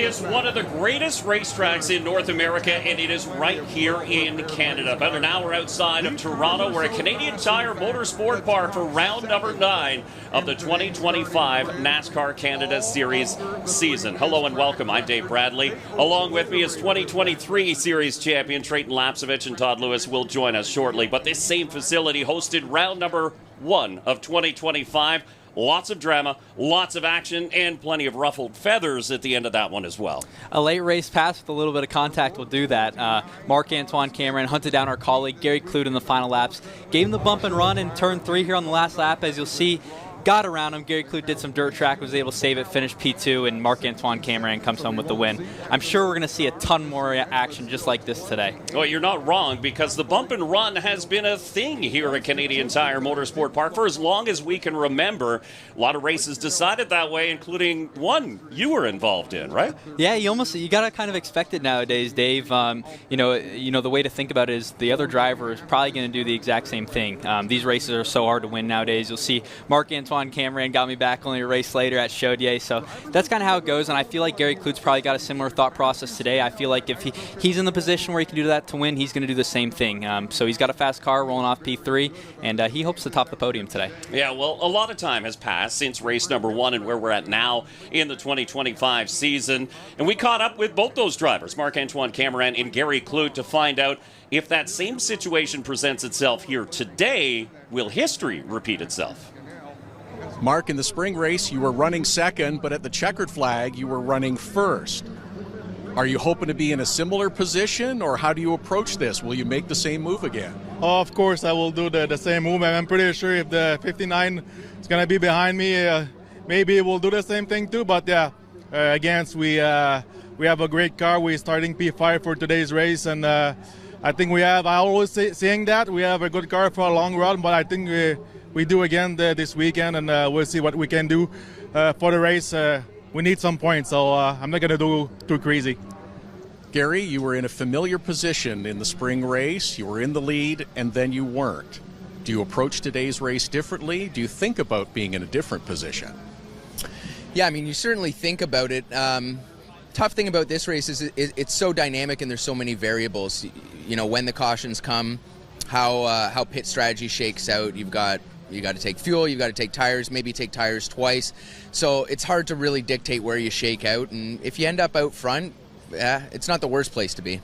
is one of the greatest racetracks in North America, and it is right here in Canada. About an hour outside of Toronto, we're at Canadian Tire Motorsport Park for round number 9 of the 2025 NASCAR Canada Series season. Hello and welcome. I'm Dave Bradley. Along with me is 2023 Series champion Trayton Lapsevich, and Todd Lewis will join us shortly. But this same facility hosted round number 1 of 2025. Lots of drama, lots of action, and plenty of ruffled feathers at the end of that one as well. A late race pass with a little bit of contact will do that. Marc-Antoine Cameron hunted down our colleague Gary Clute in the final laps, gave him the bump and run in turn 3 here on the last lap. As you'll see, got around him. Gary Clute did some dirt track, was able to save it, finished P2, and Marc-Antoine Cameron comes home with the win. I'm sure we're going to see a ton more action just like this today. Well, you're not wrong, because the bump and run has been a thing here at Canadian Tire Motorsport Park for as long as we can remember. A lot of races decided that way, including one you were involved in, right? Yeah, you got to kind of expect it nowadays, Dave. You know, the way to think about it is the other driver is probably going to do the exact same thing. These races are so hard to win nowadays. You'll see Marc-Antoine Cameron got me back only a race later at Chaudier, so that's kind of how it goes, and I feel like Gary Clute's probably got a similar thought process today. I feel like if he's in the position where he can do that to win, he's going to do the same thing. So he's got a fast car rolling off P3, and he hopes to top the podium today. Yeah, well, a lot of time has passed since race number 1 and where we're at now in the 2025 season, and we caught up with both those drivers, Marc-Antoine Cameron and Gary Clute, to find out if that same situation presents itself here today, will history repeat itself? Mark, in the spring race, you were running second, but at the checkered flag, you were running first. Are you hoping to be in a similar position, or how do you approach this? Will you make the same move again? Oh, of course, I will do the same move. I'm pretty sure if the 59 is going to be behind me, maybe we'll do the same thing too. But yeah, we have a great car. We're starting P5 for today's race, and I think I always saying that we have a good car for a long run, but I think we do again this weekend, and we'll see what we can do for the race. We need some points, so I'm not going to do too crazy. Gary, you were in a familiar position in the spring race. You were in the lead, and then you weren't. Do you approach today's race differently? Do you think about being in a different position? Yeah, I mean, you certainly think about it. Tough thing about this race is it's so dynamic, and there's so many variables. You know, when the cautions come, how pit strategy shakes out. You got to take fuel, you've got to take tires, maybe take tires twice. So it's hard to really dictate where you shake out. And if you end up out front, yeah, it's not the worst place to be.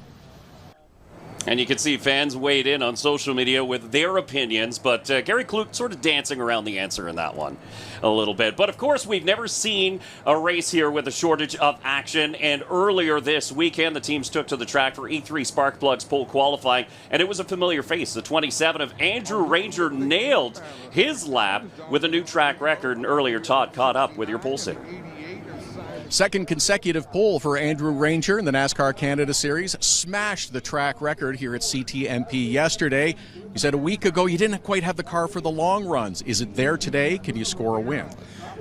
And you can see fans weighed in on social media with their opinions, but Gary Clute sort of dancing around the answer in that one a little bit. But of course, we've never seen a race here with a shortage of action, and earlier this weekend, the teams took to the track for E3 Spark Plugs pole qualifying, and it was a familiar face. The 27 of Andrew Ranger nailed his lap with a new track record, and earlier Todd caught up with your pole sitter. Second consecutive pole for Andrew Ranger in the NASCAR Canada Series. Smashed the track record here at CTMP yesterday. You said a week ago you didn't quite have the car for the long runs. Is it there today? Can you score a win?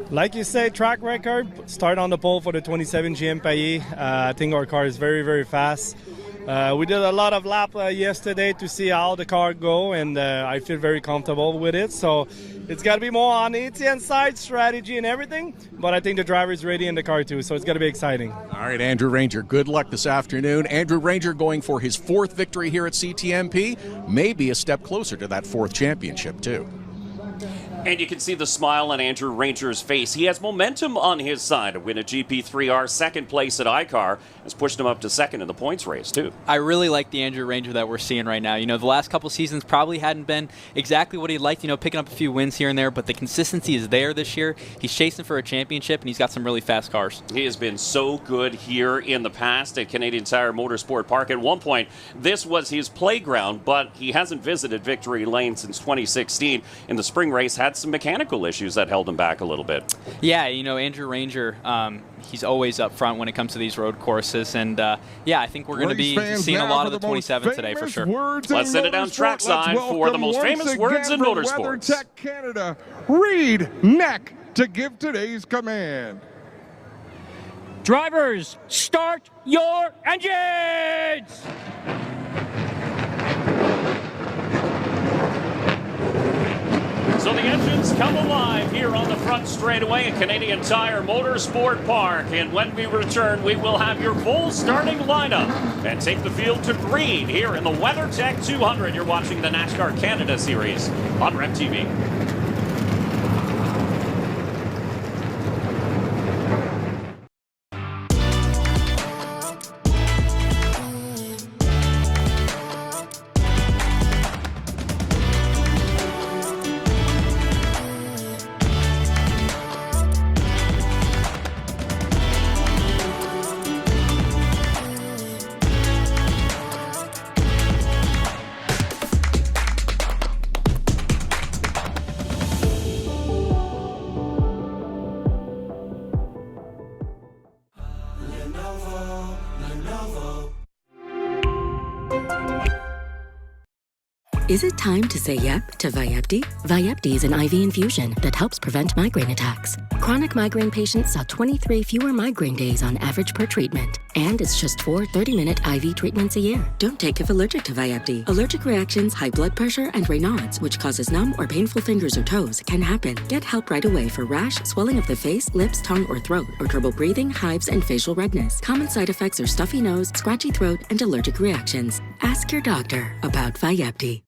Like you say, track record. Start on the pole for the 27 GM Paillet. I think our car is very, very fast. We did a lot of lap yesterday to see how the car go, and I feel very comfortable with it. So it's got to be more on the Etienne side, strategy and everything, but I think the driver is ready in the car too, so it's going to be exciting. All right, Andrew Ranger, good luck this afternoon. Andrew Ranger going for his 4th victory here at CTMP, maybe a step closer to that 4th championship too. And you can see the smile on Andrew Ranger's face. He has momentum on his side to win a GP3R. Second place at iCar has pushed him up to second in the points race, too. I really like the Andrew Ranger that we're seeing right now. You know, the last couple seasons probably hadn't been exactly what he'd liked, you know, picking up a few wins here and there, but the consistency is there this year. He's chasing for a championship, and he's got some really fast cars. He has been so good here in the past at Canadian Tire Motorsport Park. At one point, this was his playground, but he hasn't visited Victory Lane since 2016. In the spring race, had some mechanical issues that held him back a little bit. Yeah, you know, Andrew Ranger, he's always up front when it comes to these road courses, and yeah, I think we're going to be seeing a lot of the 27 today for sure. Let's send it down trackside for the most famous words in motorsports. WeatherTech Canada, Reed Neck to give today's command. Drivers, start your engines! So the engines come alive here on the front straightaway at Canadian Tire Motorsport Park. And when we return, we will have your full starting lineup and take the field to green here in the WeatherTech 200. You're watching the NASCAR Canada Series on Rep TV. Is it time to say yep to Vyepti? Vyepti is an IV infusion that helps prevent migraine attacks. Chronic migraine patients saw 23 fewer migraine days on average per treatment. And it's just 4 30-minute IV treatments a year. Don't take if allergic to Vyepti. Allergic reactions, high blood pressure, and Raynaud's, which causes numb or painful fingers or toes, can happen. Get help right away for rash, swelling of the face, lips, tongue, or throat, or trouble breathing, hives, and facial redness. Common side effects are stuffy nose, scratchy throat, and allergic reactions. Ask your doctor about Vyepti.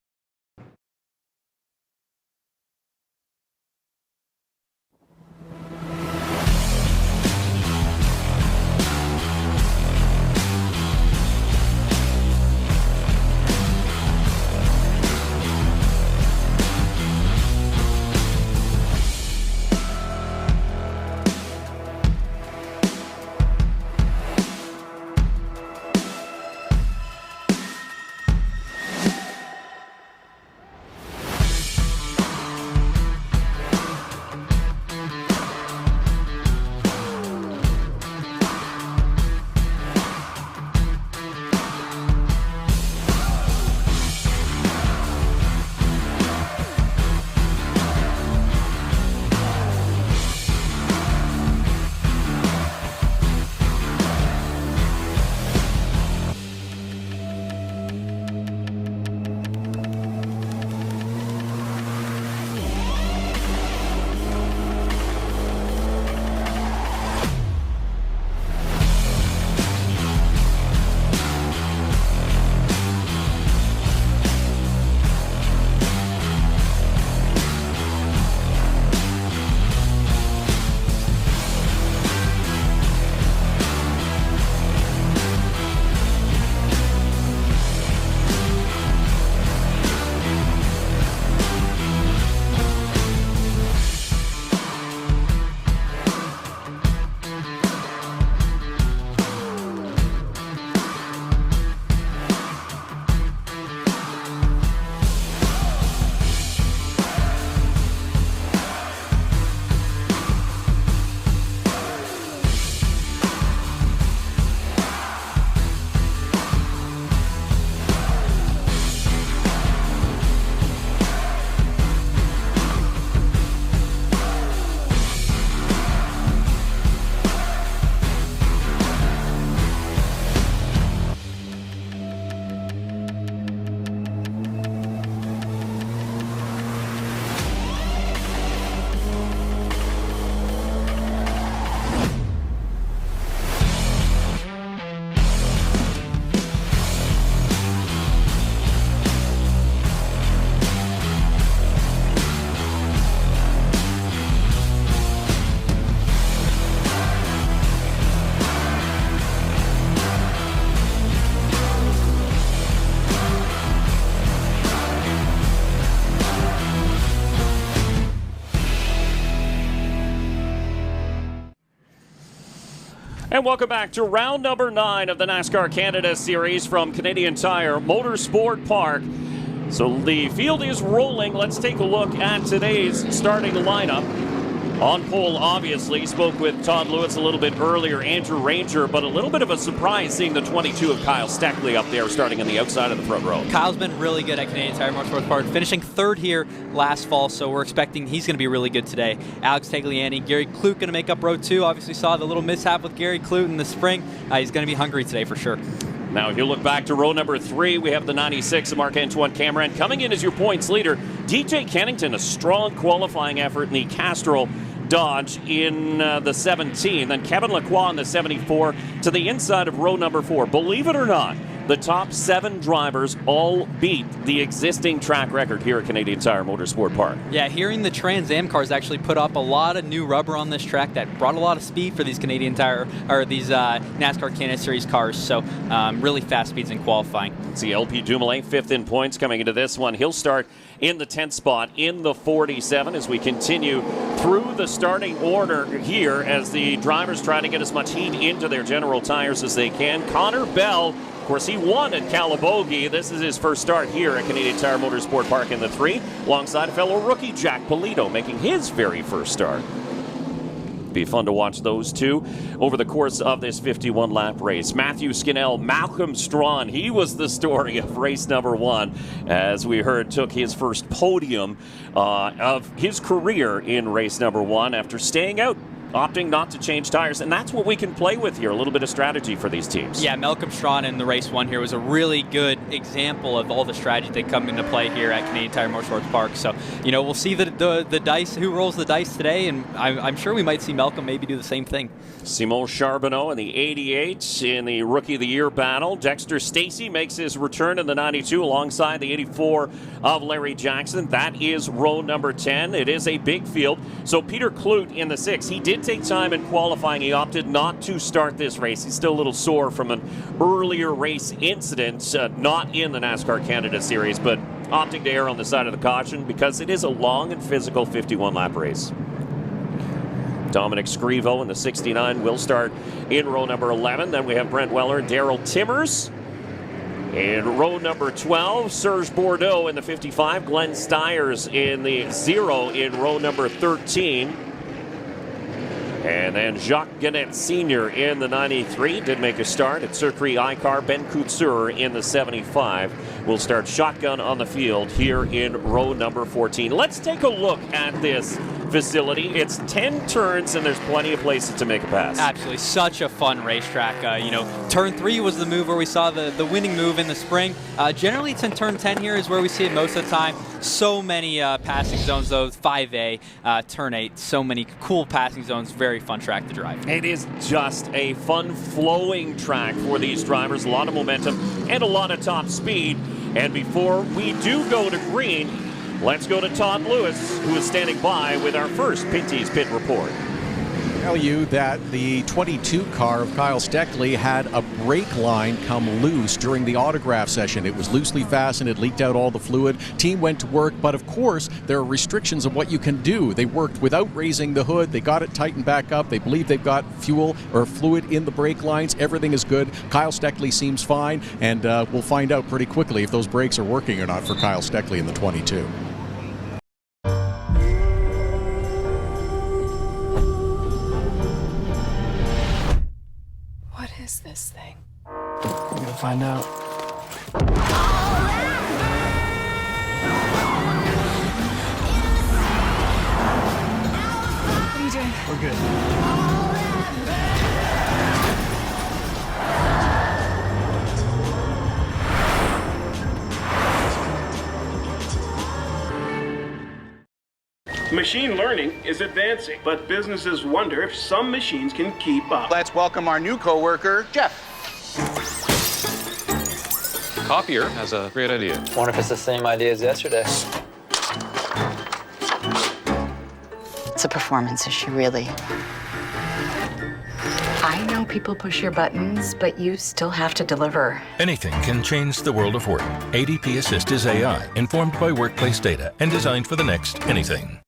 And welcome back to round number 9 of the NASCAR Canada Series from Canadian Tire Motorsport Park. So the field is rolling. Let's take a look at today's starting lineup. On pole, obviously, spoke with Todd Lewis a little bit earlier, Andrew Ranger, but a little bit of a surprise seeing the 22 of Kyle Steckley up there starting on the outside of the front row. Kyle's been really good at Canadian Tire Motorsport Park, finishing 3rd here last fall, so we're expecting he's going to be really good today. Alex Tagliani, Gary Clute going to make up row 2. Obviously saw the little mishap with Gary Clute in the spring. He's going to be hungry today for sure. Now, if you look back to row number 3, we have the 96 of Marc-Antoine Cameron. Coming in as your points leader, DJ Kennington, a strong qualifying effort in the Castrol Dodge in the 17. Then Kevin Lacroix in the 74 to the inside of row number 4. Believe it or not, the top 7 drivers all beat the existing track record here at Canadian Tire Motorsport Park. Yeah, hearing the Trans Am cars actually put up a lot of new rubber on this track that brought a lot of speed for these Canadian Tire, or these NASCAR Canada Series cars. So really fast speeds in qualifying. See LP Dumoulin 5th in points coming into this one. He'll start in the 10th spot in the 47 as we continue through the starting order here as the drivers try to get as much heat into their General Tires as they can. Connor Bell, of course, he won at Calabogie. This is his first start here at Canadian Tire Motorsport Park in the 3, alongside fellow rookie Jack Polito making his very first start. Be fun to watch those two over the course of this 51-lap race. Matthew Skinnell, Malcolm Strawn, he was the story of race number 1, as we heard, took his first podium of his career in race number 1 after staying out, opting not to change tires, and that's what we can play with here, a little bit of strategy for these teams. Yeah, Malcolm Strawn in the race 1 here was a really good example of all the strategy that come into play here at Canadian Tire Motorsports Park. So, we'll see the dice, who rolls the dice today, and I'm sure we might see Malcolm maybe do the same thing. Simon Charbonneau in the 88 in the Rookie of the Year battle. Dexter Stacey makes his return in the 92 alongside the 84 of Larry Jackson. That is row number 10. It is a big field. So Peter Kloot in the 6. He did take time in qualifying. He opted not to start this race. He's still a little sore from an earlier race incident, not in the NASCAR Canada Series, but opting to err on the side of the caution because it is a long and physical 51-lap race. Dominic Scrivo in the 69 will start in row number 11. Then we have Brent Weller and Daryl Timmers. In row number 12, Serge Bordeaux in the 55. Glenn Stiers in the 0 in row number 13. And then Jacques Gannett Sr. in the 93 did make a start at Circuit iCar. Ben Couture in the 75 will start shotgun on the field here in row number 14. Let's take a look at this facility. It's 10 turns and there's plenty of places to make a pass. Absolutely, such a fun racetrack. Turn 3 was the move where we saw the winning move in the spring. Generally, it's in turn 10 here is where we see it most of the time. So many passing zones, though. 5A, turn 8, so many cool passing zones. Very fun track to drive. It is just a fun flowing track for these drivers. A lot of momentum and a lot of top speed. And before we do go to green, let's go to Todd Lewis, who is standing by with our first Pinty's Pit Report. Tell you that the 22 car of Kyle Steckley had a brake line come loose during the autograph session. It was loosely fastened, it leaked out all the fluid. Team went to work, but of course there are restrictions of what you can do. They worked without raising the hood, they got it tightened back up, they believe they've got fuel or fluid in the brake lines. Everything is good. Kyle Steckley seems fine, and we'll find out pretty quickly if those brakes are working or not for Kyle Steckley in the 22. Is this thing? We're gonna find out. What are you doing? We're good. Machine learning is advancing, but businesses wonder if some machines can keep up. Let's welcome our new coworker, Jeff. Copier has a great idea. Wonder if it's the same idea as yesterday. It's a performance issue, really. I know people push your buttons, but you still have to deliver. Anything can change the world of work. ADP Assist is AI, informed by workplace data, and designed for the next anything.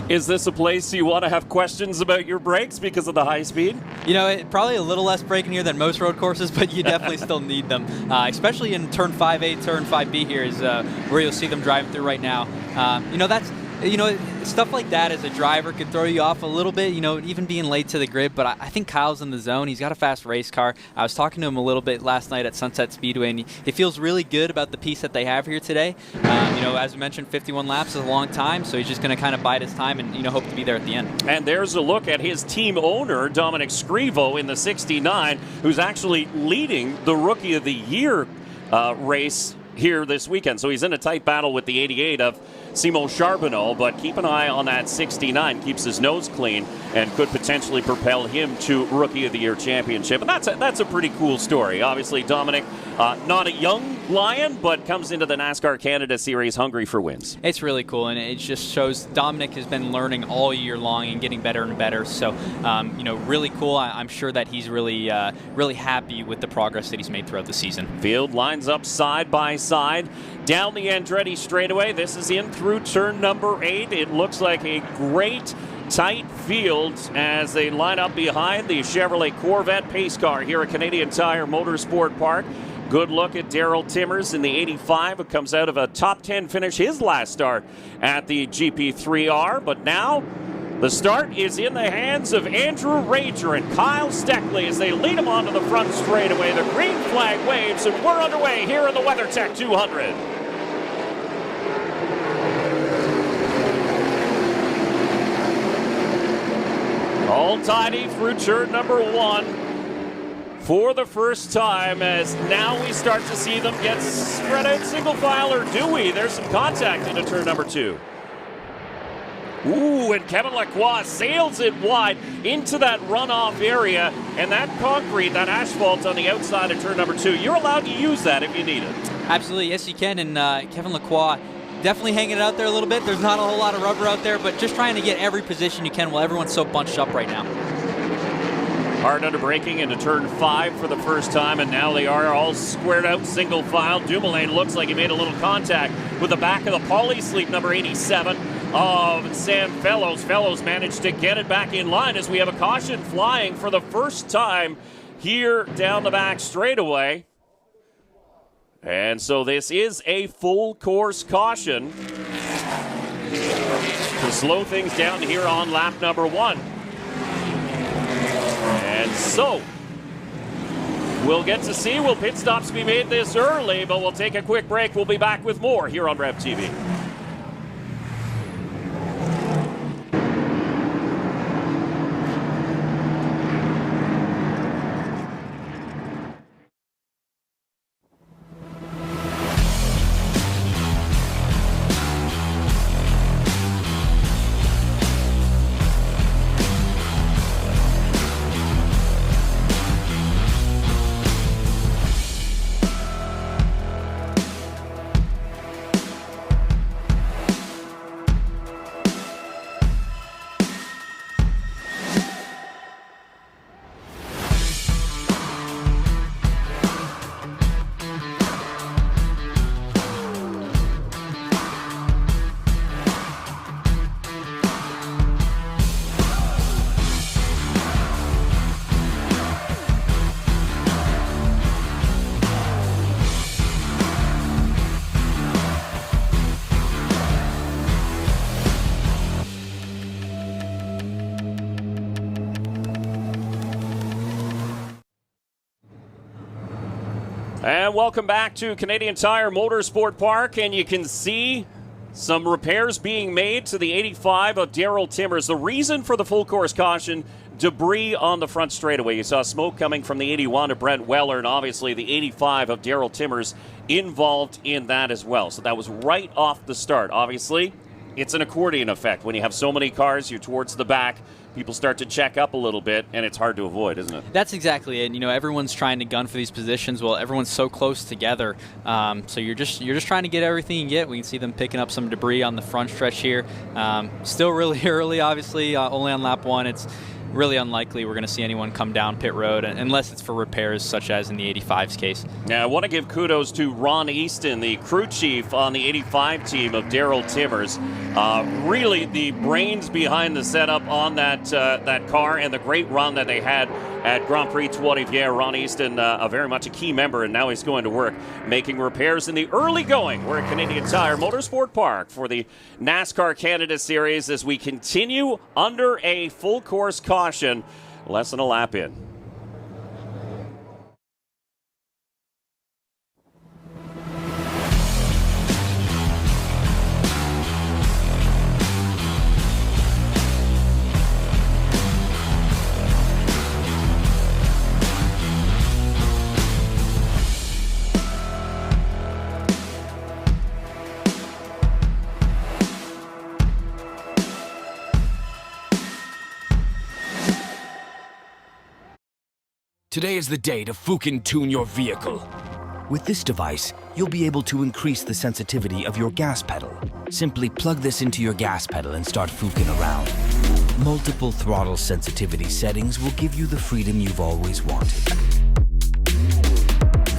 Is this a place you want to have questions about your brakes because of the high speed? Probably a little less braking here than most road courses, but you definitely still need them, especially in turn 5A, turn 5B here is where you'll see them driving through right now. stuff like that as a driver could throw you off a little bit, even being late to the grid. But I think Kyle's in the zone. He's got a fast race car. I was talking to him a little bit last night at Sunset Speedway, and he feels really good about the piece that they have here today. As we mentioned, 51 laps is a long time, so he's just going to kind of bide his time and hope to be there at the end. And there's a look at his team owner, Dominic Scrivo, in the 69, who's actually leading the Rookie of the Year race here this weekend. So he's in a tight battle with the 88 of Simon Charbonneau, but keep an eye on that 69. Keeps his nose clean and could potentially propel him to Rookie of the Year championship. And that's a pretty cool story. Obviously, Dominic, not a young lion, but comes into the NASCAR Canada Series hungry for wins. It's really cool, and it just shows Dominic has been learning all year long and getting better and better. So, really cool. I'm sure that he's really happy with the progress that he's made throughout the season. Field lines up side by side down the Andretti straightaway. This is in through turn number 8. It looks like a great tight field as they line up behind the Chevrolet Corvette pace car here at Canadian Tire Motorsport Park. Good look at Daryl Timmers in the 85, who comes out of a top 10 finish his last start at the GP3R. But now the start is in the hands of Andrew Rager and Kyle Steckley as they lead him onto the front straightaway. The green flag waves, and we're underway here in the WeatherTech 200. All tidy through turn number 1 for the first time, as now we start to see them get spread out single file, or do we? There's some contact into turn number 2. Ooh, and Kevin Lacroix sails it wide into that runoff area, and that concrete, that asphalt on the outside of turn number 2, you're allowed to use that if you need it. Absolutely, yes you can, and Kevin Lacroix definitely hanging it out there a little bit. There's not a whole lot of rubber out there, but just trying to get every position you can while everyone's so bunched up right now. Hard under braking into turn 5 for the first time, and now they are all squared out single file. Dumoulin looks like he made a little contact with the back of the Polysleep number 87 of Sam Fellows. Fellows managed to get it back in line as we have a caution flying for the first time here down the back straightaway. And so this is a full course caution to slow things down here on lap number 1. And so we'll get to see, will pit stops be made this early, but we'll take a quick break. We'll be back with more here on Rev TV. And welcome back to Canadian Tire Motorsport Park, and you can see some repairs being made to the 85 of Daryl Timmers. The reason for the full course caution, debris on the front straightaway. You saw smoke coming from the 81 of Brent Weller, and obviously the 85 of Daryl Timmers involved in that as well. So that was right off the start. Obviously, it's an accordion effect. When you have so many cars, you're towards the back, people start to check up a little bit, and it's hard to avoid, isn't it? That's exactly it. Everyone's trying to gun for these positions. Well, everyone's so close together, so you're just trying to get everything you get. We can see them picking up some debris on the front stretch here. Still really early, obviously, only on lap 1. It's really unlikely we're going to see anyone come down pit road unless it's for repairs, such as in the 85's case. Now, I want to give kudos to Ron Easton, the crew chief on the 85 team of Daryl Timmers. Really the brains behind the setup on that car, and the great run that they had at Grand Prix Trois-Rivières. Ron Easton, very much a key member, and now he's going to work making repairs in the early going. We're at Canadian Tire Motorsport Park for the NASCAR Canada Series as we continue under a full course caution, less than a lap in. Today is the day to Fukin tune your vehicle. With this device, you'll be able to increase the sensitivity of your gas pedal. Simply plug this into your gas pedal and start Fukin around. Multiple throttle sensitivity settings will give you the freedom you've always wanted.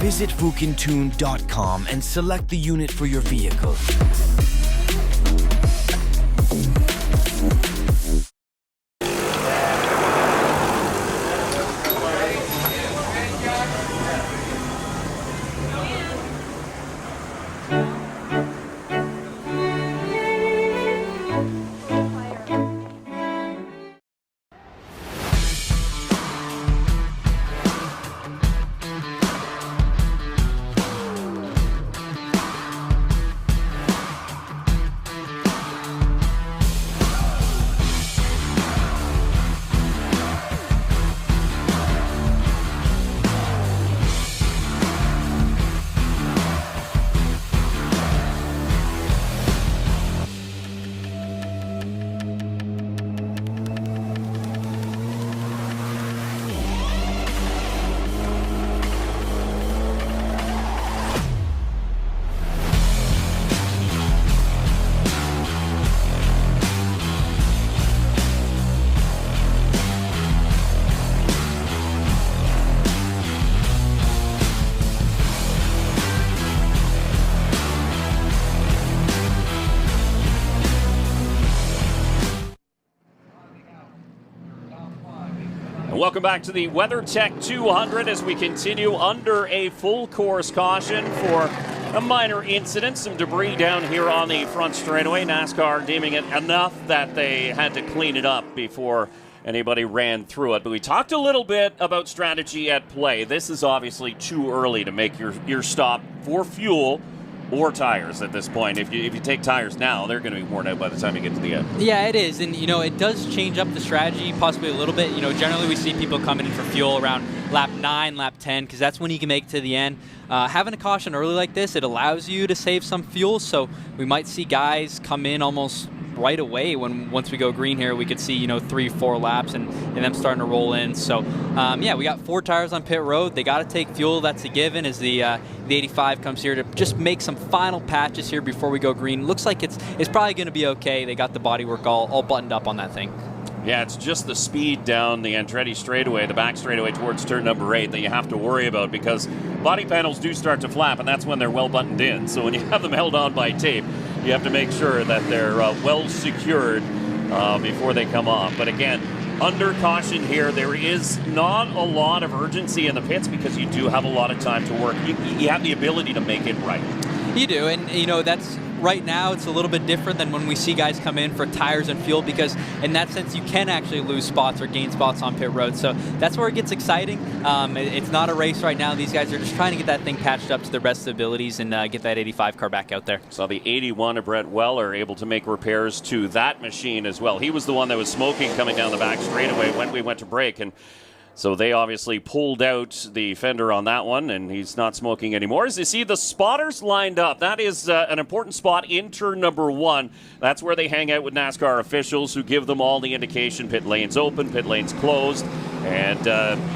Visit FukinTune.com and select the unit for your vehicle. Welcome back to the WeatherTech 200 as we continue under a full course caution for a minor incident, some debris down here on the front straightaway. NASCAR deeming it enough that they had to clean it up before anybody ran through it. But we talked a little bit about strategy at play. This is obviously too early to make your stop for fuel or tires at this point. If you take tires now, they're going to be worn out by the time you get to the end. Yeah, it is. And, it does change up the strategy possibly a little bit. Generally we see people coming in for fuel around lap 9, lap 10, because that's when you can make it to the end. Having a caution early like this, it allows you to save some fuel. So we might see guys come in almost right away once we go green here. We could see 3-4 laps and them starting to roll in. So we got 4 tires on pit road. They got to take fuel. That's a given as the 85 comes here to just make some final patches here before we go green. Looks like it's probably going to be okay. They got the bodywork all buttoned up on that thing. Yeah, it's just the speed down the Andretti straightaway, the back straightaway towards turn number 8 that you have to worry about, because body panels do start to flap, and that's when they're well buttoned in. So when you have them held on by tape, you have to make sure that they're well secured before they come off. But again, under caution here, there is not a lot of urgency in the pits because you do have a lot of time to work. You have the ability to make it right. You do, and that's right now it's a little bit different than when we see guys come in for tires and fuel, because in that sense you can actually lose spots or gain spots on pit road. So that's where it gets exciting. It's not a race right now. These guys are just trying to get that thing patched up to their best abilities and get that 85 car back out there. So the 81 of Brett Weller able to make repairs to that machine as well. He was the one that was smoking coming down the back straightaway when we went to break, and so they obviously pulled out the fender on that one, and he's not smoking anymore. As you see, the spotters lined up. That is an important spot in turn number 1. That's where they hang out with NASCAR officials who give them all the indication. Pit lane's open, pit lane's closed, and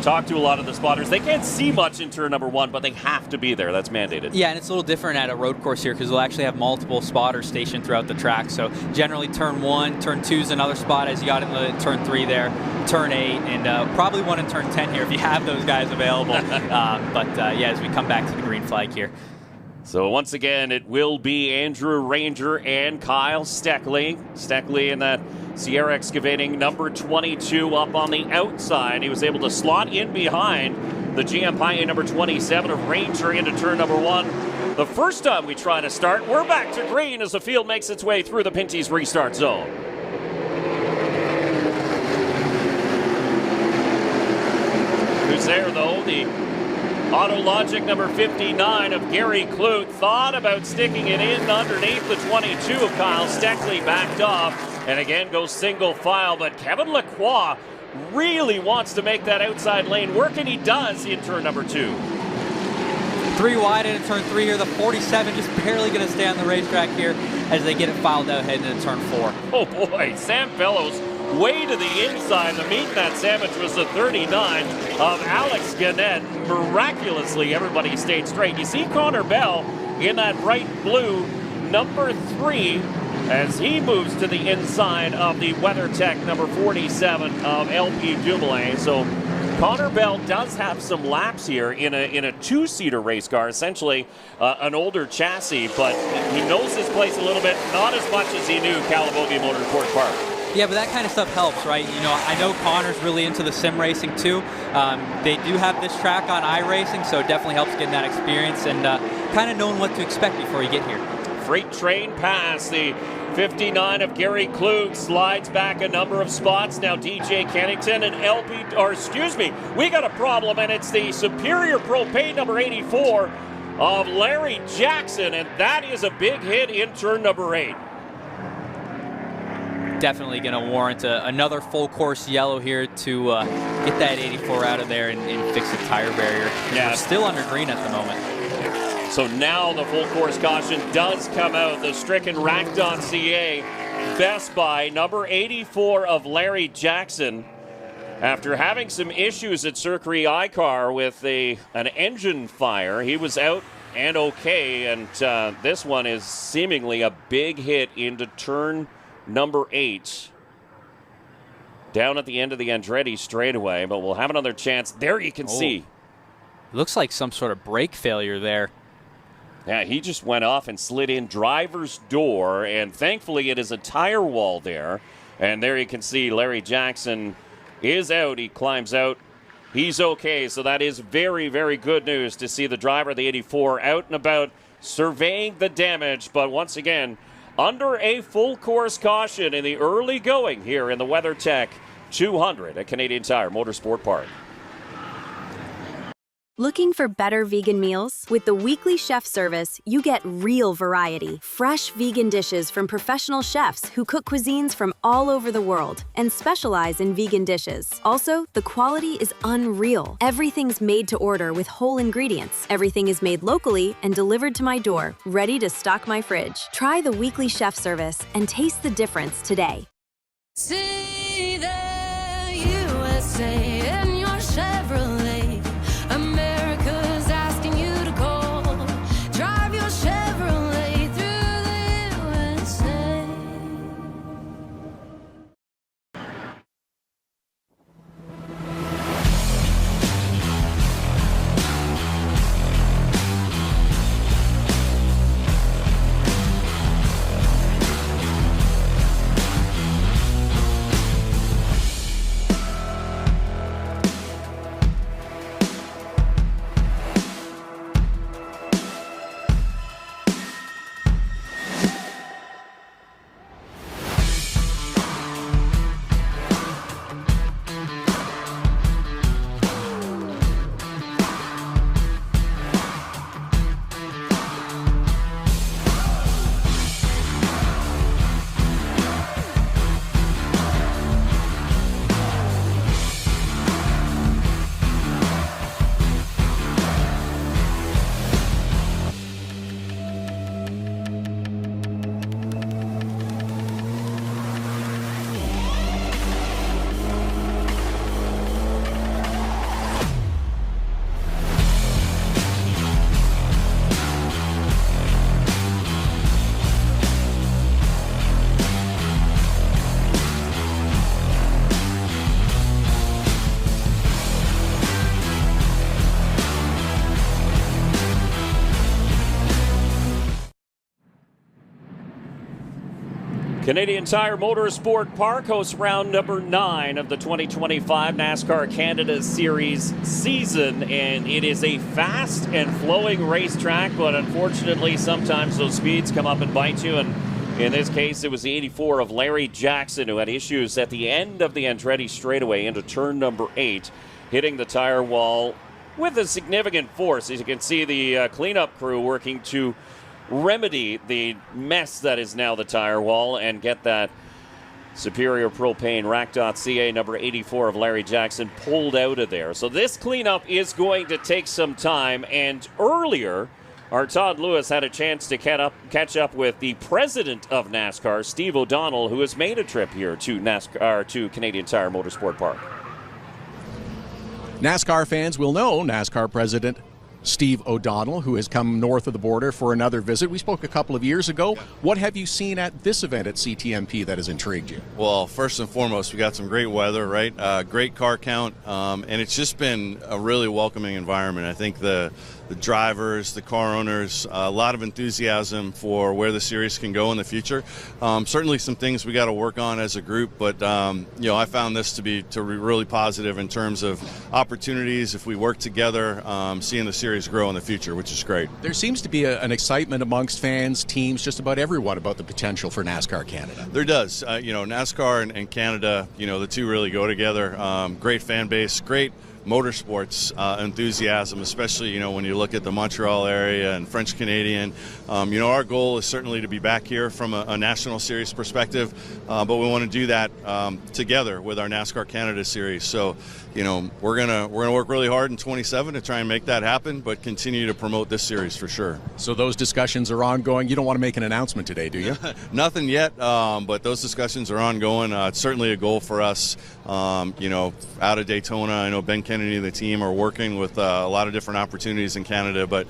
talk to a lot of the spotters. They can't see much in turn number 1, but they have to be there. That's mandated. Yeah, and it's a little different at a road course here because they'll actually have multiple spotters stationed throughout the track. So generally turn 1, turn 2 is another spot as you got in the turn 3 there, turn 8, and probably one in turn 10 here if you have those guys available. As we come back to the green flag here. So once again, it will be Andrew Ranger and Kyle Steckley. Steckley in that Sierra Excavating, number 22, up on the outside. He was able to slot in behind the GM Paille number 27 of Ranger into turn number 1. The first time we try to start, we're back to green as the field makes its way through the Pinty's restart zone. Who's there, though? The Autologic number 59 of Gary Clute thought about sticking it in underneath the 22 of Kyle Steckley, backed off, and again goes single file, but Kevin Lacroix really wants to make that outside lane work, and he does in turn number 2. 3 wide into turn 3 here. The 47 just barely going to stay on the racetrack here as they get it filed out heading into turn 4. Oh boy, Sam Fellows way to the inside. The meat in that sandwich was the 39 of Alex Gannett. Miraculously, everybody stayed straight. You see Connor Bell in that bright blue number 3 as he moves to the inside of the WeatherTech number 47 of LP Dumoulin. So Connor Bell does have some laps here in a 2-seater race car, essentially an older chassis, but he knows his place a little bit, not as much as he knew Calabogie Motorsport Park. Yeah, but that kind of stuff helps, right? You know, I know Connor's really into the sim racing too. They do have this track on iRacing, so it definitely helps getting that experience and kind of knowing what to expect before you get here. Freight train pass. The 59 of Gary Klug slides back a number of spots. Now DJ Kennington and we got a problem, and it's the Superior Propane number 84 of Larry Jackson, and that is a big hit in turn number 8. Definitely going to warrant another full course yellow here to get that 84 out of there and fix the tire barrier. Yeah. We're still under green at the moment. So now the full course caution does come out. The stricken Rack.ca Best Buy number 84 of Larry Jackson, after having some issues at Circuit iCar with an engine fire, he was out and okay, and this one is seemingly a big hit into turn number 8, down at the end of the Andretti straightaway, but we'll have another chance. There you can see. Looks like some sort of brake failure there. Yeah, he just went off and slid in driver's door, and thankfully it is a tire wall there. And there you can see Larry Jackson is out. He climbs out. He's okay, so that is very, very good news to see the driver of the 84 out and about surveying the damage, but once again, under a full course caution in the early going here in the WeatherTech 200 at Canadian Tire Motorsport Park. Looking for better vegan meals? With the weekly chef service, you get real variety. Fresh vegan dishes from professional chefs who cook cuisines from all over the world and specialize in vegan dishes. Also, the quality is unreal. Everything's made to order with whole ingredients. Everything is made locally and delivered to my door, ready to stock my fridge. Try the weekly chef service and taste the difference today. See the USA in your Chevrolet. America's asking you to call. Drive your Chevrolet through the USA. Canadian Tire Motorsport Park hosts round number 9 of the 2025 NASCAR Canada Series season, and it is a fast and flowing racetrack, but unfortunately sometimes those speeds come up and bite you, and in this case it was the 84 of Larry Jackson who had issues at the end of the Andretti straightaway into turn number 8, hitting the tire wall with a significant force. As you can see, the cleanup crew working to remedy the mess that is now the tire wall and get that Superior Propane Rack.ca number 84 of Larry Jackson pulled out of there. So this cleanup is going to take some time, and earlier our Todd Lewis had a chance to catch up with the president of NASCAR, Steve O'Donnell, who has made a trip here to NASCAR, to Canadian Tire Motorsport Park. NASCAR fans will know NASCAR president Steve O'Donnell, who has come north of the border for another visit. We spoke a couple of years ago. What have you seen at this event at CTMP that has intrigued you? Well, first and foremost, we got some great weather, right? Great car count, and it's just been a really welcoming environment. I think the drivers, the car owners, a lot of enthusiasm for where the series can go in the future. Certainly some things we got to work on as a group, but I found this to be really positive in terms of opportunities if we work together, seeing the series grow in the future, which is great. There seems to be an excitement amongst fans, teams, just about everyone about the potential for NASCAR Canada. There does. NASCAR and Canada, the two really go together. Great fan base, great motorsports enthusiasm, especially when you look at the Montreal area and French Canadian. Our goal is certainly to be back here from a national series perspective, but we want to do that together with our NASCAR Canada series. So we're gonna work really hard in 27 to try and make that happen, but continue to promote this series for sure. So those discussions are ongoing. You don't want to make an announcement today, do you? Nothing yet, but those discussions are ongoing. It's certainly a goal for us. Out of Daytona, I know Ben Kennedy and the team are working with a lot of different opportunities in Canada, but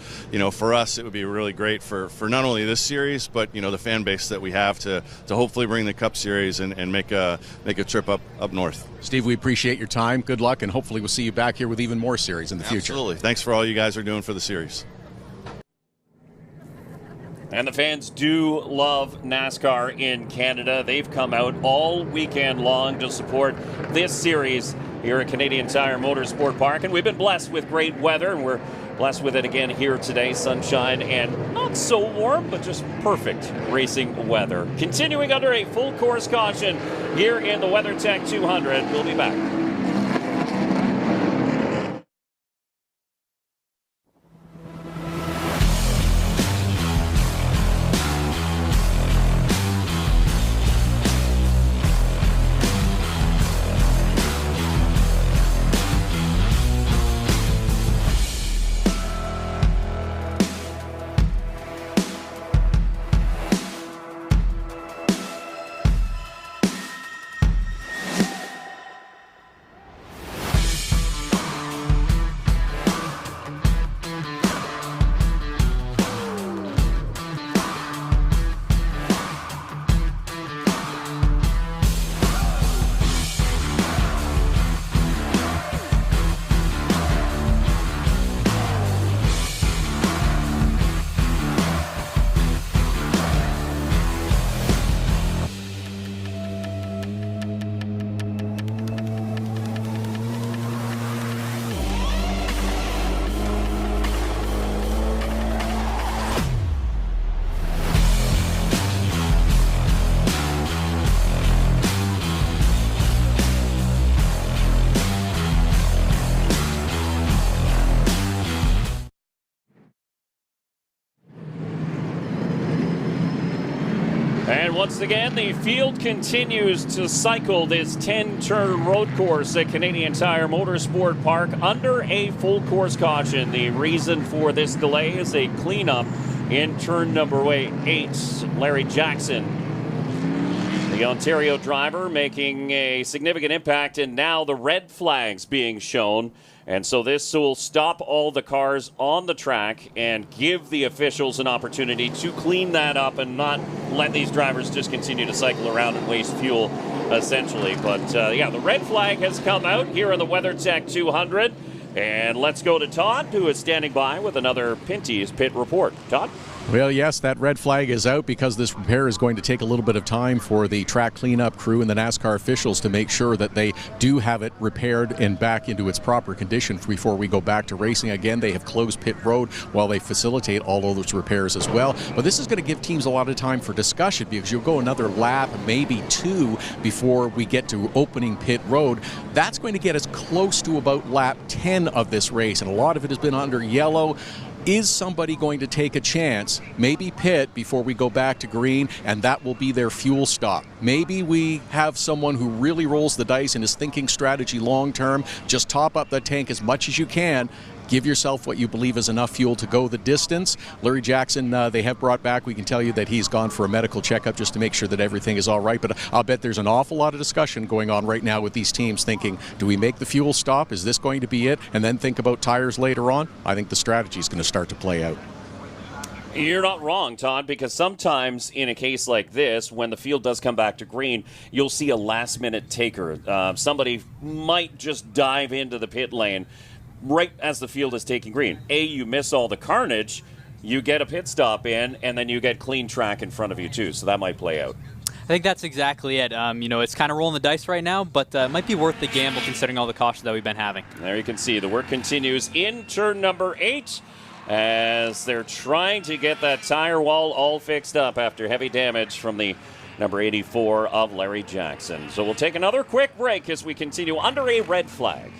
for us it would be really great for not only this series, but the fan base that we have to hopefully bring the Cup Series and make a trip up north. Steve, we appreciate your time. Good luck, and hopefully we'll see you back here with even more series in the future. Absolutely. Thanks for all you guys are doing for the series. And the fans do love NASCAR in Canada. They've come out all weekend long to support this series here at Canadian Tire Motorsport Park. And we've been blessed with great weather, and we're blessed with it again here today. Sunshine and not so warm, but just perfect racing weather. Continuing under a full course caution here in the WeatherTech 200. We'll be back. And once again, the field continues to cycle this 10-turn road course at Canadian Tire Motorsport Park under a full course caution. The reason for this delay is a cleanup in turn number 8. Larry Jackson, the Ontario driver, making a significant impact, and now the red flags being shown. And so this will stop all the cars on the track and give the officials an opportunity to clean that up and not let these drivers just continue to cycle around and waste fuel, essentially. But, the red flag has come out here in the WeatherTech 200. And let's go to Todd, who is standing by with another Pinty's Pit Report. Todd? Well, yes, that red flag is out because this repair is going to take a little bit of time for the track cleanup crew and the NASCAR officials to make sure that they do have it repaired and back into its proper condition before we go back to racing again. They have closed pit road while they facilitate all of those repairs as well. But this is going to give teams a lot of time for discussion because you'll go another lap, maybe two, before we get to opening pit road. That's going to get us close to about lap 10 of this race, and a lot of it has been under yellow. Is somebody going to take a chance, maybe pit before we go back to green, and that will be their fuel stop? Maybe we have someone who really rolls the dice and is thinking strategy long term. Just top up the tank as much as you can. Give yourself what you believe is enough fuel to go the distance. Larry Jackson, they have brought back. We can tell you that he's gone for a medical checkup just to make sure that everything is all right. But I'll bet there's an awful lot of discussion going on right now with these teams thinking, do we make the fuel stop? Is this going to be it? And then think about tires later on? I think the strategy is going to start to play out. You're not wrong, Todd, because sometimes in a case like this, when the field does come back to green, you'll see a last-minute taker. Somebody might just dive into the pit lane right as the field is taking green. You miss all the carnage, you get a pit stop in, and then you get clean track in front of you too, so that might play out. I think that's exactly it. It's kind of rolling the dice right now, but it might be worth the gamble considering all the caution that we've been having. There you can see the work continues in turn number 8 as they're trying to get that tire wall all fixed up after heavy damage from the number 84 of Larry Jackson. So we'll take another quick break as we continue under a red flag.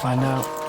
Find out.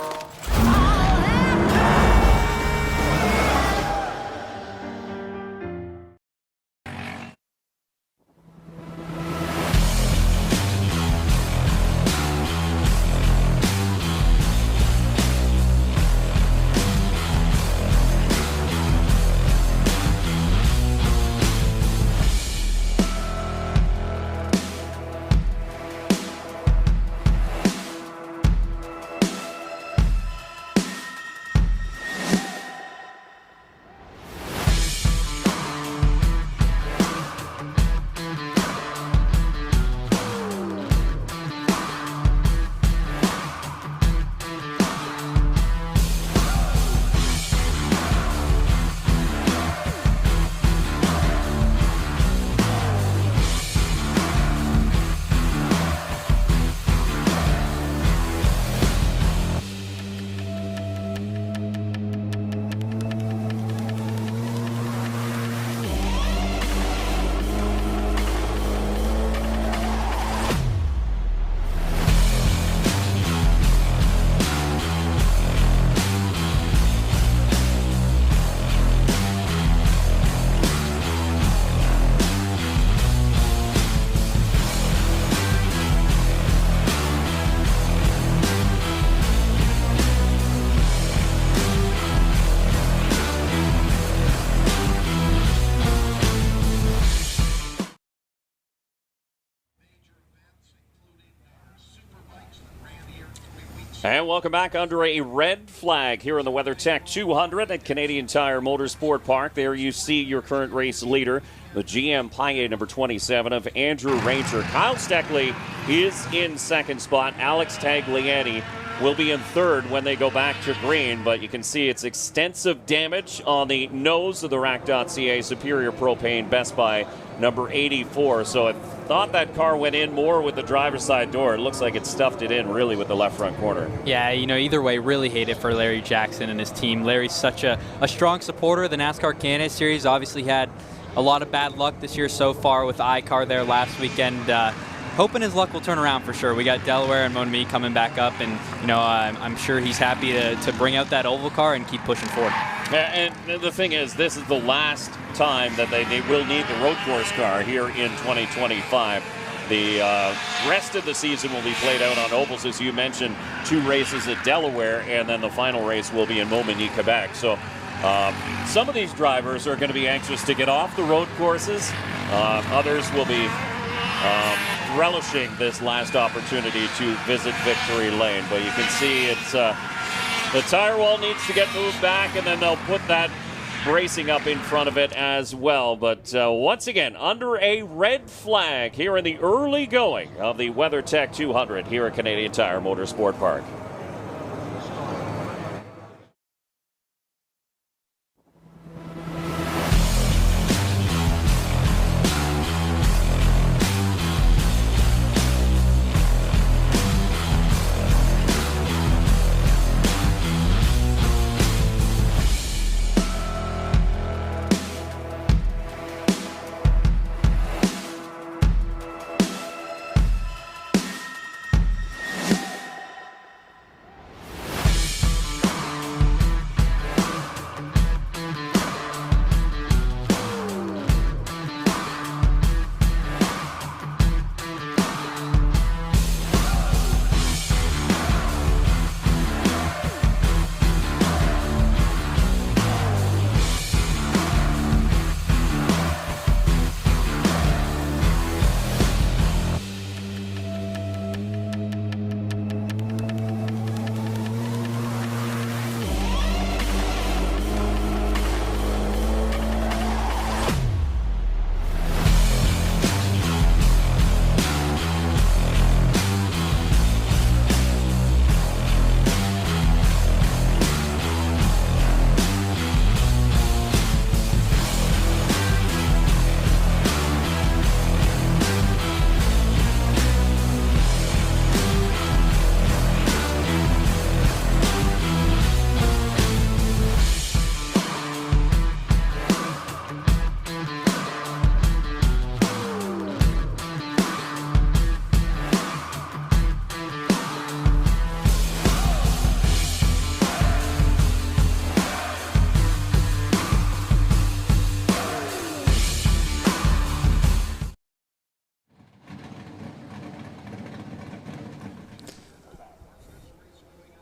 And welcome back under a red flag here in the WeatherTech 200 at Canadian Tire Motorsport Park. There you see your current race leader, the GM Paille number 27 of Andrew Ranger. Kyle Steckley is in second spot. Alex Tagliani will be in third when they go back to green, but you can see it's extensive damage on the nose of the Rack.ca Superior Propane Best Buy number 84. So I thought that car went in more with the driver's side door. It looks like it stuffed it in really with the left front corner. Yeah, either way, really hate it for Larry Jackson and his team. Larry's such a strong supporter of the NASCAR Canada Series. Obviously had a lot of bad luck this year so far with the iCar there last weekend. Hoping his luck will turn around for sure. We got Delaware and Monami coming back up, and I'm sure he's happy to bring out that oval car and keep pushing forward. And the thing is, this is the last time that they will need the road course car here in 2025. The rest of the season will be played out on ovals, as you mentioned, 2 races at Delaware, and then the final race will be in Montmagny, Quebec. So some of these drivers are going to be anxious to get off the road courses. Others will be relishing this last opportunity to visit Victory Lane. But you can see it's the tire wall needs to get moved back, and then they'll put that bracing up in front of it as well. But once again, under a red flag here in the early going of the WeatherTech 200 here at Canadian Tire Motorsport Park.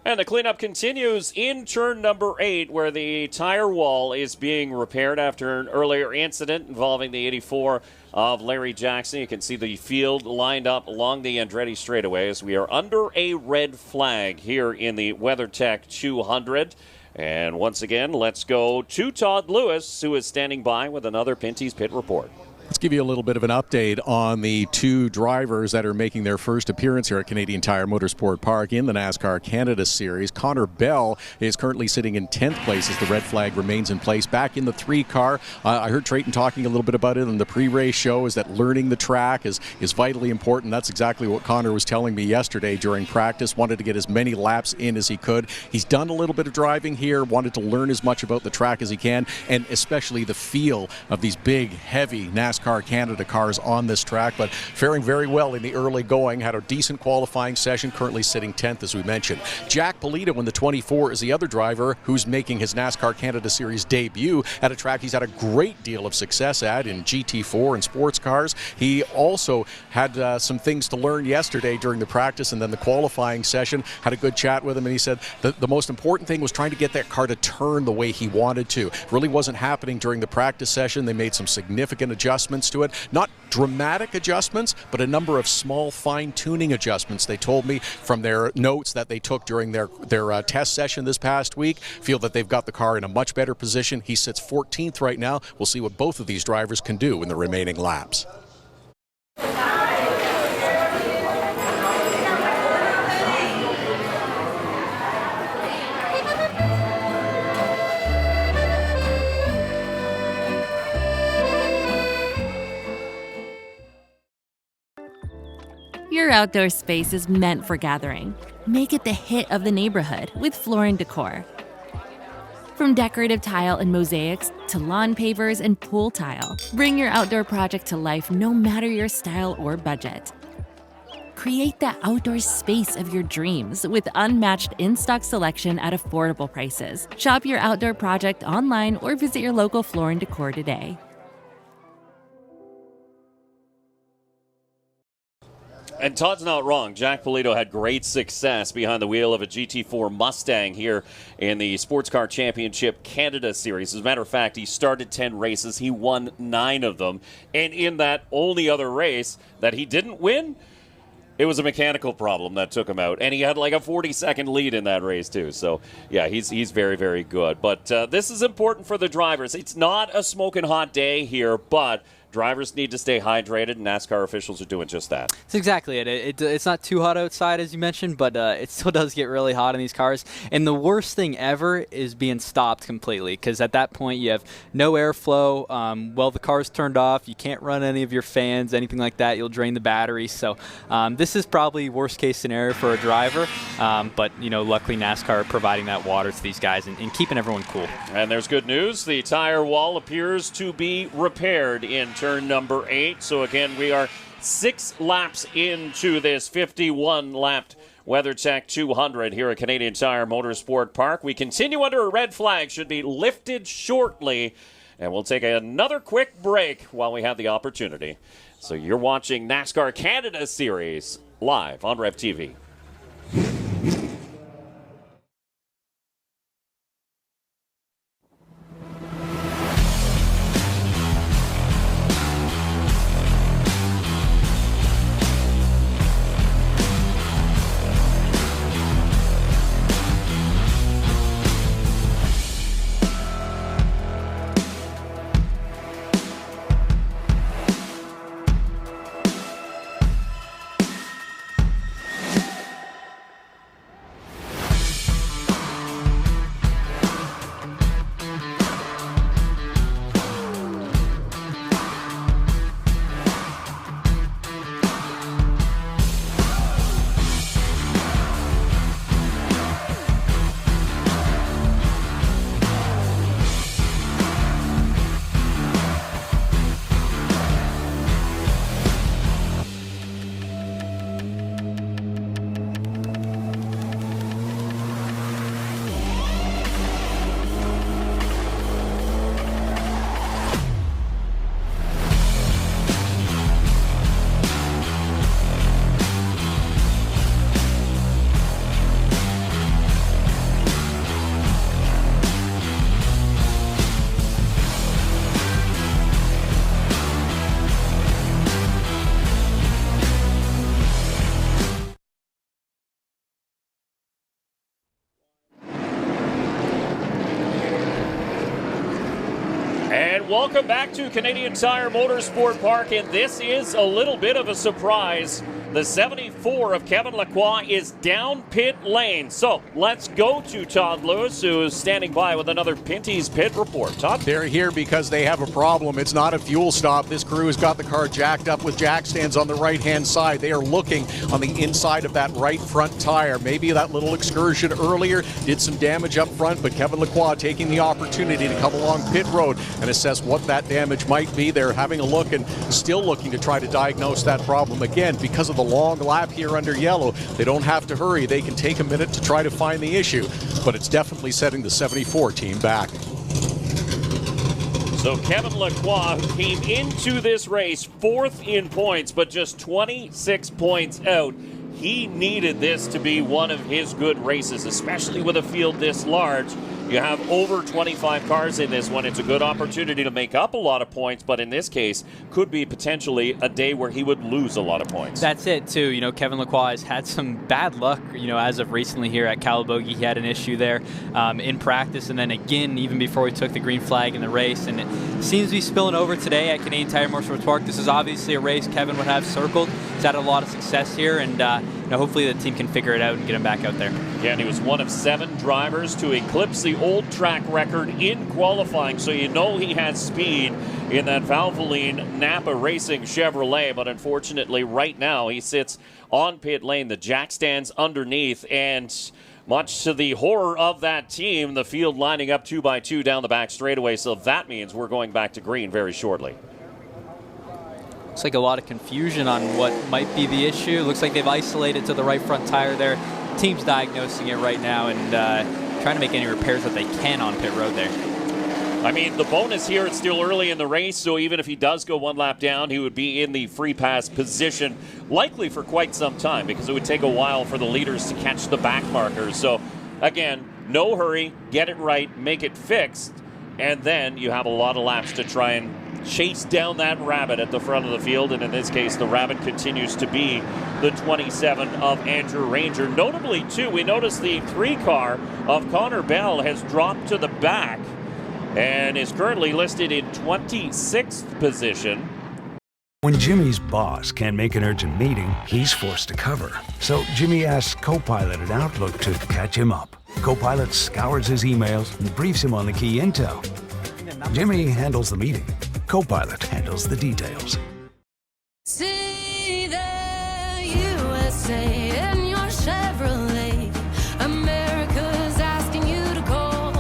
And the cleanup continues in turn number 8, where the tire wall is being repaired after an earlier incident involving the 84 of Larry Jackson. You can see the field lined up along the Andretti straightaway as we are under a red flag here in the WeatherTech 200. And once again, let's go to Todd Lewis, who is standing by with another Pinty's Pit Report. Let's give you a little bit of an update on the 2 drivers that are making their first appearance here at Canadian Tire Motorsport Park in the NASCAR Canada Series. Connor Bell is currently sitting in 10th place as the red flag remains in place. Back in the 3 car, I heard Trayton talking a little bit about it in the pre-race show, is that learning the track is vitally important. That's exactly what Connor was telling me yesterday during practice. Wanted to get as many laps in as he could. He's done a little bit of driving here, wanted to learn as much about the track as he can, and especially the feel of these big, heavy NASCAR Canada cars on this track, but faring very well in the early going. Had a decent qualifying session, currently sitting 10th as we mentioned. Jack Polito in the 24 is the other driver who's making his NASCAR Canada Series debut at a track he's had a great deal of success at in GT4 and sports cars. He also had some things to learn yesterday during the practice and then the qualifying session. Had a good chat with him, and he said the most important thing was trying to get that car to turn the way he wanted to. Really wasn't happening during the practice session. They made some significant adjustments to it. Not dramatic adjustments, but a number of small fine-tuning adjustments. They told me from their notes that they took during their test session this past week. Feel that they've got the car in a much better position. He sits 14th right now. We'll see what both of these drivers can do in the remaining laps. Your outdoor space is meant for gathering. Make it the hit of the neighborhood with Floor & Decor. From decorative tile and mosaics to lawn pavers and pool tile, bring your outdoor project to life no matter your style or budget. Create the outdoor space of your dreams with unmatched in-stock selection at affordable prices. Shop your outdoor project online or visit your local Floor & Decor today. And Todd's not wrong. Jack Polito had great success behind the wheel of a GT4 Mustang here in the Sports Car Championship Canada Series. As a matter of fact, he started 10 races. He won 9 of them. And in that only other race that he didn't win, it was a mechanical problem that took him out. And he had like a 40-second lead in that race, too. So, yeah, he's very, very good. But this is important for the drivers. It's not a smoking hot day here, but drivers need to stay hydrated, and NASCAR officials are doing just that. That's exactly it. It's not too hot outside, as you mentioned, but it still does get really hot in these cars. And the worst thing ever is being stopped completely, because at that point you have no airflow. The car's turned off. You can't run any of your fans, anything like that. You'll drain the battery. So this is probably worst-case scenario for a driver. But, luckily NASCAR providing that water to these guys and keeping everyone cool. And there's good news. The tire wall appears to be repaired in turn number 8. So again, we are 6 laps into this 51-lapped WeatherTech 200 here at Canadian Tire Motorsport Park. We continue under a red flag, should be lifted shortly, and we'll take another quick break while we have the opportunity. So you're watching NASCAR Canada Series live on Rev TV. Welcome back to Canadian Tire Motorsport Park, and this is a little bit of a surprise. The 74 of Kevin Lacroix is down pit lane. So let's go to Todd Lewis, who is standing by with another Pinty's Pit Report. Todd? They're here because they have a problem. It's not a fuel stop. This crew has got the car jacked up with jack stands on the right-hand side. They are looking on the inside of that right front tire. Maybe that little excursion earlier did some damage up front, but Kevin Lacroix taking the opportunity to come along pit road and assess what that damage might be. They're having a look and still looking to try to diagnose that problem. Again, because of the long lap here under yellow, they don't have to hurry. They can take a minute to try to find the issue, but it's definitely setting the 74 team back. So Kevin Lacroix, who came into this race 4th in points, but just 26 points out. He needed this to be one of his good races, especially with a field this large. You have over 25 cars in this one. It's a good opportunity to make up a lot of points, but in this case, could be potentially a day where he would lose a lot of points. That's it, too. You know, Kevin Lacroix has had some bad luck, you know, as of recently here at Calabogie. He had an issue there in practice, and then again, even before he took the green flag in the race, and it seems to be spilling over today at Canadian Tire Motorsport Park. This is obviously a race Kevin would have circled. He's had a lot of success here, and hopefully the team can figure it out and get him back out there. Yeah, and he was one of 7 drivers to eclipse the old track record in qualifying, so you know he has speed in that Valvoline Napa Racing Chevrolet, but unfortunately right now he sits on pit lane. The jack stands underneath, and much to the horror of that team, the field lining up 2x2 down the back straightaway, so that means we're going back to green very shortly. Looks like a lot of confusion on what might be the issue. Looks like they've isolated to the right front tire there. Team's diagnosing it right now and trying to make any repairs that they can on pit road there. I mean, the bonus here, it's still early in the race, so even if he does go one lap down, he would be in the free pass position, likely for quite some time, because it would take a while for the leaders to catch the back markers. So, again, no hurry, get it right, make it fixed, and then you have a lot of laps to try and chase down that rabbit at the front of the field, and in this case, the rabbit continues to be the 27 of Andrew Ranger. Notably, too, we noticed the 3 car of Connor Bell has dropped to the back and is currently listed in 26th position. When Jimmy's boss can't make an urgent meeting, he's forced to cover. So Jimmy asks Copilot at Outlook to catch him up. Copilot scours his emails and briefs him on the key intel. Jimmy handles the meeting. Copilot handles the details. See the USA in your Chevrolet. America's asking you to call.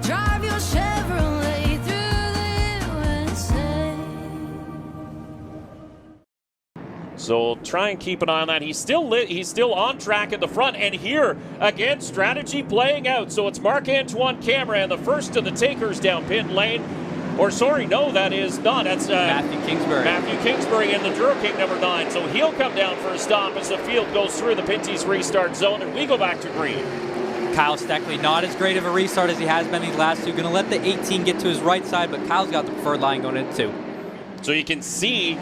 Drive your Chevrolet through the USA. So try and keep an eye on that. He's still on track at the front, and here again, strategy playing out. So it's Marc-Antoine Cameron, the first of the takers down pit lane. Or sorry, no, that is not. That's Matthew Kingsbury. Matthew Kingsbury in the Duro King number 9. So he'll come down for a stop as the field goes through the Pinty's restart zone, and we go back to green. Kyle Steckley, not as great of a restart as he has been these last two. Going to let the 18 get to his right side, but Kyle's got the preferred line going in 2. So you can see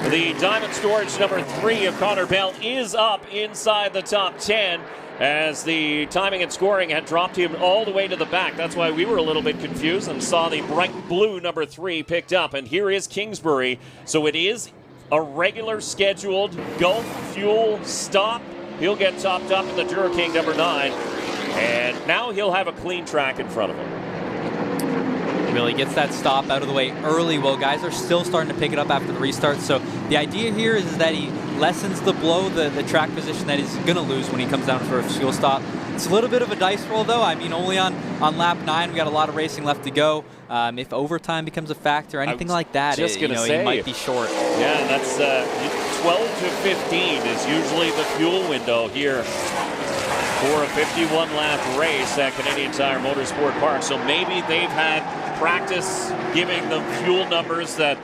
the Diamond Storage number 3 of Connor Bell is up inside the top 10, as the timing and scoring had dropped him all the way to the back. That's why we were a little bit confused and saw the bright blue number 3 picked up. And here is Kingsbury. So it is a regular scheduled Gulf Fuel stop. He'll get topped up in the Duro King number 9. And now he'll have a clean track in front of him. Really gets that stop out of the way early. Well, guys are still starting to pick it up after the restart. So the idea here is that he lessens the blow, the track position that he's going to lose when he comes down for a fuel stop. It's a little bit of a dice roll, though. I mean, only on lap 9, we got a lot of racing left to go. If overtime becomes a factor, anything like that, he might be short. Yeah, that's 12 to 15 is usually the fuel window here for a 51-lap race at Canadian Tire Motorsport Park. So maybe they've had practice giving them fuel numbers that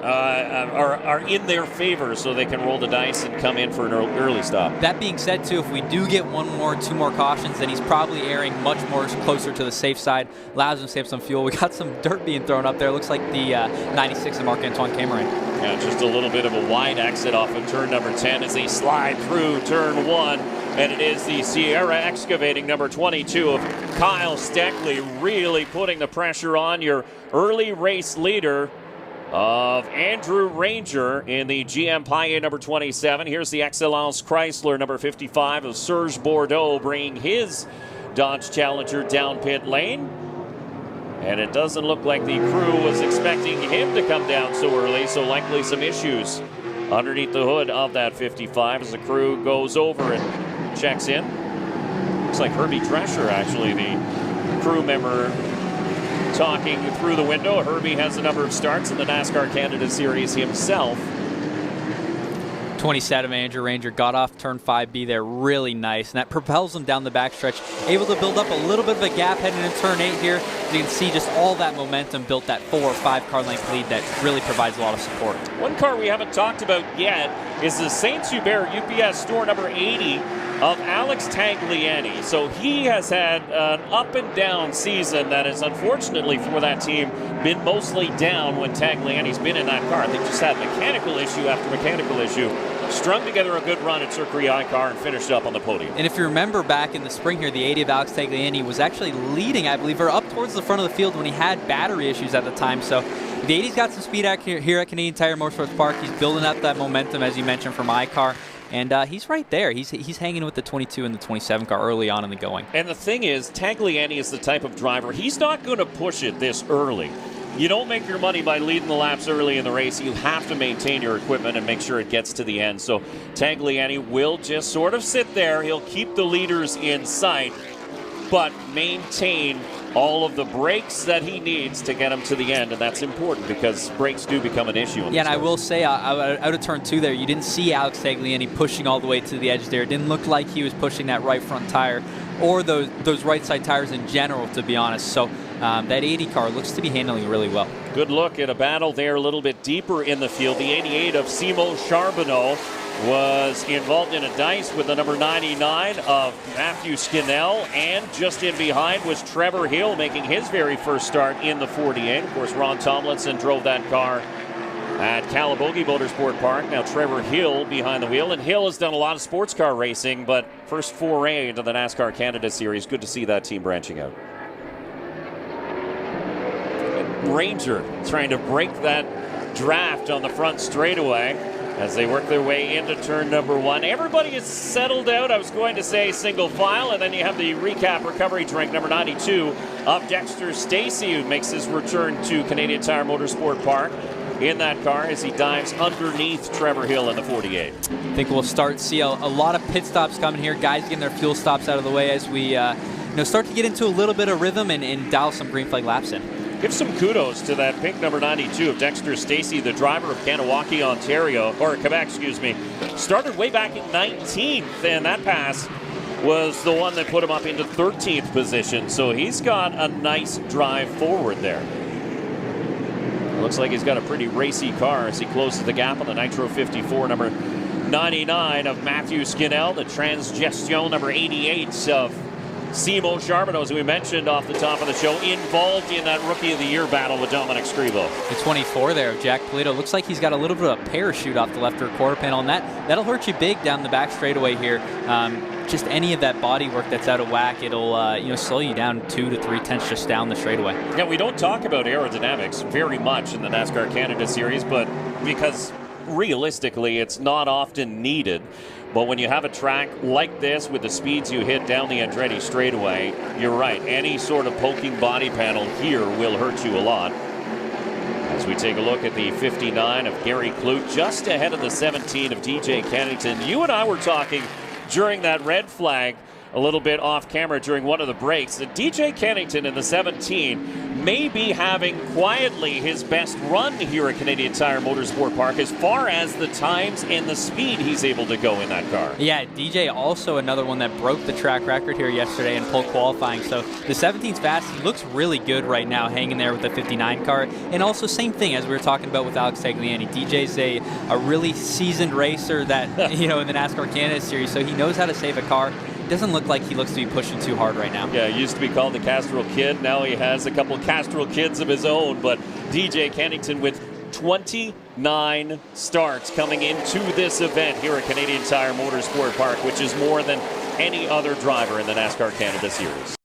are in their favor, so they can roll the dice and come in for an early stop. That being said, too, if we do get 2 more cautions, then he's probably erring much more closer to the safe side, allows him to save some fuel. We got some dirt being thrown up there. Looks like the 96 of Marc-Antoine Cameron. Yeah, just a little bit of a wide exit off of turn number 10 as they slide through turn 1. And it is the Sierra Excavating number 22 of Kyle Steckley really putting the pressure on your early race leader of Andrew Ranger in the GM Paille number 27. Here's the Excellence Chrysler number 55 of Serge Bordeaux bringing his Dodge Challenger down pit lane. And it doesn't look like the crew was expecting him to come down so early, so likely some issues underneath the hood of that 55 as the crew goes over and checks in. Looks like Herbie Drescher, actually, the crew member, talking through the window. Herbie has a number of starts in the NASCAR Canada Series himself. 27 Andrew Ranger got off turn 5B there really nice, and that propels him down the backstretch, able to build up a little bit of a gap heading into turn 8 here. You can see just all that momentum built that 4 or 5 car length lead that really provides a lot of support. One car we haven't talked about yet is the Saint-Hubert UPS store number 80 of Alex Tagliani. So he has had an up and down season that has unfortunately for that team been mostly down when Tagliani's been in that car. They've just had mechanical issue after mechanical issue. Strung together a good run at Circuit I-Car and finished up on the podium. And if you remember back in the spring here, the 80 of Alex Tagliani was actually leading, I believe, or up towards the front of the field when he had battery issues at the time. So the 80's got some speed out here at Canadian Tire Motorsports Park. He's building up that momentum, as you mentioned, from I-Car. and he's right there. He's hanging with the 22 and the 27 car early on in the going. And the thing is, Tagliani is the type of driver, he's not going to push it this early. You don't make your money by leading the laps early in the race. You have to maintain your equipment and make sure it gets to the end. So Tagliani will just sort of sit there. He'll keep the leaders in sight, but maintain all of the brakes that he needs to get him to the end, and that's important because brakes do become an issue. Yeah, and I will say, out of turn 2 there, you didn't see Alex Tagliani pushing all the way to the edge there. It didn't look like he was pushing that right front tire or those right side tires in general, to be honest. So that 80 car looks to be handling it really well. Good look at a battle there a little bit deeper in the field. The 88 of Simo Charbonneau was involved in a dice with the number 99 of Matthew Skinnell, and just in behind was Trevor Hill making his very first start in the 48. Of course, Ron Tomlinson drove that car at Calabogie Motorsport Park. Now Trevor Hill behind the wheel, and Hill has done a lot of sports car racing, but first foray into the NASCAR Canada Series. Good to see that team branching out. Ranger trying to break that draft on the front straightaway as they work their way into turn number 1. Everybody is settled out. I was going to say single file, and then you have the recap recovery drink number 92 of Dexter Stacey, who makes his return to Canadian Tire Motorsport Park in that car as he dives underneath Trevor Hill in the 48. I think we'll see a lot of pit stops coming here. Guys getting their fuel stops out of the way as we start to get into a little bit of rhythm and dial some green flag laps in. Give some kudos to that pink number 92 of Dexter Stacey, the driver of Kanawaki, Ontario, or Quebec, excuse me. Started way back in 19th, and that pass was the one that put him up into 13th position. So he's got a nice drive forward there. Looks like he's got a pretty racy car as he closes the gap on the Nitro 54, number 99 of Matthew Skinnell, the Transgestion number 88 of Simo Charbonneau, as we mentioned off the top of the show, involved in that Rookie of the Year battle with Dominic Scrivo. The 24 there of Jack Polito looks like he's got a little bit of a parachute off the left rear quarter panel, and that'll hurt you big down the back straightaway here. Just any of that body work that's out of whack, it'll slow you down 2 to 3 tenths just down the straightaway. Yeah, we don't talk about aerodynamics very much in the NASCAR Canada Series, but because realistically it's not often needed. But when you have a track like this with the speeds you hit down the Andretti straightaway, you're right. Any sort of poking body panel here will hurt you a lot. As we take a look at the 59 of Gary Kloot, just ahead of the 17 of DJ Kennington. You and I were talking during that red flag a little bit off camera during one of the breaks that DJ Kennington in the 17 may be having quietly his best run here at Canadian Tire Motorsport Park as far as the times and the speed he's able to go in that car. Yeah, DJ also another one that broke the track record here yesterday in pole qualifying. So the 17's fast. He looks really good right now hanging there with the 59 car. And also same thing as we were talking about with Alex Tagliani. DJ's a really seasoned racer that, in the NASCAR Canada Series, so he knows how to save a car. Doesn't look like he looks to be pushing too hard right now. Yeah, he used to be called the Castrol Kid. Now he has a couple Castrol Kids of his own. But DJ Kennington with 29 starts coming into this event here at Canadian Tire Motorsport Park, which is more than any other driver in the NASCAR Canada Series.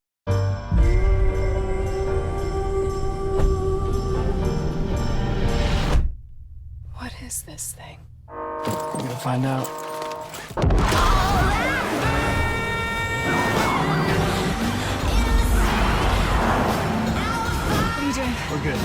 What is this thing? We're gonna find out. What are you doing? We're good.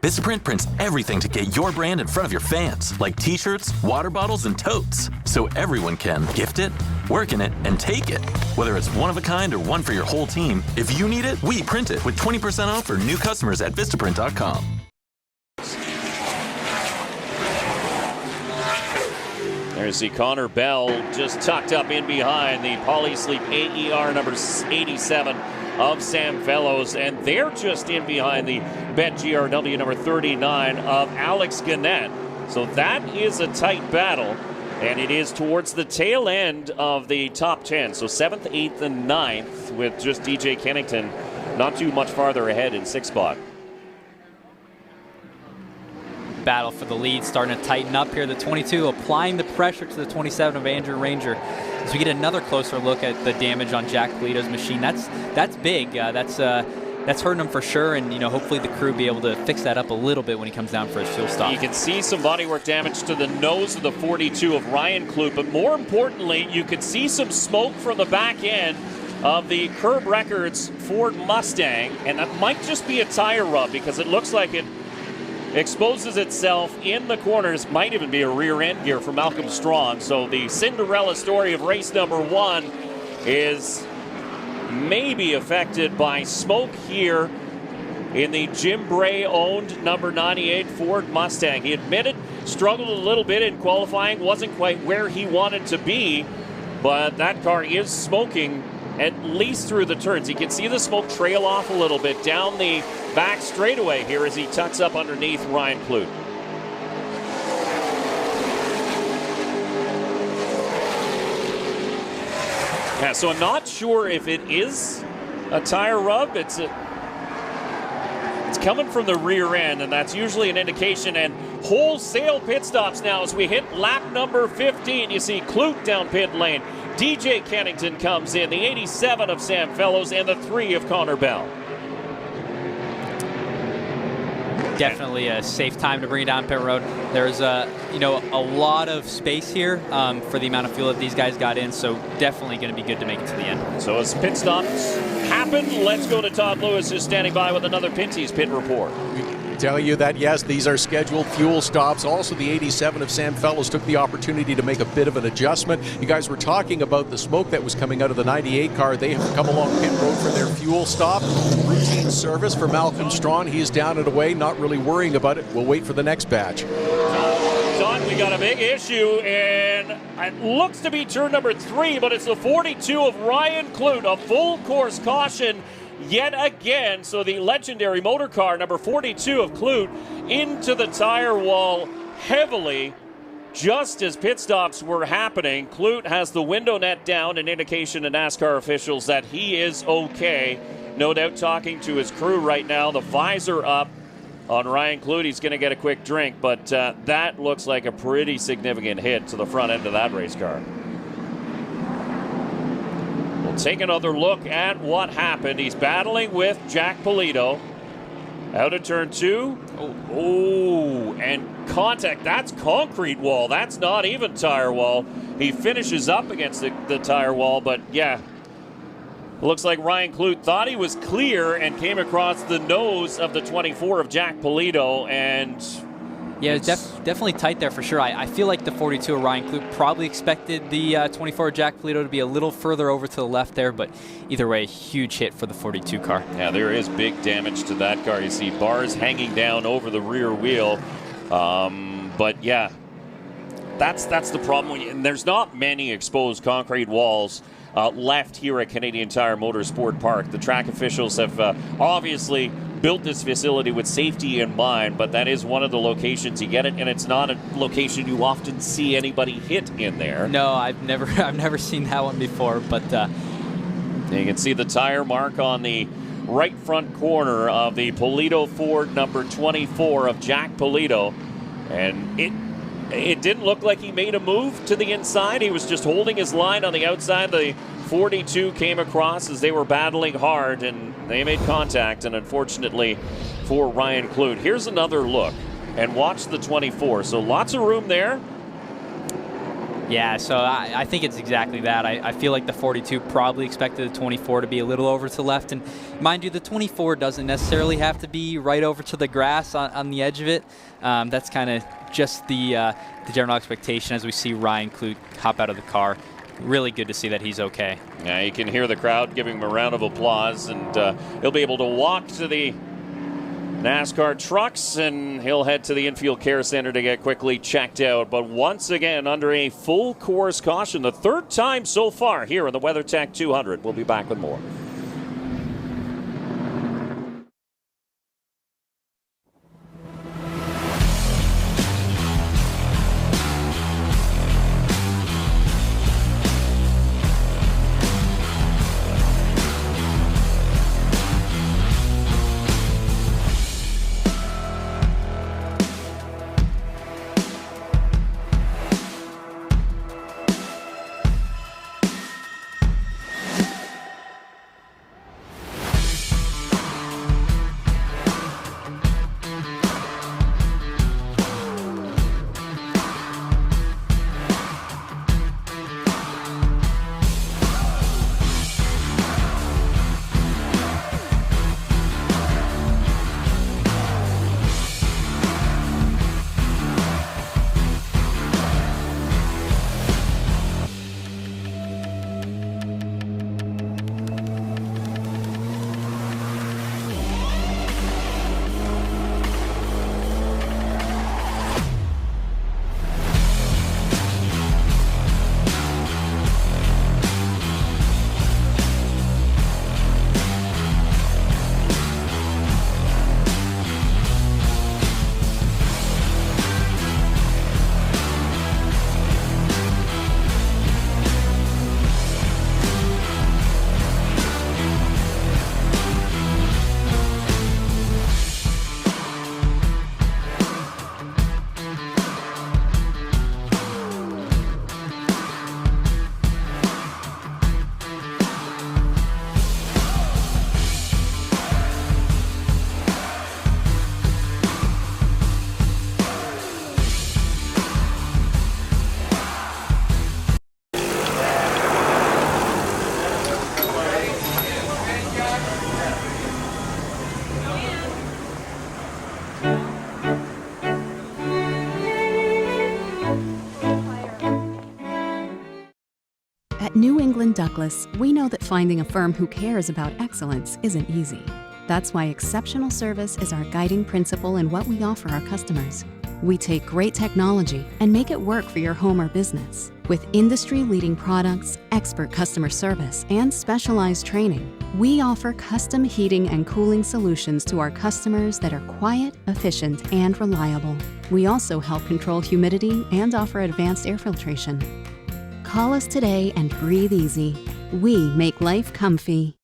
Vistaprint prints everything to get your brand in front of your fans, like t-shirts, water bottles, and totes, so everyone can gift it, work in it, and take it. Whether it's one of a kind or one for your whole team, if you need it, we print it with 20% off for new customers at Vistaprint.com. There's the Connor Bell just tucked up in behind the Polysleep AER number 87 of Sam Fellows, and they're just in behind the Bet GRW number 39 of Alex Gannett. So that is a tight battle, and it is towards the tail end of the top 10. So 7th, 8th, and 9th with just DJ Kennington not too much farther ahead in 6th spot. battle for the lead, starting to tighten up here. The 22 applying the pressure to the 27 of Andrew Ranger. As we get another closer look at the damage on Jack Polito's machine, that's big. That's hurting him for sure, and hopefully the crew be able to fix that up a little bit when he comes down for his fuel stop. You can see some bodywork damage to the nose of the 42 of Ryan Kloot, but more importantly, you could see some smoke from the back end of the Curb Records Ford Mustang, and that might just be a tire rub because it looks like it exposes itself in the corners. Might even be a rear end gear for Malcolm Strong. So the Cinderella story of race number 1 is maybe affected by smoke here in the Jim Bray-owned number 98 Ford Mustang. He admitted struggled a little bit in qualifying, wasn't quite where he wanted to be, but that car is smoking at least through the turns. You can see the smoke trail off a little bit down the back straightaway here as he tucks up underneath Ryan Kloot. Yeah, so I'm not sure if it is a tire rub. It's coming from the rear end, and that's usually an indication. And wholesale pit stops now as we hit lap number 15. You see Kloot down pit lane. DJ Kennington comes in, the 87 of Sam Fellows, and the 3 of Connor Bell. Definitely a safe time to bring it down pit road. There's a lot of space here for the amount of fuel that these guys got in, so definitely going to be good to make it to the end. So as pit stops happen, let's go to Todd Lewis, who's standing by with another Pinty's pit report. Tell you that, yes, these are scheduled fuel stops. Also, the 87 of Sam Fellows took the opportunity to make a bit of an adjustment. You guys were talking about the smoke that was coming out of the 98 car. They have come along pit road for their fuel stop. Routine service for Malcolm Strong. He is down and away, not really worrying about it. We'll wait for the next batch. Don, we got a big issue, and it looks to be turn number 3, but it's the 42 of Ryan Kloot, a full course caution yet again. So the legendary motor car, number 42 of Kloot, into the tire wall heavily just as pit stops were happening. Kloot has the window net down, an indication to NASCAR officials that he is okay. No doubt talking to his crew right now. The visor up on Ryan Kloot. He's going to get a quick drink, but that looks like a pretty significant hit to the front end of that race car. We'll take another look at what happened. He's battling with Jack Polito. Out of turn 2. Oh, and contact. That's concrete wall. That's not even tire wall. He finishes up against the tire wall, but yeah. Looks like Ryan Kloot thought he was clear and came across the nose of the 24 of Jack Polito, and yeah, it's definitely tight there for sure. I feel like the 42 of Ryan Kloot probably expected the 24 of Jack Polito to be a little further over to the left there, but either way, huge hit for the 42 car. Yeah, there is big damage to that car. You see bars hanging down over the rear wheel, but yeah, that's the problem. And there's not many exposed concrete walls left here at Canadian Tire Motorsport Park. The track officials have obviously built this facility with safety in mind, but that is one of the locations you get it, and it's not a location you often see anybody hit in there. No, I've never seen that one before, but you can see the tire mark on the right front corner of the Polito Ford number 24 of Jack Polito, and it didn't look like he made a move to the inside. He was just holding his line on the outside. The 42 came across as they were battling hard, and they made contact, and unfortunately for Ryan Kloot. Here's another look, and watch the 24. So lots of room there. Yeah, so I think it's exactly that. I feel like the 42 probably expected the 24 to be a little over to the left. And mind you, the 24 doesn't necessarily have to be right over to the grass on the edge of it. That's kind of just the general expectation as we see Ryan Kloot hop out of the car. Really good to see that he's okay. Yeah, you can hear the crowd giving him a round of applause, and he'll be able to walk to the NASCAR trucks, and he'll head to the infield care center to get quickly checked out. But once again, under a full course caution, the third time so far here in the WeatherTech 200. We'll be back with more. At New England Douglas, we know that finding a firm who cares about excellence isn't easy. That's why exceptional service is our guiding principle in what we offer our customers. We take great technology and make it work for your home or business. With industry-leading products, expert customer service, and specialized training, we offer custom heating and cooling solutions to our customers that are quiet, efficient, and reliable. We also help control humidity and offer advanced air filtration. Call us today and breathe easy. We make life comfy.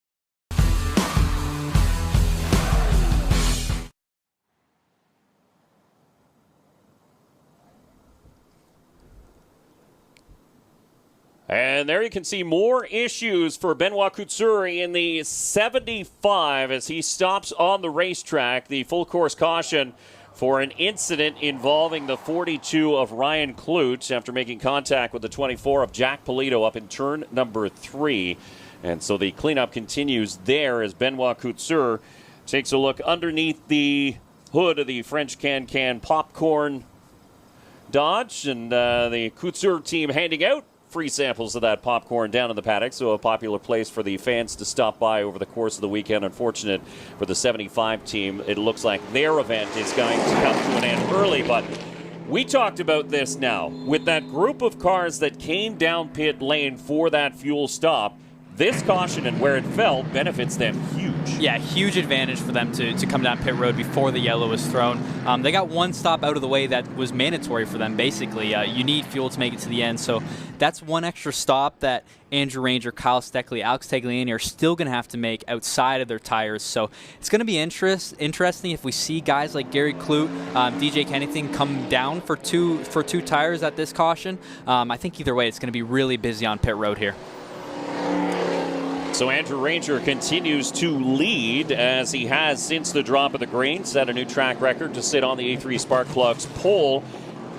And there you can see more issues for Benoit Couture in the 75 as he stops on the racetrack. The full course caution for an incident involving the 42 of Ryan Klutz after making contact with the 24 of Jack Polito up in turn number 3. And so the cleanup continues there as Benoit Couture takes a look underneath the hood of the French Can-Can popcorn Dodge, and the Couture team handing out free samples of that popcorn down in the paddock, so a popular place for the fans to stop by over the course of the weekend. Unfortunate for the 75 team, it looks like their event is going to come to an end early, but we talked about this now. With that group of cars that came down pit lane for that fuel stop, this caution and where it fell benefits them huge. Yeah, huge advantage for them to come down pit road before the yellow was thrown. They got one stop out of the way that was mandatory for them, basically. You need fuel to make it to the end, so that's one extra stop that Andrew Ranger, Kyle Steckley, Alex Tagliani are still going to have to make outside of their tires. So it's going to be interesting if we see guys like Gary Clute, DJ Kennington come down for two tires at this caution. I think either way it's going to be really busy on pit road here. So Andrew Ranger continues to lead as he has since the drop of the green, set a new track record to sit on the A3 Spark Plugs pole.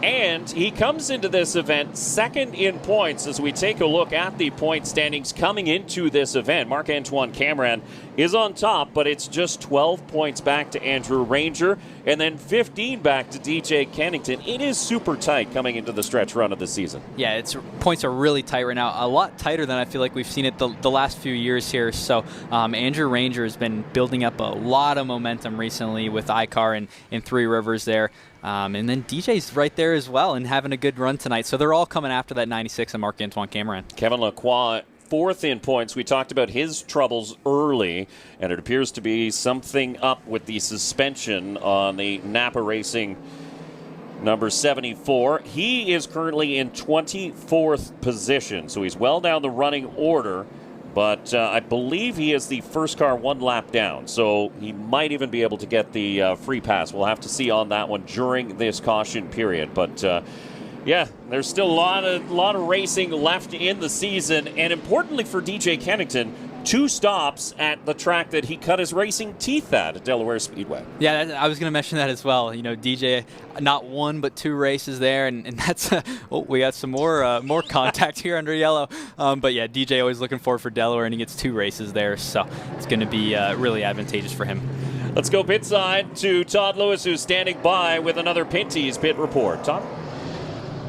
And he comes into this event second in points as we take a look at the point standings coming into this event. Marc-Antoine Cameron is on top, but it's just 12 points back to Andrew Ranger and then 15 back to DJ Kennington. It is super tight coming into the stretch run of the season. Yeah, points are really tight right now, a lot tighter than I feel like we've seen it the last few years here. So Andrew Ranger has been building up a lot of momentum recently with iCar and Three Rivers there. And then DJ's right there as well and having a good run tonight. So they're all coming after that 96 of Marc-Antoine Cameron. Kevin Lacroix, fourth in points. We talked about his troubles early, and it appears to be something up with the suspension on the Napa Racing number 74. He is currently in 24th position, so he's well down the running order. But I believe he is the first car one lap down, so he might even be able to get the free pass. We'll have to see on that one during this caution period. But yeah, there's still a lot of racing left in the season, and importantly for DJ Kennington, 2 stops at the track that he cut his racing teeth at Delaware Speedway. Yeah, I was going to mention that as well. You know, DJ, not 1 but 2 races there, and that's we got some more contact here under yellow. But yeah, DJ always looking forward for Delaware, and he gets 2 races there, so it's going to be really advantageous for him. Let's go pit side to Todd Lewis, who's standing by with another Pinty's pit report. Todd?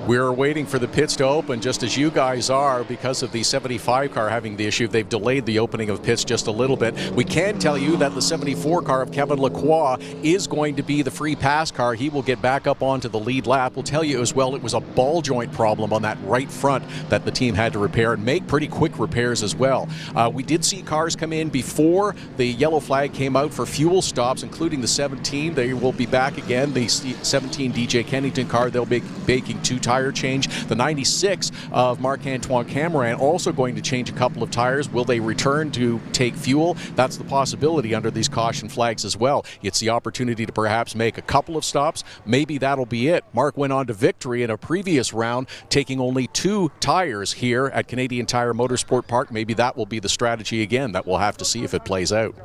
We're waiting for the pits to open, just as you guys are, because of the 75 car having the issue. They've delayed the opening of pits just a little bit. We can tell you that the 74 car of Kevin Lacroix is going to be the free pass car. He will get back up onto the lead lap. We'll tell you as well, it was a ball joint problem on that right front that the team had to repair and make pretty quick repairs as well. We did see cars come in before the yellow flag came out for fuel stops, including the 17. They will be back again. The 17 DJ Kennington car, they'll be making 2 tire change. The 96 of Marc-Antoine Cameron also going to change a couple of tires. Will they return to take fuel? That's the possibility under these caution flags as well. It's the opportunity to perhaps make a couple of stops. Maybe that'll be it. Mark went on to victory in a previous round, taking only 2 tires here at Canadian Tire Motorsport Park. Maybe that will be the strategy again. That we'll have to see if it plays out.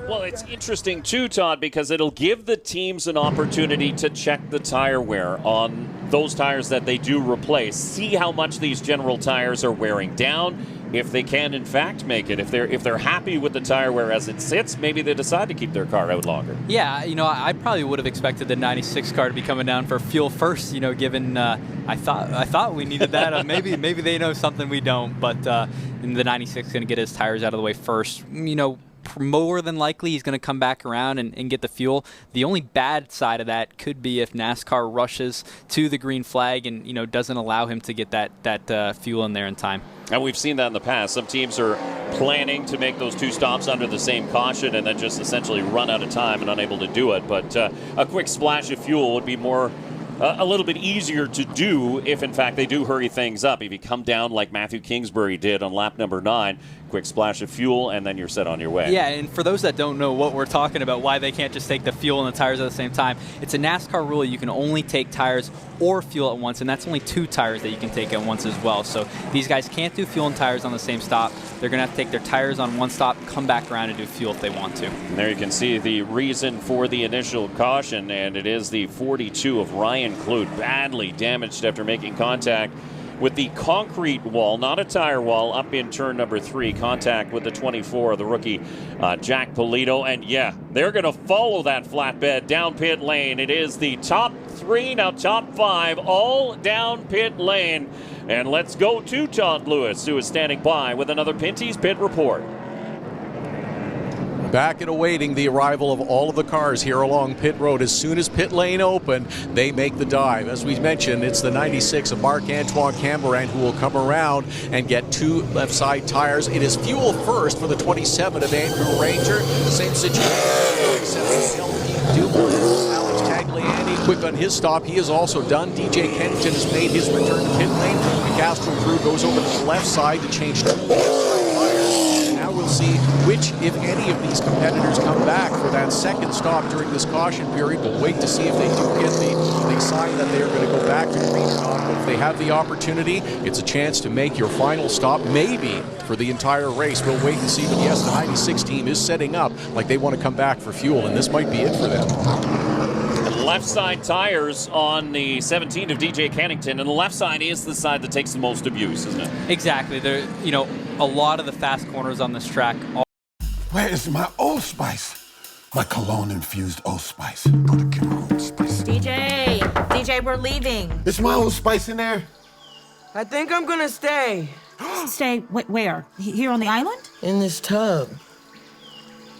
Well, it's interesting too, Todd, because it'll give the teams an opportunity to check the tire wear on those tires that they do replace, see how much these general tires are wearing down, if they can in fact make it. If they're happy with the tire wear as it sits, maybe they decide to keep their car out longer. Yeah, I probably would have expected the 96 car to be coming down for fuel first, given I thought we needed that. Maybe they know something we don't, but the 96 is going to get his tires out of the way first. More than likely he's going to come back around and get the fuel. The only bad side of that could be if NASCAR rushes to the green flag and doesn't allow him to get that fuel in there in time. And we've seen that in the past. Some teams are planning to make those 2 stops under the same caution and then just essentially run out of time and unable to do it. But a quick splash of fuel would be a little bit easier to do if, in fact, they do hurry things up. If you come down like Matthew Kingsbury did on lap number 9, quick splash of fuel, and then you're set on your way. Yeah, and for those that don't know what we're talking about, why they can't just take the fuel and the tires at the same time, it's a NASCAR rule. You can only take tires or fuel at once, and that's only 2 tires that you can take at once as well. So these guys can't do fuel and tires on the same stop. They're going to have to take their tires on one stop, come back around and do fuel if they want to. And there you can see the reason for the initial caution, and it is the 42 of Ryan Clute, badly damaged after making contact with the concrete wall, not a tire wall, up in turn number 3. Contact with the 24, the rookie Jack Polito. And yeah, they're going to follow that flatbed down pit lane. It is the top 3, now top 5, all down pit lane. And let's go to Todd Lewis, who is standing by with another Pinty's Pit Report. Back and awaiting the arrival of all of the cars here along pit road. As soon as pit lane open, they make the dive. As we mentioned, it's the 96 of Marc-Antoine Camberand who will come around and get 2 left side tires. It is fuel first for the 27 of Andrew Ranger. Same situation. LP Dumoulin, Alex Tagliani quick on his stop. He is also done. DJ Kennington has made his return to pit lane. The Castro crew goes over to the left side to change 2 left side tires. Now we'll see which, if any, of these competitors come back for that second stop during this caution period. We'll wait to see if they do get the sign that they are going to go back to green or not. But if they have the opportunity, it's a chance to make your final stop, maybe for the entire race. We'll wait and see. But yes, the 96 team is setting up like they want to come back for fuel, and this might be it for them. Left side tires on the 17 of DJ Kennington, and the left side is the side that takes the most abuse, isn't it? Exactly. There, a lot of the fast corners on this track. Where is my Old Spice? My cologne-infused Old Spice. Gotta get my Old Spice. DJ, we're leaving. Is my Old Spice in there? I think I'm gonna stay. Stay where? Here on the island? In this tub.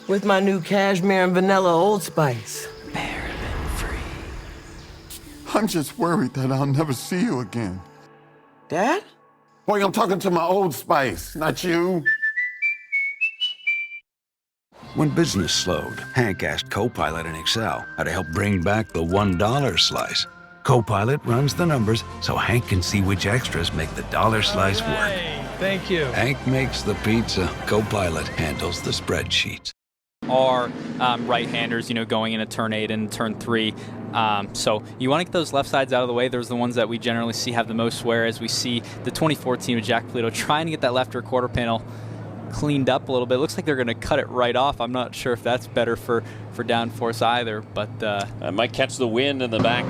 With my new cashmere and vanilla Old Spice. I'm just worried that I'll never see you again. Dad? Boy, I'm talking to my Old Spice, not you. When business slowed, Hank asked Copilot in Excel how to help bring back the $1 slice. Copilot runs the numbers so Hank can see which extras make the dollar slice work. Thank you. Hank makes the pizza. Copilot handles the spreadsheets. Are right-handers, going into turn 8 and turn 3. So you want to get those left sides out of the way. Those are the ones that we generally see have the most wear, as we see the 2014 of Jack Polito trying to get that left rear quarter panel cleaned up a little bit. It looks like they're going to cut it right off. I'm not sure if that's better for downforce either, but I might catch the wind in the back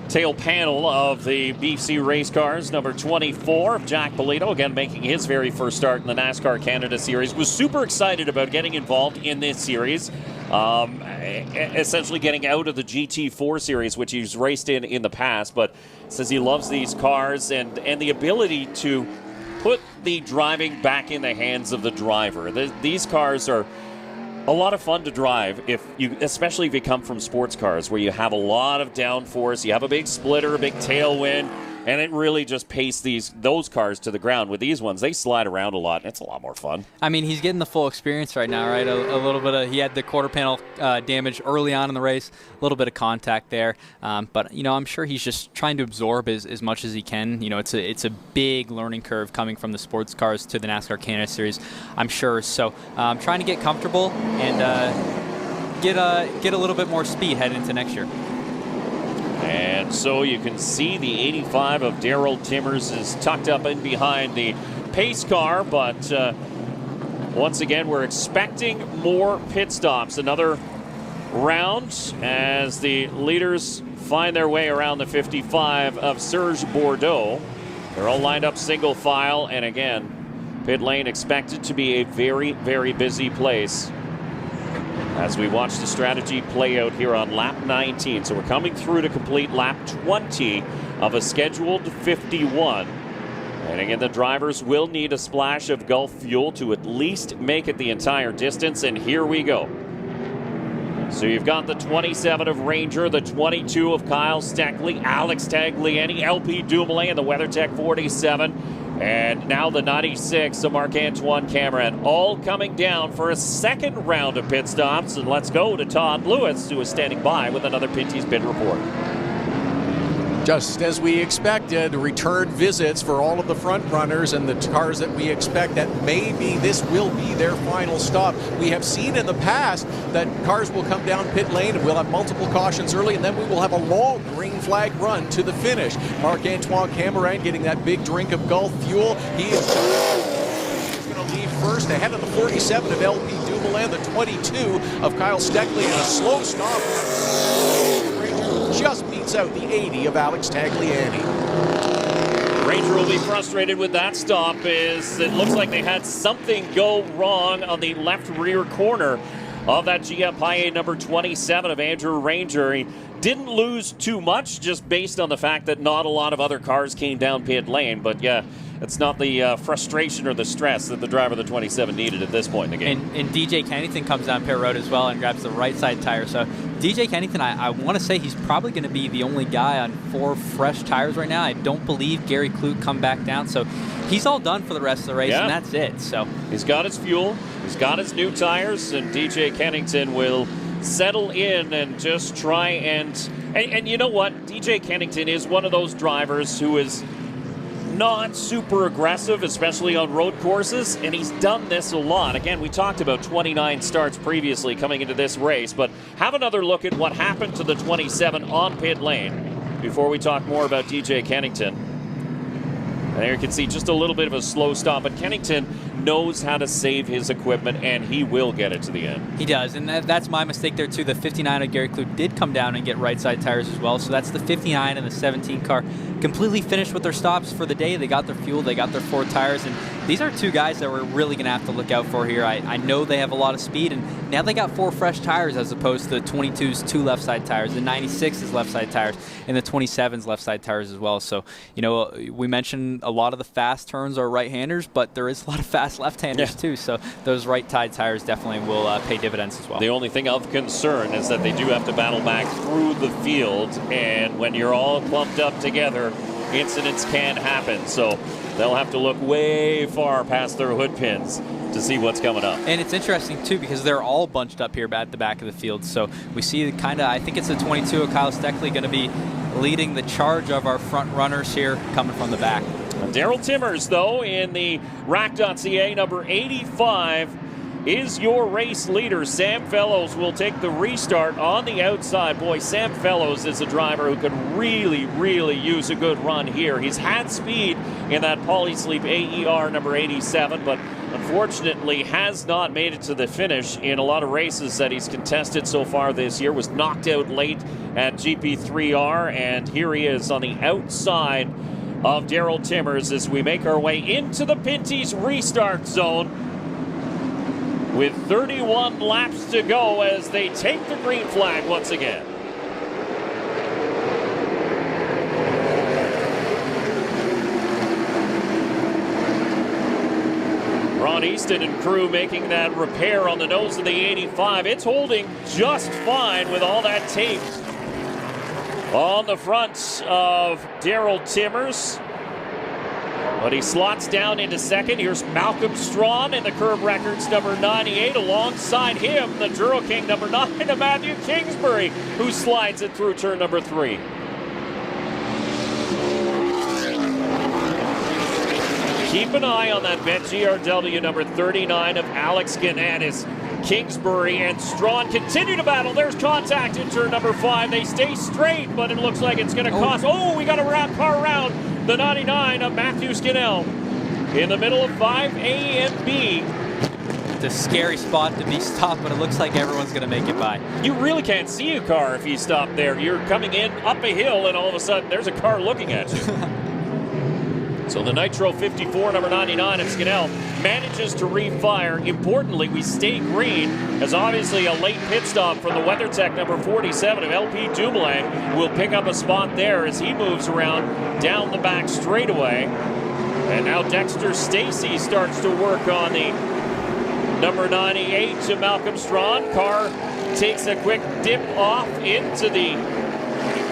tail panel of the BC race cars. Number 24, Jack Polito, again making his very first start in the NASCAR Canada Series. Was super excited about getting involved in this series. Essentially getting out of the GT4 series, which he's raced in the past, but says he loves these cars and the ability to put the driving back in the hands of the driver. These cars are a lot of fun to drive, especially if you come from sports cars where you have a lot of downforce, you have a big splitter, a big tailwind, and it really just pastes those cars to the ground. With these ones, they slide around a lot, and it's a lot more fun. I mean, he's getting the full experience right now, right? A little bit of, he had the quarter panel damage early on in the race, a little bit of contact there. But, I'm sure he's just trying to absorb as much as he can. It's a big learning curve coming from the sports cars to the NASCAR Canada Series, I'm sure. So trying to get comfortable and get a little bit more speed heading into next year. And so you can see the 85 of Darrell Timmers is tucked up in behind the pace car, but once again, we're expecting more pit stops. Another round as the leaders find their way around the 55 of Serge Bordeaux. They're all lined up single file, and again, Pit lane expected to be a very, very busy place as we watch the strategy play out here on lap 19. So we're coming through to complete lap 20 of a scheduled 51. And again, the drivers will need a splash of Gulf fuel to at least make it the entire distance. And here we go. So you've got the 27 of Ranger, the 22 of Kyle Steckley, Alex Tagliani, LP Dumoulin, and the WeatherTech 47. And now the 96 of Marc-Antoine Cameron, all coming down for a second round of pit stops. And let's go to Todd Lewis, who is standing by with another Pinty's Pit Report. Just as we expected, return visits for all of the front runners and the cars that we expect that maybe this will be their final stop. We have seen in the past that cars will come down pit lane and we'll have multiple cautions early, and then we will have a long green flag run to the finish. Marc-Antoine Cameron getting that big drink of Gulf fuel. He is going to leave first ahead of the 47 of LP Dumoulin, the 22 of Kyle Steckley, and a slow stop. Just beats out the 80 of Alex Tagliani. Ranger will be frustrated with that stop as it looks like they had something go wrong on the left rear corner of that GM Paille number 27 of Andrew Ranger. He didn't lose too much just based on the fact that not a lot of other cars came down pit lane. But yeah, it's not the frustration or the stress that the driver of the 27 needed at this point in the game. And DJ Kennington comes down pit road as well and grabs the right side tire. So DJ Kennington, I want to say he's probably going to be the only guy on 4 fresh tires right now. I don't believe Gary Kloot come back down. So he's all done for the rest of the race, and that's it. So he's got his fuel, he's got his new tires, and DJ Kennington will settle in and just try and you know what? DJ Kennington is one of those drivers who is not super aggressive, especially on road courses, and he's done this a lot. Again, we talked about 29 starts previously coming into this race, but have another look at what happened to the 27 on pit lane before we talk more about DJ Kennington. And there you can see just a little bit of a slow stop, but Kennington knows how to save his equipment, and he will get it to the end. He does, and that's my mistake there too. The 59 of Gary Kloot did come down and get right side tires as well, so that's the 59 and the 17 car completely finished with their stops for the day. They got their fuel, they got their 4 tires, and these are 2 guys that we're really going to have to look out for here. I know they have a lot of speed, and now they got 4 fresh tires as opposed to the 22's 2 left side tires, the 96's left side tires, and the 27's left side tires as well. So, you know, we mentioned a lot of the fast turns are right-handers, but there is a lot of fast left-handers too, so those right-side tires definitely will pay dividends as well. The only thing of concern is that they do have to battle back through the field, and when you're all clumped up together, incidents can happen. So they'll have to look way far past their hood pins to see what's coming up. And it's interesting too because they're all bunched up here at the back of the field. So we see I think it's the 22 of Kyle Steckley going to be leading the charge of our front runners here coming from the back. Daryl Timmers, though, in the Rack.ca number 85 is your race leader. Sam Fellows will take the restart on the outside. Boy, Sam Fellows is a driver who could really, really use a good run here. He's had speed in that Polysleep AER number 87, but unfortunately has not made it to the finish in a lot of races that he's contested so far this year. Was knocked out late at GP3R, and here he is on the outside of Daryl Timmers as we make our way into the Pinty's restart zone with 31 laps to go as they take the green flag once again. Ron Easton and crew making that repair on the nose of the 85. It's holding just fine with all that tape on the front of Daryl Timmers. But he slots down into second. Here's Malcolm Strawn in the Curb Records number 98. Alongside him, the Duro King number 9 of Matthew Kingsbury, who slides it through turn number 3. Keep an eye on that Bet GRW number 39 of Alex Gananis. Kingsbury and Strawn continue to battle. There's contact in turn number 5. They stay straight, but it looks like it's going to cost. Oh, we got a car around the 99 of Matthew Scannell in the middle of 5A and B. It's a scary spot to be stopped, but it looks like everyone's going to make it by. You really can't see a car if you stop there. You're coming in up a hill, and all of a sudden there's a car looking at you. So the Nitro 54, number 99 of Scannell, manages to refire. Importantly, we stay green, as obviously a late pit stop from the WeatherTech number 47 of LP Dumoulin will pick up a spot there as he moves around down the back straightaway. And now Dexter Stacy starts to work on the number 98 to Malcolm Strawn. Car takes a quick dip off into the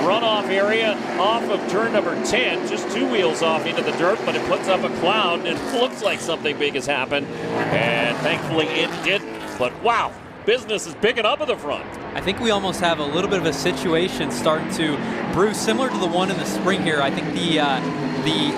runoff area off of turn number 10, just 2 wheels off into the dirt, but it puts up a cloud and it looks like something big has happened, and thankfully it didn't. But wow, business is picking up at the front. I think we almost have a little bit of a situation starting to brew similar to the one in the spring here. I think the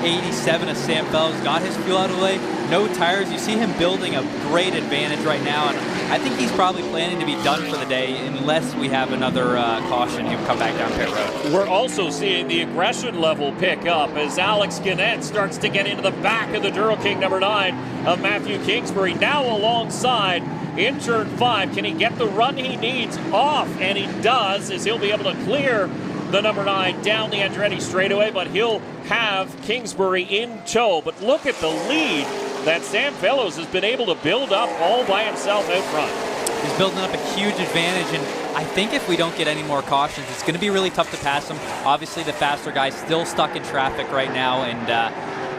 87 of Sam Fellows got his fuel out of the way, no tires. You see him building a great advantage right now, and I think he's probably planning to be done for the day unless we have another caution. He'll come back down pit road. We're also seeing the aggression level pick up as Alex Gannett starts to get into the back of the Duro King number 9 of Matthew Kingsbury, now alongside in turn 5. Can he get the run he needs off? And he does, as he'll be able to clear the number 9 down the Andretti straightaway, but he'll have Kingsbury in tow. But look at the lead that Sam Fellows has been able to build up all by himself out front. He's building up a huge advantage, and I think if we don't get any more cautions, it's going to be really tough to pass him. Obviously, the faster guy's still stuck in traffic right now, and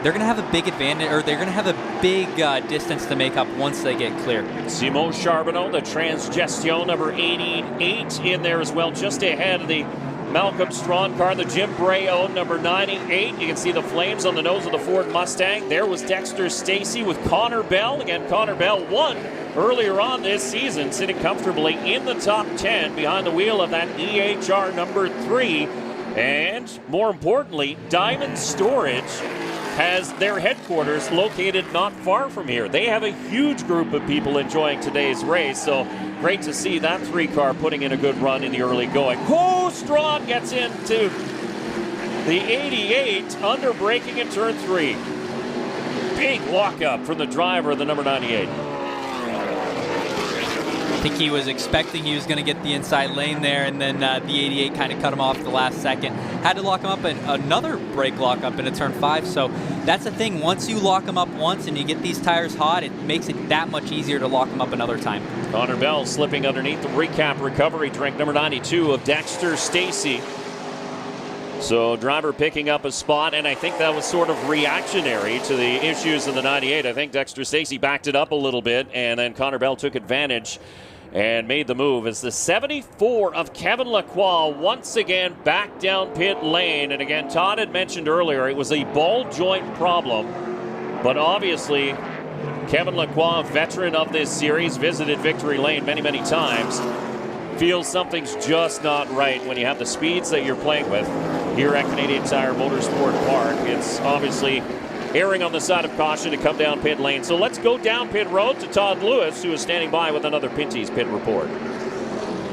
they're going to have a big advantage, or they're going to have a big distance to make up once they get clear. Simon Charbonneau, the Transgestion number 88 in there as well, just ahead of the Malcolm Strawn car, the Jim Bray-owned number 98. You can see the flames on the nose of the Ford Mustang. There was Dexter Stacy with Connor Bell. Again, Connor Bell won earlier on this season, sitting comfortably in the top 10 behind the wheel of that EHR number 3. And more importantly, Diamond Storage has their headquarters located not far from here. They have a huge group of people enjoying today's race, so great to see that 3-car putting in a good run in the early going. Oh, Strawn gets into the 88, under braking in turn 3. Big walk-up from the driver of the number 98. I think he was expecting he was going to get the inside lane there, and then the 88 kind of cut him off at the last second. Had to lock him up, and another brake lock up into turn 5. So that's the thing. Once you lock him up once and you get these tires hot, it makes it that much easier to lock him up another time. Connor Bell slipping underneath the recap recovery drink, number 92 of Dexter Stacy. So driver picking up a spot, and I think that was sort of reactionary to the issues of the 98. I think Dexter Stacy backed it up a little bit, and then Connor Bell took advantage and made the move as the 74 of Kevin Lacroix once again back down pit lane. And again, Todd had mentioned earlier it was a ball joint problem, but obviously Kevin Lacroix, veteran of this series, visited victory lane many, many times, feels something's just not right when you have the speeds that you're playing with here at Canadian Tire Motorsport Park. It's obviously erring on the side of caution to come down pit lane. So let's go down pit road to Todd Lewis, who is standing by with another Pinty's pit report.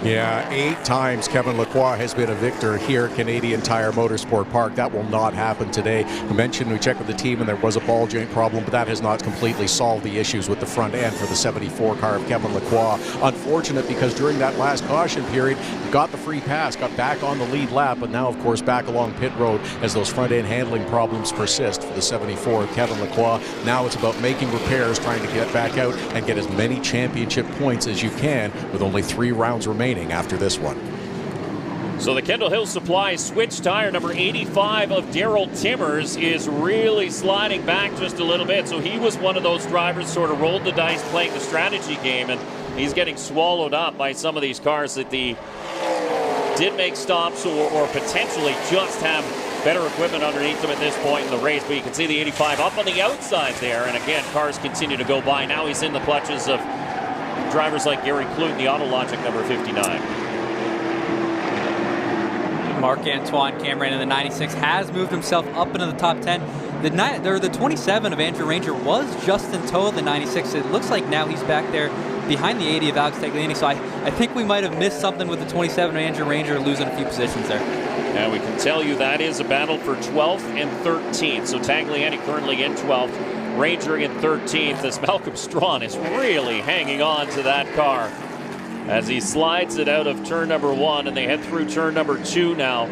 Yeah, 8 times Kevin Lacroix has been a victor here at Canadian Tire Motorsport Park. That will not happen today. We checked with the team and there was a ball joint problem, but that has not completely solved the issues with the front end for the 74 car of Kevin Lacroix. Unfortunate, because during that last caution period, got the free pass, got back on the lead lap, but now, of course, back along pit road as those front end handling problems persist for the 74 of Kevin Lacroix. Now it's about making repairs, trying to get back out and get as many championship points as you can with only 3 rounds remaining after this one. So the Kendall Hill Supply switch tire number 85 of Daryl Timmers is really sliding back just a little bit. So he was one of those drivers sort of rolled the dice playing the strategy game, and he's getting swallowed up by some of these cars that did make stops or potentially just have better equipment underneath them at this point in the race. But you can see the 85 up on the outside there, and again, cars continue to go by. Now he's in the clutches of drivers like Gary Clute, the Autologic number 59. Marc-Antoine Cameron in the 96 has moved himself up into the top 10. The 27 of Andrew Ranger was just in tow of the 96. It looks like now he's back there behind the 80 of Alex Tagliani. So I think we might have missed something with the 27 of Andrew Ranger losing a few positions there. And we can tell you that is a battle for 12th and 13th. So Tagliani currently in 12th. Ranger in 13th, as Malcolm Strawn is really hanging on to that car as he slides it out of turn number 1, and they head through turn number 2 now.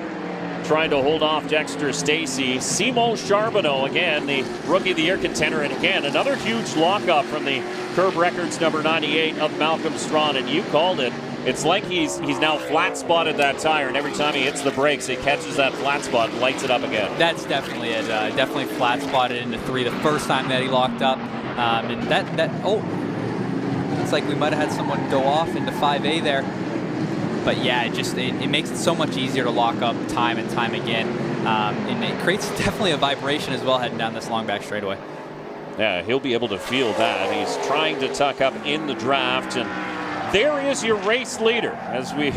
trying to hold off Dexter Stacy. Simon Charbonneau, again, the Rookie of the Year contender. And again, another huge lockup from the Curb Records number 98 of Malcolm Strawn. And you called it. It's like he's now flat-spotted that tire, and every time he hits the brakes, it catches that flat spot and lights it up again. That's definitely it. Definitely flat-spotted into 3 the first time that he locked up. It's like we might have had someone go off into 5A there. But yeah, it makes it so much easier to lock up time and time again. And it creates definitely a vibration as well heading down this long back straightaway. Yeah, he'll be able to feel that. He's trying to tuck up in the draft, and there is your race leader, as we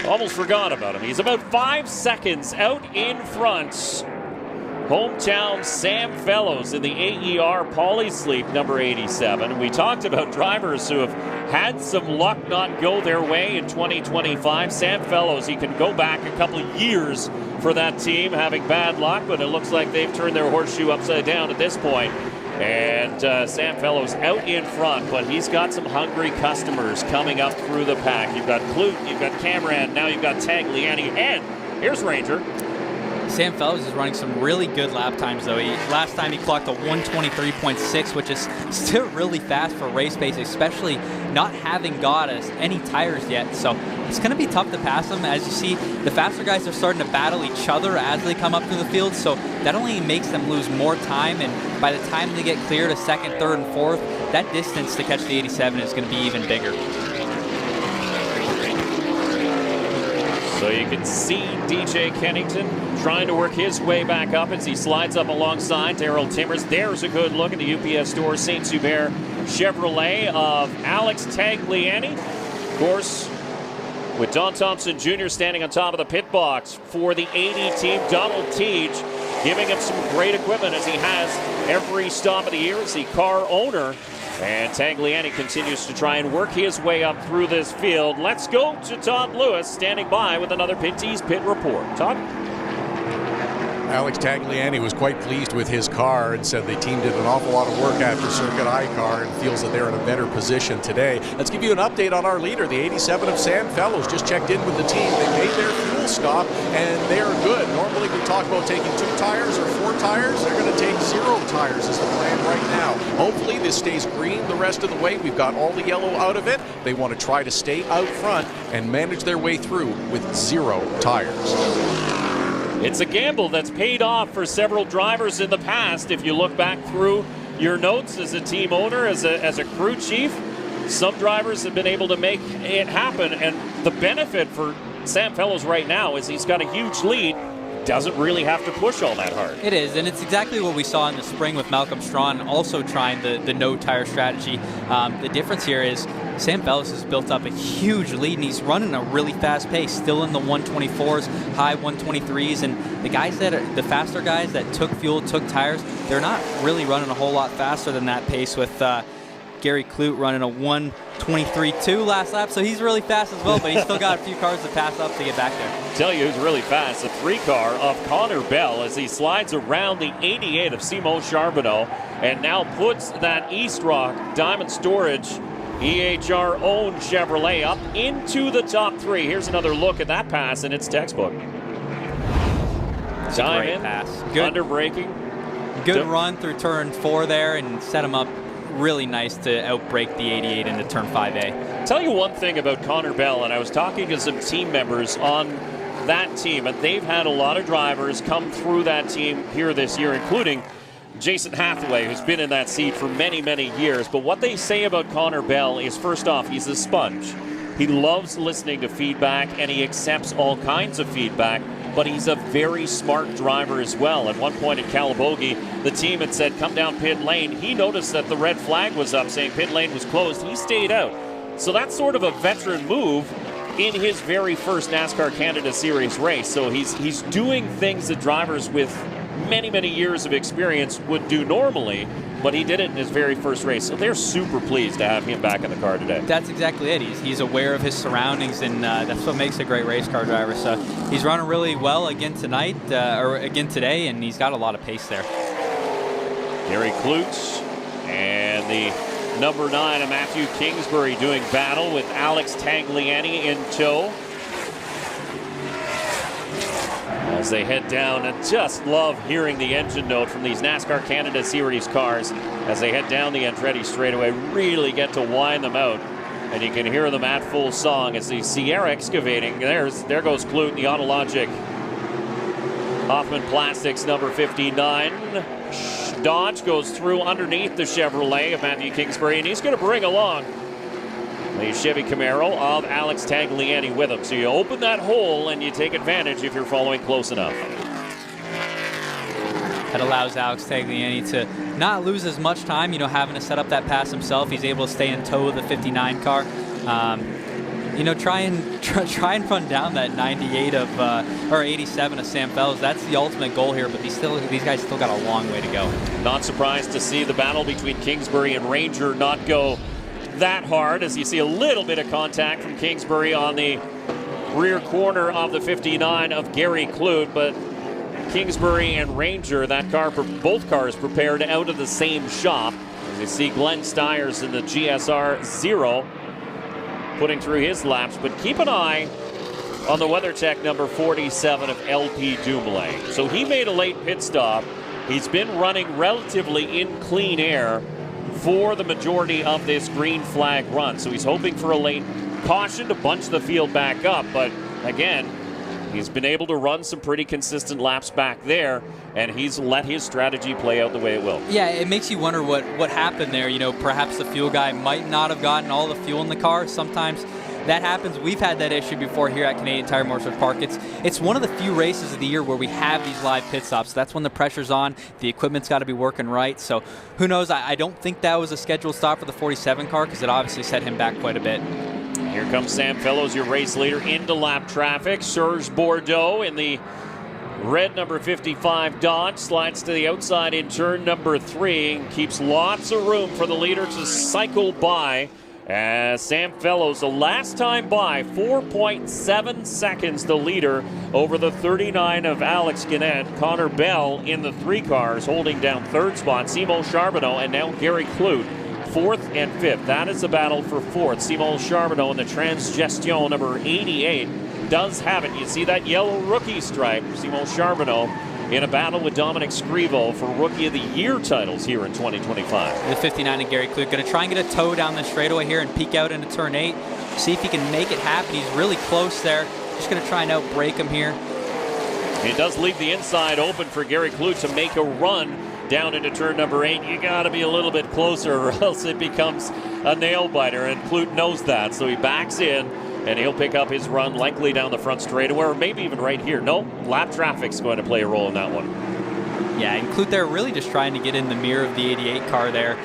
almost forgot about him. He's about 5 seconds out in front. Hometown Sam Fellows in the AER Polysleep number 87. We talked about drivers who have had some luck not go their way in 2025. Sam Fellows, he can go back a couple of years for that team having bad luck, but it looks like they've turned their horseshoe upside down at this point. And Sam Fellows out in front, but he's got some hungry customers coming up through the pack. You've got Clute, you've got Cameron, now you've got Tagliani, and here's Ranger. Sam Fellows is running some really good lap times, though. Last time he clocked a 123.6, which is still really fast for race pace, especially not having got us any tires yet. So it's going to be tough to pass him. As you see, the faster guys are starting to battle each other as they come up through the field, so that only makes them lose more time, and by the time they get clear to second, third, and fourth, that distance to catch the 87 is going to be even bigger. So you can see DJ Kennington trying to work his way back up as he slides up alongside Daryl Timmers. There's a good look at the UPS Store St. Hubert Chevrolet of Alex Tagliani. Of course, with Don Thompson Jr. standing on top of the pit box for the 80 team, Donald Teague giving him some great equipment as he has every stop of the year as the car owner. And Tagliani continues to try and work his way up through this field. Let's go to Todd Lewis standing by with another Pinty's Pit Report. Todd? Alex Tagliani was quite pleased with his car and said the team did an awful lot of work after Circuit I-Car and feels that they're in a better position today. Let's give you an update on our leader, the 87 of Sam Fellows. Just checked in with the team. They made their fuel stop, and they are good. Normally we talk about taking 2 tires or 4 tires. They're going to take 0 tires is the plan right now. Hopefully this stays green the rest of the way. We've got all the yellow out of it. They want to try to stay out front and manage their way through with 0 tires. It's a gamble that's paid off for several drivers in the past. If you look back through your notes as a team owner, as a crew chief, some drivers have been able to make it happen. And the benefit for Sam Fellows right now is he's got a huge lead. Doesn't really have to push all that hard. It is, and it's exactly what we saw in the spring with Malcolm Strawn also trying the no-tire strategy. The difference here is Sam Fellows has built up a huge lead, and he's running a really fast pace, still in the 124s, high 123s, and the faster guys that took fuel, took tires, they're not really running a whole lot faster than that pace with Gary Clute running a 123.2 last lap, so he's really fast as well, but he's still got a few cars to pass up to get back there. Tell you who's really fast, the 3-car of Connor Bell as he slides around the 88 of Simon Charbonneau and now puts that East Rock Diamond Storage EHR-owned Chevrolet up into the top 3. Here's another look at that pass, and it's textbook. Dive in, pass. Good under braking. Good run through turn 4 there and set him up really nice to outbrake the 88 into turn 5A. Tell you one thing about Connor Bell, and I was talking to some team members on that team, and they've had a lot of drivers come through that team here this year, including Jason Hathaway, who's been in that seat for many, many years. But what they say about Connor Bell is, first off, he's a sponge. He loves listening to feedback, and he accepts all kinds of feedback, but he's a very smart driver as well. At one point in Calabogie, the team had said, come down pit lane. He noticed that the red flag was up saying pit lane was closed. He stayed out. So that's sort of a veteran move in his very first NASCAR Canada Series race. So he's doing things that drivers with many, many years of experience would do normally, but he did it in his very first race. So they're super pleased to have him back in the car today. That's exactly it. He's aware of his surroundings, and that's what makes a great race car driver. So he's running really well again tonight, or again today, and he's got a lot of pace there. Gary Clute and the number 9 of Matthew Kingsbury doing battle with Alex Tagliani in tow. as they head down. And just love hearing the engine note from these NASCAR Canada Series cars as they head down the Andretti straightaway. Really get to wind them out. And you can hear them at full song as the Sierra Excavating. There goes Clute, the Autologic Hoffman Plastics number 59. Dodge goes through underneath the Chevrolet of Matthew Kingsbury, and he's going to bring along the Chevy Camaro of Alex Tagliani with him. So you open that hole and you take advantage if you're following close enough. That allows Alex Tagliani to not lose as much time, having to set up that pass himself. He's able to stay in tow of the 59 car. Try and run down that 98 or 87 of Sam Fellows. That's the ultimate goal here, but these guys still got a long way to go. Not surprised to see the battle between Kingsbury and Ranger not go that hard, as you see a little bit of contact from Kingsbury on the rear corner of the 59 of Gary Clute, but Kingsbury and Ranger, both cars prepared out of the same shop. As you see Glenn Stiers in the GSR 0 putting through his laps, but keep an eye on the WeatherTech number 47 of LP Dumoulin. So he made a late pit stop. He's been running relatively in clean air for the majority of this green flag run. So he's hoping for a late caution to bunch the field back up. But again, he's been able to run some pretty consistent laps back there, and he's let his strategy play out the way it will. Yeah, it makes you wonder what happened there. Perhaps the fuel guy might not have gotten all the fuel in the car. Sometimes that happens. We've had that issue before here at Canadian Tire Motorsport Park. It's one of the few races of the year where we have these live pit stops. That's when the pressure's on. The equipment's got to be working right. So who knows? I don't think that was a scheduled stop for the 47 car, because it obviously set him back quite a bit. Here comes Sam Fellows, your race leader, into lap traffic. Serge Bordeaux in the red number 55 Dodge slides to the outside in turn number 3 and keeps lots of room for the leader to cycle by. As Sam Fellows, the last time by, 4.7 seconds the leader over the 39 of Alex Gannett. Connor Bell in the 3 cars holding down 3rd spot. Simo Charbonneau and now Gary Clute, 4th and 5th. That is the battle for 4th. Simo Charbonneau in the Transgestion number 88 does have it. You see that yellow rookie stripe. Simo Charbonneau in a battle with Dominic Scrivo for Rookie of the Year titles here in 2025. The 59 of Gary Clute going to try and get a tow down the straightaway here and peek out into turn 8. See if he can make it happen. He's really close there. Just going to try and outbrake him here. It does leave the inside open for Gary Clute to make a run down into turn number 8. You got to be a little bit closer or else it becomes a nail biter, and Clute knows that. So he backs in, and he'll pick up his run likely down the front straightaway, or maybe even right here. No, lap traffic's going to play a role in that one. Yeah, and Clute there really just trying to get in the mirror of the 88 car there.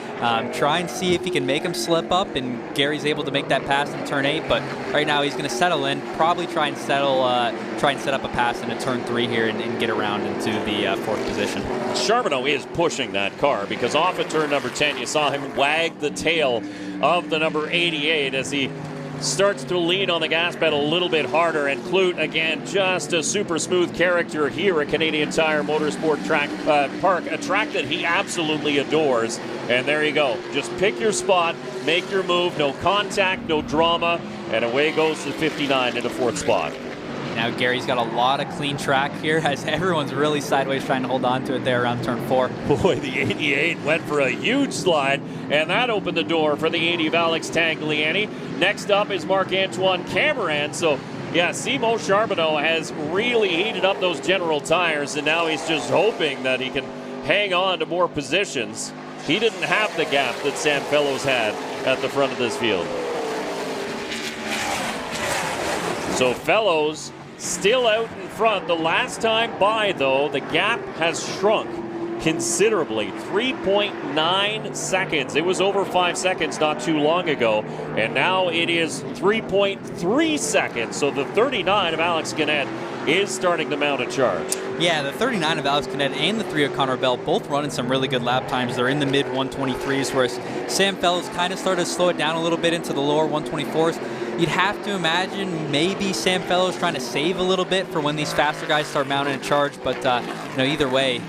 Try and see if he can make him slip up, and Gary's able to make that pass in turn 8, but right now he's going to settle in, probably try and set up a pass into turn 3 here and get around into the 4th position. Charbonneau is pushing that car, because off at turn number 10 you saw him wag the tail of the number 88 as he starts to lean on the gas pedal a little bit harder, and Clute, again, just a super smooth character here at Canadian Tire Motorsport Park, a track that he absolutely adores. And there you go. Just pick your spot, make your move, no contact, no drama, and away goes the 59 into 4th spot. Now Gary's got a lot of clean track here as everyone's really sideways trying to hold on to it there around turn 4. Boy, the 88 went for a huge slide, and that opened the door for the 80 of Alex Tagliani. Next up is Marc-Antoine Cameron. So, yeah, Simo Charbonneau has really heated up those General tires, and now he's just hoping that he can hang on to more positions. He didn't have the gap that Sam Fellows had at the front of this field. So Fellows still out in front. The last time by, though, the gap has shrunk considerably, 3.9 seconds. It was over 5 seconds not too long ago, and now it is 3.3 seconds. So the 39 of Alex Gannett is starting to mount a charge. Yeah, the 39 of Alex Gannett and the 3 of Connor Bell both running some really good lap times. They're in the mid 123s, whereas Sam Fellows kind of started to slow it down a little bit into the lower 124s. You'd have to imagine maybe Sam Fellows trying to save a little bit for when these faster guys start mounting a charge, but either way,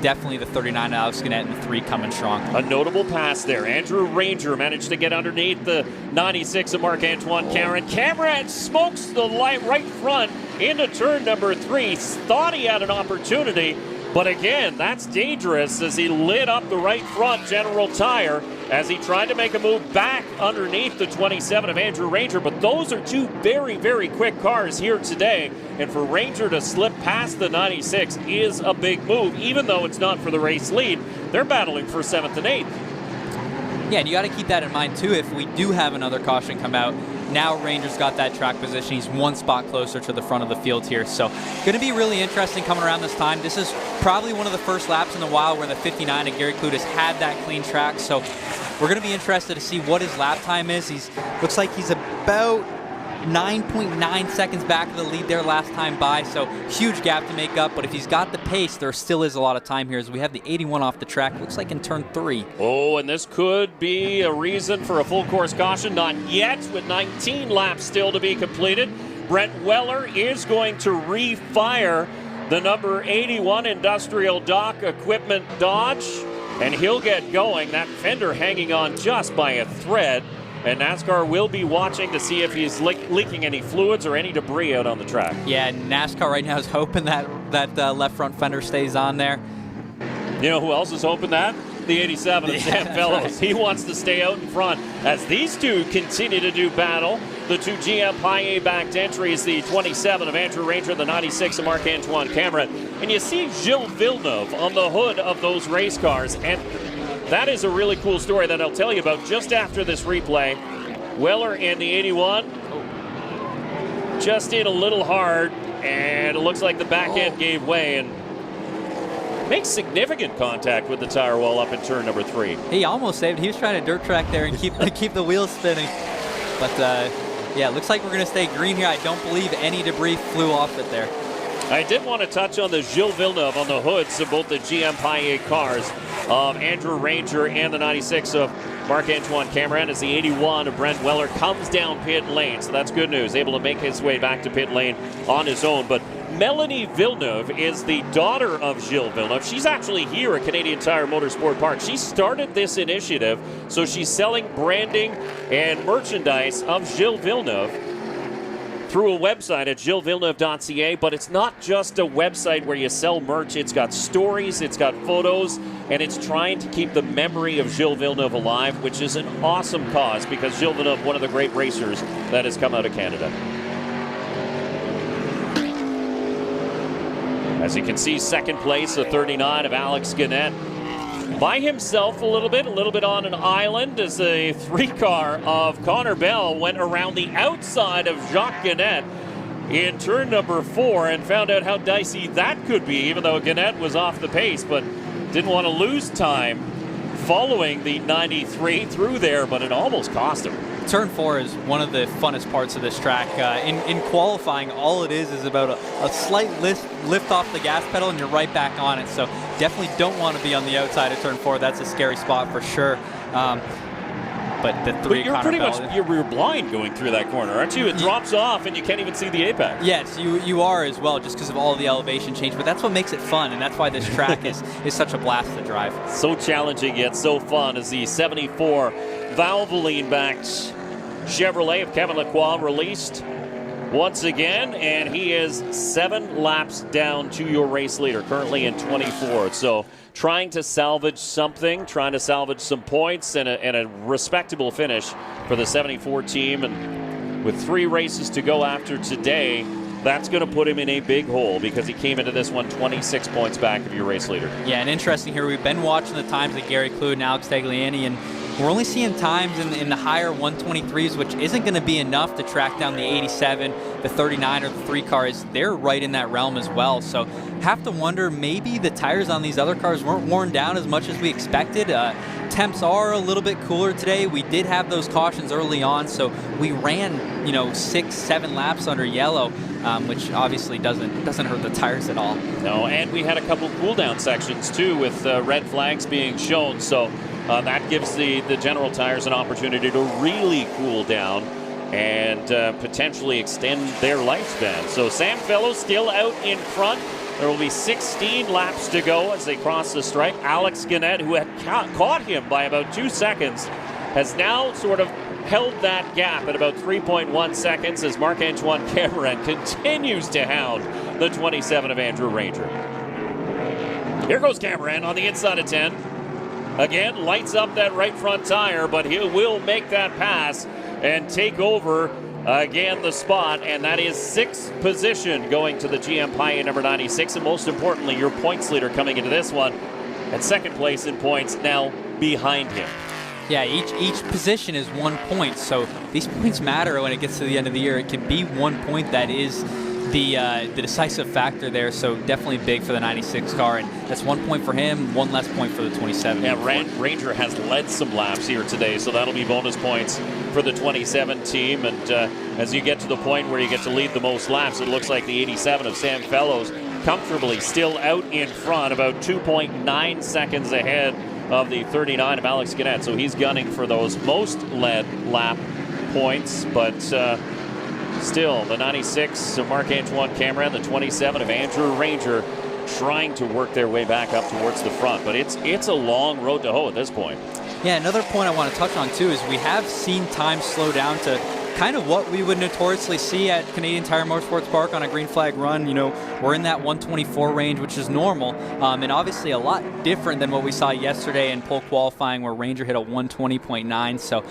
definitely the 39 Alex Gannett and the 3 coming strong. A notable pass there. Andrew Ranger managed to get underneath the 96 of Marc-Antoine Cameron. Cameron smokes the right front into turn number 3. Thought he had an opportunity, but again, that's dangerous as he lit up the right front General Tire as he tried to make a move back underneath the 27 of Andrew Ranger. But those are 2 very, very quick cars here today. And for Ranger to slip past the 96 is a big move, even though it's not for the race lead. They're battling for 7th and 8th. Yeah, and you got to keep that in mind, too. If we do have another caution come out, now Ranger's got that track position. He's 1 spot closer to the front of the field here. So going to be really interesting coming around this time. This is probably one of the first laps in a while where the 59 of Gary Clute has had that clean track. So we're going to be interested to see what his lap time is. Looks like he's about 9.9 seconds back of the lead there last time by, so huge gap to make up. But if he's got the pace, there still is a lot of time here as we have the 81 off the track. Looks like in turn 3. Oh, and this could be a reason for a full course caution. Not yet, with 19 laps still to be completed. Brent Weller is going to refire the number 81 Industrial Dock Equipment Dodge, and he'll get going. That fender hanging on just by a thread. And NASCAR will be watching to see if he's leaking any fluids or any debris out on the track. Yeah, NASCAR right now is hoping that left front fender stays on there. You know who else is hoping that? The 87 of Sam Fellows. Right. He wants to stay out in front as these 2 continue to do battle. The 2 GM Paillet backed entries, the 27 of Andrew Ranger, the 96 of Marc-Antoine Cameron. And you see Gilles Villeneuve on the hood of those race cars. And that is a really cool story that I'll tell you about just after this replay. Weller in the 81 just in a little hard, and it looks like the back end gave way and makes significant contact with the tire wall up in turn number 3. He almost saved it. He was trying to dirt track there and keep the wheels spinning. But yeah, it looks like we're going to stay green here. I don't believe any debris flew off it there. I did want to touch on the Gilles Villeneuve on the hoods of both the GM Paillet cars of Andrew Ranger and the 96 of Marc-Antoine Cameron as the 81 of Brent Weller comes down pit lane. So that's good news, able to make his way back to pit lane on his own. But Melanie Villeneuve is the daughter of Gilles Villeneuve. She's actually here at Canadian Tire Motorsport Park. She started this initiative, so she's selling branding and merchandise of Gilles Villeneuve through a website at gillesvilleneuve.ca, but it's not just a website where you sell merch. It's got stories, it's got photos, and it's trying to keep the memory of Gilles Villeneuve alive, which is an awesome cause because Gilles Villeneuve, one of the great racers that has come out of Canada. As you can see, second place, the 39 of Alex Gannett. By himself a little bit on an island as the 3-car of Connor Bell went around the outside of Jacques Gannett in turn number 4 and found out how dicey that could be, even though Gannett was off the pace, but didn't want to lose time following the 93 through there, but it almost cost him. Turn 4 is one of the funnest parts of this track. In qualifying, all it is about a slight lift off the gas pedal and you're right back on it. So definitely don't want to be on the outside of turn 4. That's a scary spot for sure. But the 3 But you're pretty much you're blind going through that corner, aren't you? It drops off and you can't even see the apex. Yes, you are as well, just because of all the elevation change. But that's what makes it fun, and that's why this track is such a blast to drive. So challenging yet so fun as the 74 Valvoline-backed Chevrolet of Kevin Lacroix released once again, and he is 7 laps down to your race leader, currently in 24th. So trying to salvage something, trying to salvage some points and a respectable finish for the 74 team. And with 3 races to go after today, that's going to put him in a big hole because he came into this one 26 points back of your race leader. Yeah, and interesting here, we've been watching the times of Gary Clute and Alex Tagliani, and we're only seeing times in the higher 123s, which isn't going to be enough to track down the 87, the 39, or the 3 cars. They're right in that realm as well. So have to wonder, maybe the tires on these other cars weren't worn down as much as we expected. Temps are a little bit cooler today. We did have those cautions early on, so we ran 6-7 laps under yellow, which obviously doesn't hurt the tires at all. No, and we had a couple cool down sections too with red flags being shown. So that gives the General Tires an opportunity to really cool down and potentially extend their lifespan. So Sam Fellows still out in front. There will be 16 laps to go as they cross the stripe. Alex Gannett, who had caught him by about 2 seconds, has now sort of held that gap at about 3.1 seconds as Marc-Antoine Cameron continues to hound the 27 of Andrew Ranger. Here goes Cameron on the inside of 10. Again, lights up that right front tire, but he will make that pass and take over again the spot, and that is 6th position going to the GM Paille number 96, and most importantly, your points leader coming into this one at 2nd place in points, now behind him. Yeah, each position is 1 point, so these points matter when it gets to the end of the year. It can be 1 point that is the decisive factor there, so definitely big for the 96 car, and that's 1 point for him, 1 less point for the 27. Yeah, Ranger has led some laps here today, so that'll be bonus points for the 27 team, and as you get to the point where you get to lead the most laps, it looks like the 87 of Sam Fellows comfortably still out in front, about 2.9 seconds ahead of the 39 of Alex Gannett, so he's gunning for those most led lap points, but still, the 96 of Marc-Antoine Cameron, the 27 of Andrew Ranger, trying to work their way back up towards the front. But it's a long road to hoe at this point. Yeah, another point I want to touch on, too, is we have seen time slow down to kind of what we would notoriously see at Canadian Tire Motorsports Park on a green flag run. You know, we're in that 124 range, which is normal, and obviously a lot different than what we saw yesterday in pole qualifying where Ranger hit a 120.9. So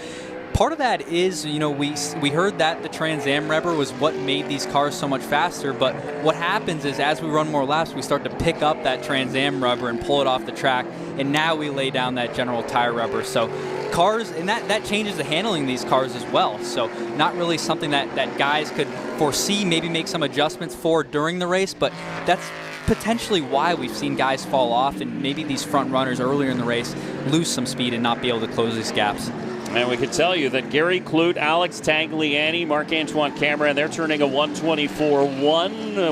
part of that is, you know, we heard that the Trans Am rubber was what made these cars so much faster, but what happens is as we run more laps, we start to pick up that Trans Am rubber and pull it off the track, and now we lay down that general tire rubber. So cars, and that changes the handling of these cars as well. So not really something that guys could foresee, maybe make some adjustments for during the race, but that's potentially why we've seen guys fall off and maybe these front runners earlier in the race lose some speed and not be able to close these gaps. And we can tell you that Gary Clute, Alex Tagliani, Marc-Antoine Cameron, they're turning a 124.1,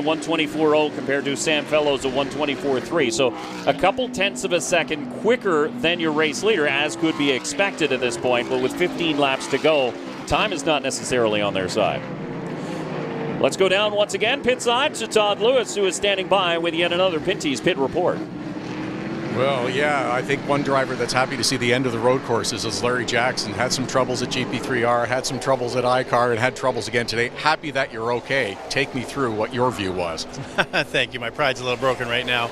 124.0 compared to Sam Fellows, a 124.3. So a couple tenths of a second quicker than your race leader, as could be expected at this point. But with 15 laps to go, time is not necessarily on their side. Let's go down once again pit side to Todd Lewis, who is standing by with yet another Pinty's Pit Report. Well, yeah, I think one driver that's happy to see the end of the road courses is Larry Jackson. Had some troubles at GP3R, had some troubles at iCar, and had troubles again today. Happy that you're okay. Take me through what your view was. Thank you. My pride's a little broken right now.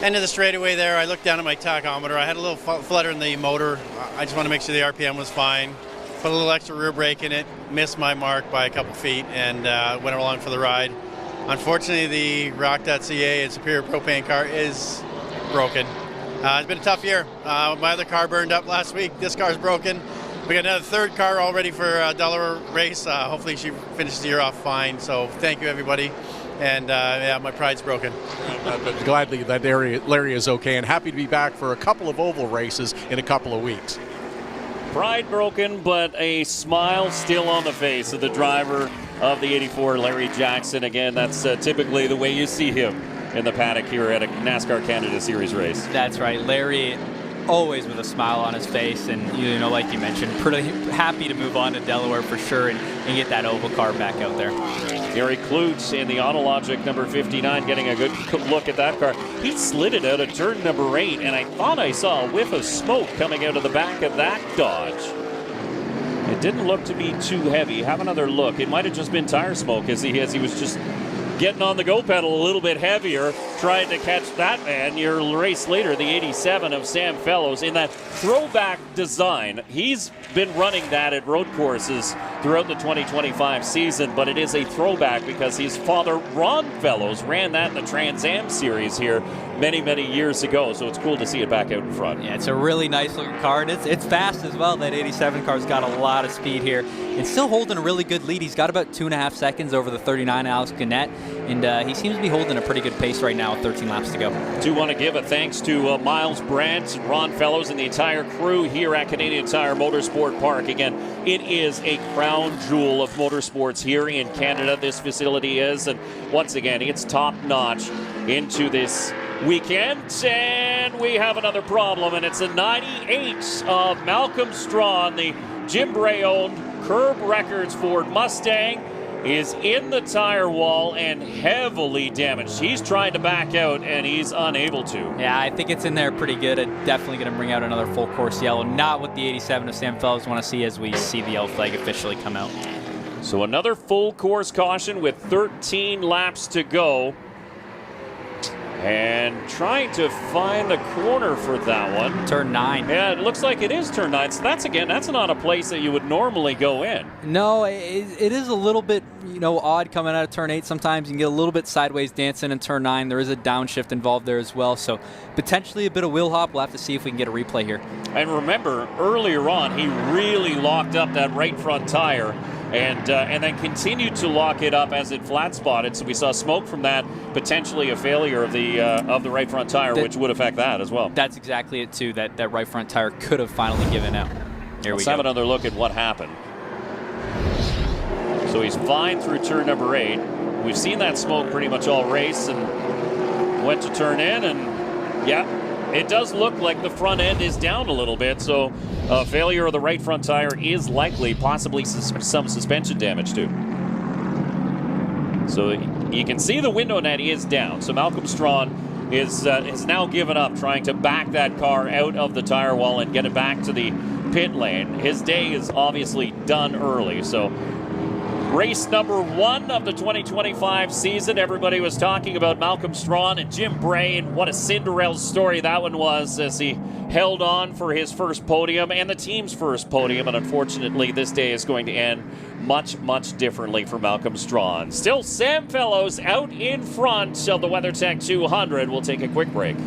End of the straightaway there, I looked down at my tachometer. I had a little flutter in the motor. I just want to make sure the RPM was fine. Put a little extra rear brake in it, missed my mark by a couple feet, and went along for the ride. Unfortunately, the Rock.ca and Superior Propane car is broken. It's been a tough year. My other car burned up last week. This car's broken. We got another third car all ready for a Delaware race. Hopefully she finishes the year off fine. So thank you, everybody. And yeah, my pride's broken. But gladly that Larry is okay, and happy to be back for a couple of oval races in a couple of weeks. Pride broken, but a smile still on the face of the driver of the 84, Larry Jackson. Again, that's typically the way you see him in the paddock here at a NASCAR Canada Series race. That's right. Larry always with a smile on his face, and you know, like you mentioned, pretty happy to move on to Delaware for sure and get that oval car back out there. Gary Klutz in the Autologic number 59 getting a good look at that car. He slid it out of turn number 8, and I thought I saw a whiff of smoke coming out of the back of that Dodge. It didn't look to be too heavy. Have another look. It might have just been tire smoke as he was just getting on the go pedal a little bit heavier, trying to catch that man, your race leader, the 87 of Sam Fellows, in that throwback design. He's been running that at road courses throughout the 2025 season, but it is a throwback because his father, Ron Fellows, ran that in the Trans Am Series here many, many years ago, so it's cool to see it back out in front. Yeah, it's a really nice looking car, and it's fast as well. That 87 car's got a lot of speed here, and still holding a really good lead. He's got about 2.5 seconds over the 39 Alex Gannett, and he seems to be holding a pretty good pace right now with 13 laps to go. Do want to give a thanks to Miles Brandt, Ron Fellows, and the entire crew here at Canadian Tire Motorsport Park. Again, it is a crown jewel of motorsports here in Canada, this facility is, and once again, it's top-notch into this weekend, and we have another problem, and it's a 98 of Malcolm Strawn, the Jim Bray-owned Curb Records Ford Mustang. is in the tire wall and heavily damaged. He's trying to back out and he's unable to. Yeah, I think it's in there pretty good. It's definitely going to bring out another full course yellow. Not what the 87 of Sam Fellows want to see as we see the yellow flag officially come out. So another full course caution with 13 laps to go. And trying to find the corner for that one. Turn 9. Yeah, it looks like it is turn 9. So that's not a place that you would normally go in. No, it is a little bit, odd coming out of turn 8 sometimes. You can get a little bit sideways dancing in turn 9. There is a downshift involved there as well. So potentially a bit of wheel hop. We'll have to see if we can get a replay here. And remember, earlier on, he really locked up that right front tire and then continued to lock it up as it flat spotted. So we saw smoke from that, potentially a failure of the right front tire, which would affect that as well. That's exactly it too. That right front tire could have finally given out. Let's have another look at what happened. So he's fine through turn number 8. We've seen that smoke pretty much all race, and went to turn in, and yeah, it does look like the front end is down a little bit. So a failure of the right front tire is likely, possibly some suspension damage too. So you can see the window net is down. So Malcolm Strawn is now given up trying to back that car out of the tire wall and get it back to the pit lane. His day is obviously done early. So race number 1 of the 2025 season. Everybody was talking about Malcolm Strawn and Jim Bray, and what a Cinderella story that one was as he held on for his first podium and the team's first podium. And unfortunately, this day is going to end much, much differently for Malcolm Strawn. Still Sam Fellows out in front of the WeatherTech 200. We'll take a quick break.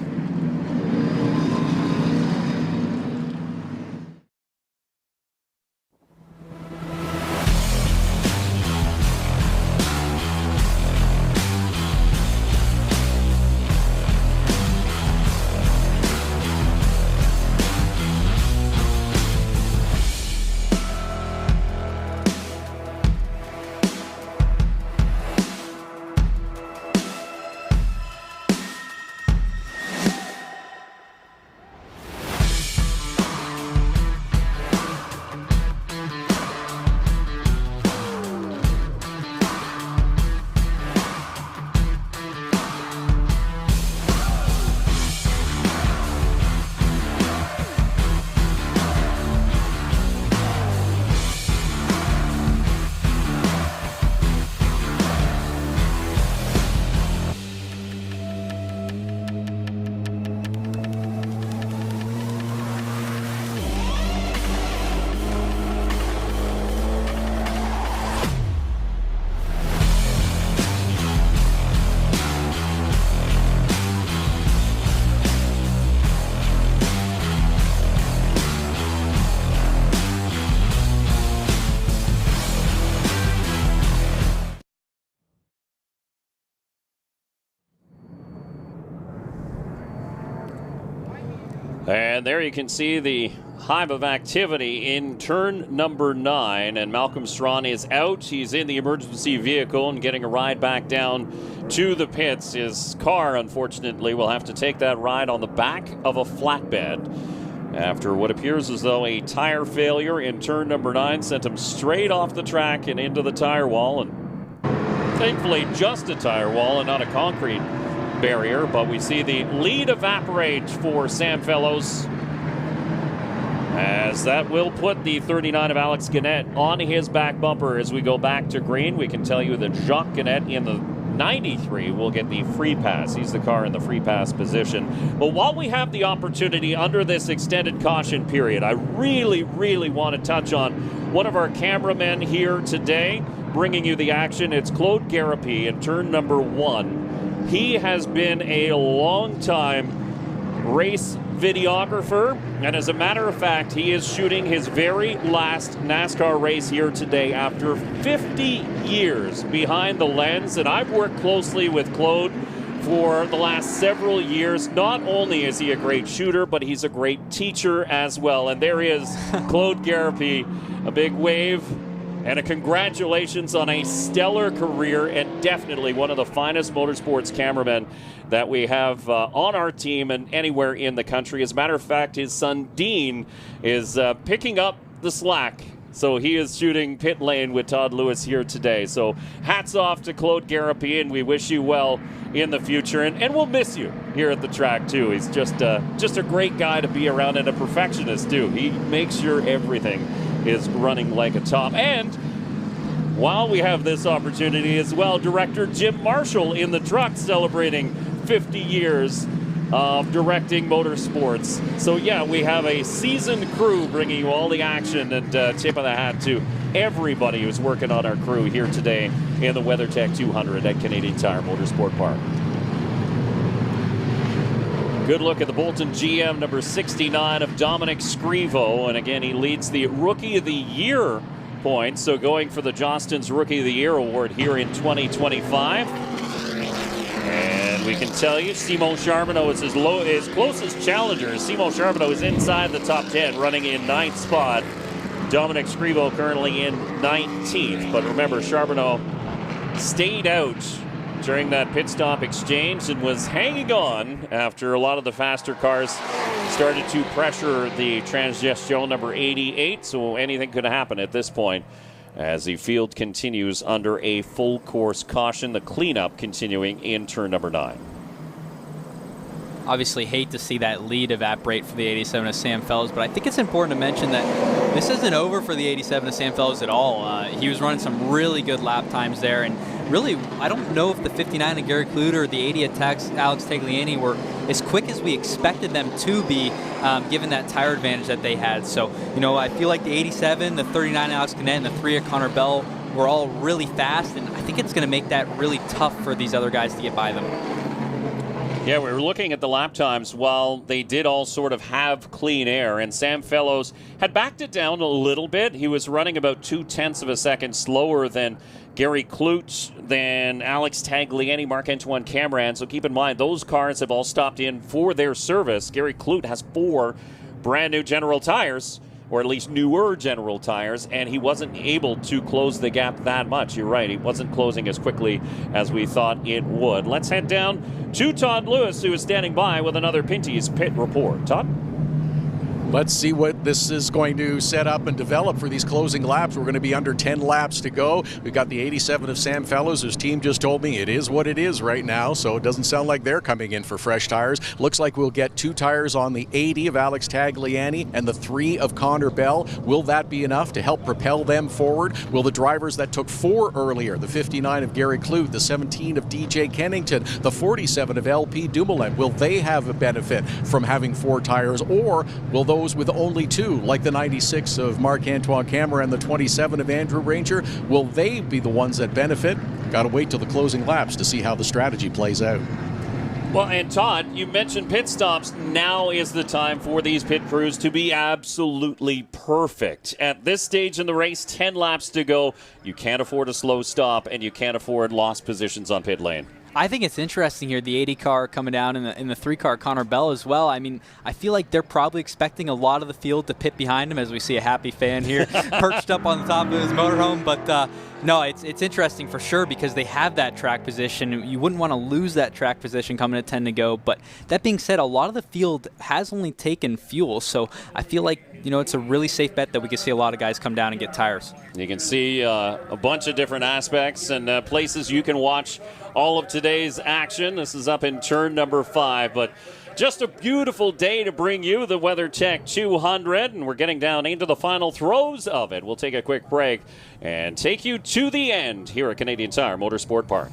And there you can see the hive of activity in turn number 9, and Malcolm Strawn is out. He's in the emergency vehicle and getting a ride back down to the pits. His car, unfortunately, will have to take that ride on the back of a flatbed after what appears as though a tire failure in turn number 9 sent him straight off the track and into the tire wall. And thankfully just a tire wall and not a concrete barrier, but we see the lead evaporate for Sam Fellows, as that will put the 39 of Alex Gannett on his back bumper as we go back to green. We can tell you that Jacques Gannett in the 93 will get the free pass. He's the car in the free pass position. But while we have the opportunity under this extended caution period, I really want to touch on one of our cameramen here today bringing you the action. It's Claude Garapi in turn number 1. He has been a long-time race videographer, and as a matter of fact, he is shooting his very last NASCAR race here today after 50 years behind the lens. And I've worked closely with Claude for the last several years. Not only is he a great shooter, but he's a great teacher as well. And there is Claude Garapi, a big wave and a congratulations on a stellar career, and definitely one of the finest motorsports cameramen that we have on our team and anywhere in the country. As a matter of fact, his son Dean is picking up the slack So he is shooting pit lane with Todd Lewis here today. So hats off to Claude Garapien. We wish you well in the future, and we'll miss you here at the track too. He's just a great guy to be around, and a perfectionist too. He makes sure everything is running like a top. And while we have this opportunity as well, director Jim Marshall in the truck celebrating 50 years of directing motorsports. So yeah, we have a seasoned crew bringing you all the action, and tip of the hat to everybody who's working on our crew here today in the WeatherTech 200 at Canadian Tire Motorsport Park. Good look at the Bolton GM number 69 of Dominic Scrivo, and again he leads the Rookie of the Year points, so going for the Johnston's Rookie of the Year award here in 2025. And we can tell you, Simon Charbonneau is his closest challenger. Simon Charbonneau is inside the top 10, running in 9th spot. Dominic Scrivo currently in 19th. But remember, Charbonneau stayed out during that pit stop exchange and was hanging on after a lot of the faster cars started to pressure the Transgestion number 88. So anything could happen at this point as the field continues under a full course caution. The cleanup continuing in turn number 9. Obviously hate to see that lead evaporate for the 87 of Sam Fellows, but I think it's important to mention that this isn't over for the 87 of Sam Fellows at all. He was running some really good lap times there, and really, I don't know if the 59 of Gary Kluter or the 80 of Alex Tagliani were as quick as we expected them to be, given that tire advantage that they had. So, I feel like the 87, the 39 Alex Canet, and the 3 of Connor Bell were all really fast, and I think it's going to make that really tough for these other guys to get by them. Yeah, we were looking at the lap times while they did all sort of have clean air, and Sam Fellows had backed it down a little bit. He was running about 0.2 of a second slower than Gary Klute, than Alex Tagliani, Marc-Antoine Cameron. So keep in mind, those cars have all stopped in for their service. Gary Klute has 4 brand new General tires, or at least newer General tires, and he wasn't able to close the gap that much. You're right, he wasn't closing as quickly as we thought it would. Let's head down to Todd Lewis, who is standing by with another Pinty's Pit Report. Todd? Let's see what this is going to set up and develop for these closing laps. We're going to be under 10 laps to go. We've got the 87 of Sam Fellows, whose team just told me it is what it is right now, so it doesn't sound like they're coming in for fresh tires. Looks like we'll get 2 tires on the 80 of Alex Tagliani and the 3 of Connor Bell. Will that be enough to help propel them forward? Will the drivers that took 4 earlier, the 59 of Gary Klute, the 17 of DJ Kennington, the 47 of LP Dumoulin, will they have a benefit from having 4 tires, or will those with only 2, like the 96 of Marc-Antoine Cameron and the 27 of Andrew Ranger, will they be the ones that benefit? Got to wait till the closing laps to see how the strategy plays out. Well, and Todd, you mentioned pit stops. Now is the time for these pit crews to be absolutely perfect. At this stage in the race, 10 laps to go. You can't afford a slow stop, and you can't afford lost positions on pit lane. I think it's interesting here, the 80 car coming down and the 3 car Connor Bell as well. I mean, I feel like they're probably expecting a lot of the field to pit behind him, as we see a happy fan here perched up on the top of his motorhome. But no, it's interesting for sure because they have that track position. You wouldn't want to lose that track position coming at 10 to go. But that being said, a lot of the field has only taken fuel. So I feel like, it's a really safe bet that we can see a lot of guys come down and get tires. You can see a bunch of different aspects and places you can watch all of today's action. This is up in turn number 5, but just a beautiful day to bring you the WeatherTech 200, and we're getting down into the final throes of it. We'll take a quick break and take you to the end here at Canadian Tire Motorsport Park.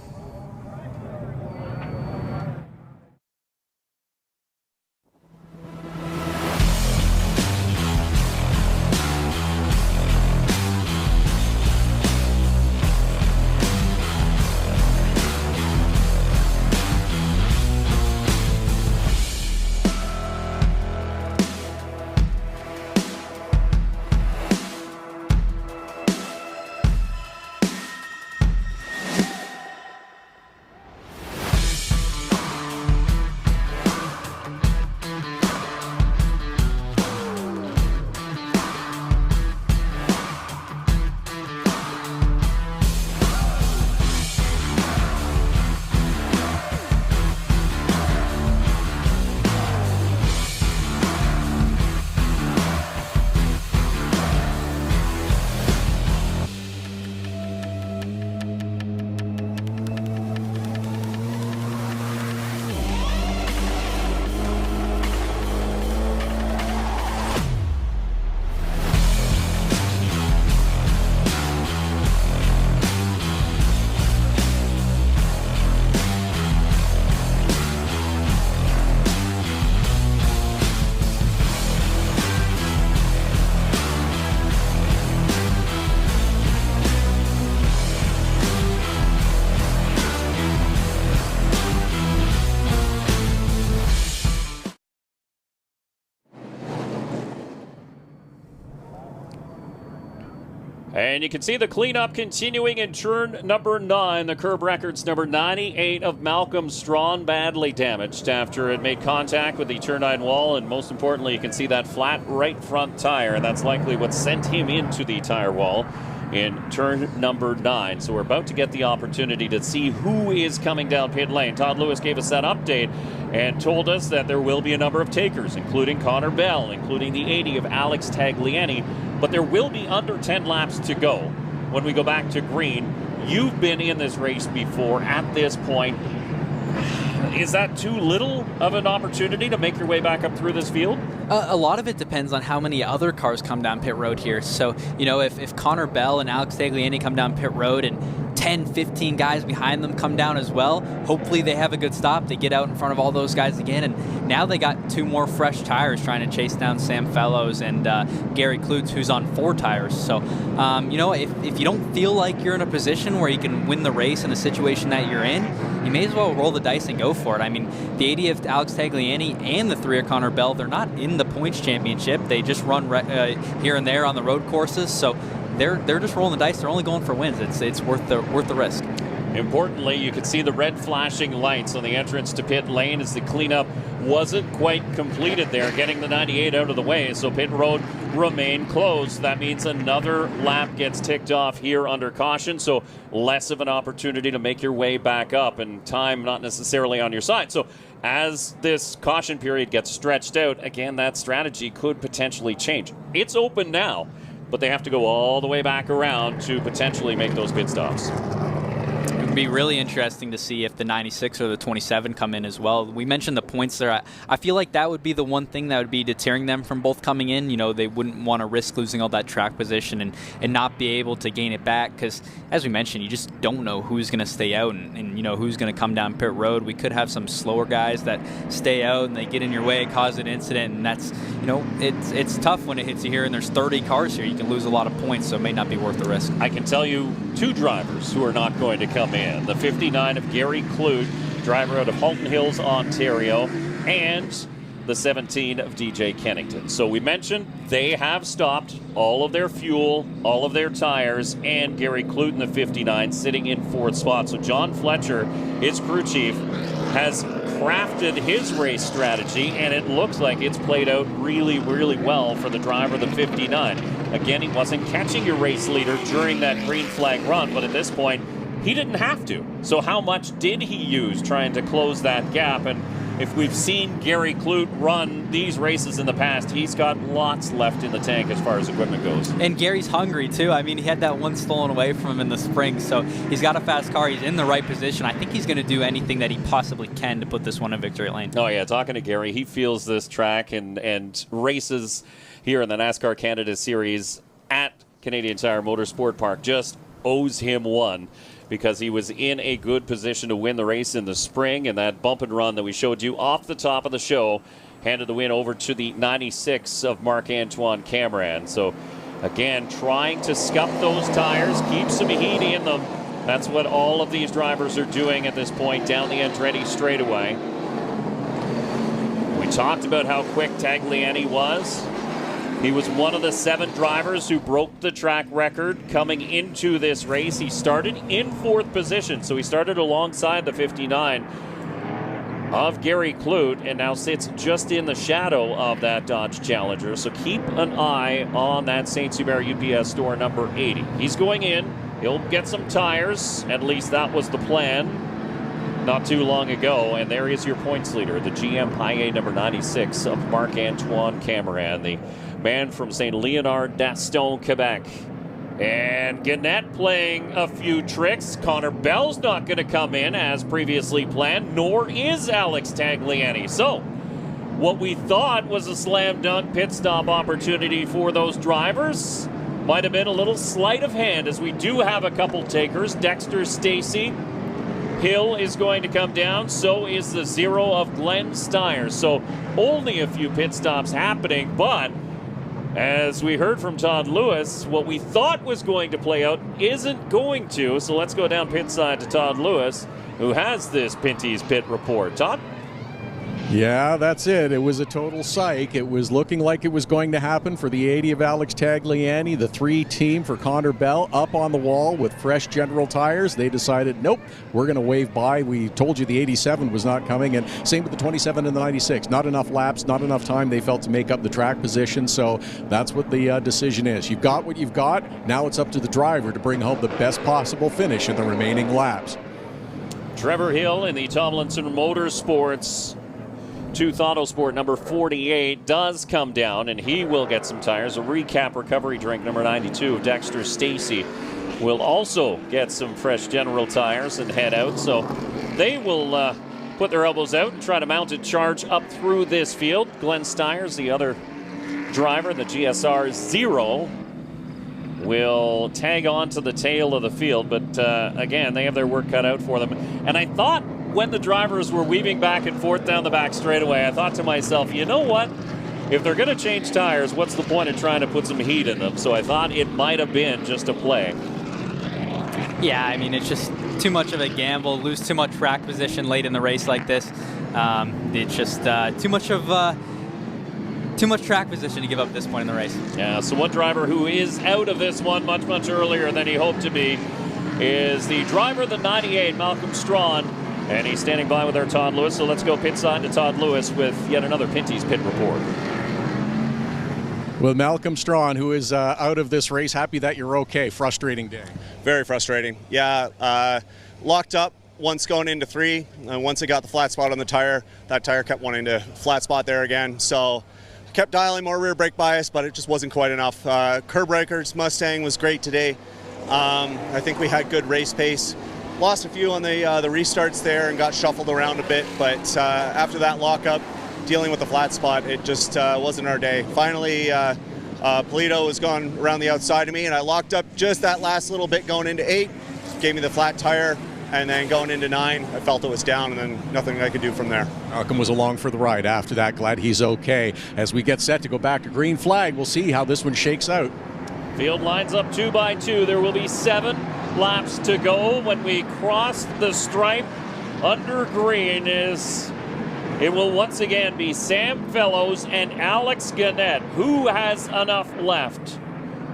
And you can see the cleanup continuing in turn number 9. The curb record's number 98 of Malcolm Strawn, badly damaged after it made contact with the turn 9 wall. And most importantly, you can see that flat right front tire. And that's likely what sent him into the tire wall in turn number 9. So we're about to get the opportunity to see who is coming down pit lane. Todd Lewis gave us that update and told us that there will be a number of takers, including Connor Bell, including the 80 of Alex Tagliani. But there will be under 10 laps to go when we go back to green. You've been in this race before at this point. Is that too little of an opportunity to make your way back up through this field? A lot of it depends on how many other cars come down pit road here. So, if Connor Bell and Alex Tagliani come down pit road and 10, 15 guys behind them come down as well, hopefully they have a good stop. They get out in front of all those guys again. And now they got 2 more fresh tires trying to chase down Sam Fellows and Gary Klutz, who's on 4 tires. So, if you don't feel like you're in a position where you can win the race in the situation that you're in, you may as well roll the dice and go for it. I mean, the 80 of Alex Tagliani and the 3 of Connor Bell, they're not in the points championship. They just run here and there on the road courses. So they're just rolling the dice. They're only going for wins. It's worth the risk. Importantly, you can see the red flashing lights on the entrance to pit lane as the cleanup wasn't quite completed there, getting the 98 out of the way. So pit road remained closed. That means another lap gets ticked off here under caution. So less of an opportunity to make your way back up, and time not necessarily on your side. So as this caution period gets stretched out, again, that strategy could potentially change. It's open now, but they have to go all the way back around to potentially make those pit stops. It would be really interesting to see if the 96 or the 27 come in as well. We mentioned the points there. I feel like that would be the one thing that would be deterring them from both coming in. They wouldn't want to risk losing all that track position and not be able to gain it back because, as we mentioned, you just don't know who's going to stay out and who's going to come down pit road. We could have some slower guys that stay out and they get in your way, cause an incident, and that's, it's tough when it hits you here and there's 30 cars here. You can lose a lot of points, so it may not be worth the risk. I can tell you 2 drivers who are not going to come in. The 59 of Gary Klute, driver out of Halton Hills, Ontario, and the 17 of DJ Kennington. So we mentioned they have stopped all of their fuel, all of their tires, and Gary Klute in the 59 sitting in 4th spot. So John Fletcher, his crew chief, has crafted his race strategy, and it looks like it's played out really, really well for the driver of the 59. Again, he wasn't catching your race leader during that green flag run, but at this point, he didn't have to. So how much did he use trying to close that gap? And if we've seen Gary Klute run these races in the past, he's got lots left in the tank as far as equipment goes. And Gary's hungry too. I mean, he had that one stolen away from him in the spring, so he's got a fast car. He's in the right position. I think he's going to do anything that he possibly can to put this one in victory lane. Oh yeah, talking to Gary, he feels this track and races here in the NASCAR Canada Series at Canadian Tire Motorsport Park just owes him one, because he was in a good position to win the race in the spring, and that bump and run that we showed you off the top of the show handed the win over to the 96 of Marc-Antoine Cameron. So again, trying to scuff those tires, keep some heat in them. That's what all of these drivers are doing at this point down the Andretti straightaway. We talked about how quick Tagliani was. He was one of the 7 drivers who broke the track record coming into this race. He started in 4th position, so he started alongside the 59 of Gary Klute and now sits just in the shadow of that Dodge Challenger. So keep an eye on that St. Hubert UPS store number 80. He's going in. He'll get some tires. At least that was the plan not too long ago. And there is your points leader, the GM Paillet number 96 of Marc-Antoine Cameron, the man from St. Leonard d'Aston, Quebec. And Gannett playing a few tricks. Connor Bell's not going to come in as previously planned, nor is Alex Tagliani. So what we thought was a slam dunk pit stop opportunity for those drivers might have been a little sleight of hand, as we do have a couple takers. Dexter Stacy Hill is going to come down. So is the 0 of Glenn Steyer. So only a few pit stops happening, but as we heard from Todd Lewis, what we thought was going to play out isn't going to. So let's go down pit side to Todd Lewis, who has this Pinty's Pit report. Todd? Yeah, that's it. It was a total psych. It was looking like it was going to happen for the 80 of Alex Tagliani, the 3 team for Connor Bell, up on the wall with fresh General tires. They decided, nope, we're going to wave by. We told you the 87 was not coming, and same with the 27 and the 96. Not enough laps, not enough time, they felt, to make up the track position, so that's what the decision is. You've got what you've got. Now it's up to the driver to bring home the best possible finish in the remaining laps. Trevor Hill in the Tomlinson Motorsports Tooth Autosport number 48 does come down, and he will get some tires. A recap recovery drink number 92, Dexter Stacy, will also get some fresh General tires and head out. So they will put their elbows out and try to mount a charge up through this field. Glenn Stiers, the other driver, the GSR 0, will tag on to the tail of the field. But again, they have their work cut out for them. And I thought, when the drivers were weaving back and forth down the back straightaway, I thought to myself, you know what? If they're going to change tires, what's the point of trying to put some heat in them? So I thought it might have been just a play. Yeah, I mean, it's just too much of a gamble, lose too much track position late in the race like this. It's just too much track position to give up at this point in the race. Yeah, so one driver who is out of this one much, much earlier than he hoped to be is the driver of the 98, Malcolm Strawn. And he's standing by with our Todd Lewis. So let's go pit side to Todd Lewis with yet another Pinty's Pit Report. With Malcolm Strawn, who is out of this race. Happy that you're okay. Frustrating day. Very frustrating. Yeah, locked up once going into 3. And once it got the flat spot on the tire, that tire kept wanting to flat spot there again. So kept dialing more rear brake bias, but it just wasn't quite enough. Curb breakers, Mustang was great today. I think we had good race pace. Lost a few on the restarts there and got shuffled around a bit, but after that lockup, dealing with the flat spot, it just wasn't our day. Finally, Polito was going around the outside of me, and I locked up just that last little bit going into 8, gave me the flat tire, and then going into 9, I felt it was down, and then nothing I could do from there. Malcolm was along for the ride after that. Glad he's okay. As we get set to go back to green flag, we'll see how this one shakes out. Field lines up 2 by 2. There will be 7 laps to go when we cross the stripe under green. It will once again be Sam Fellows and Alex Gannett. Who has enough left?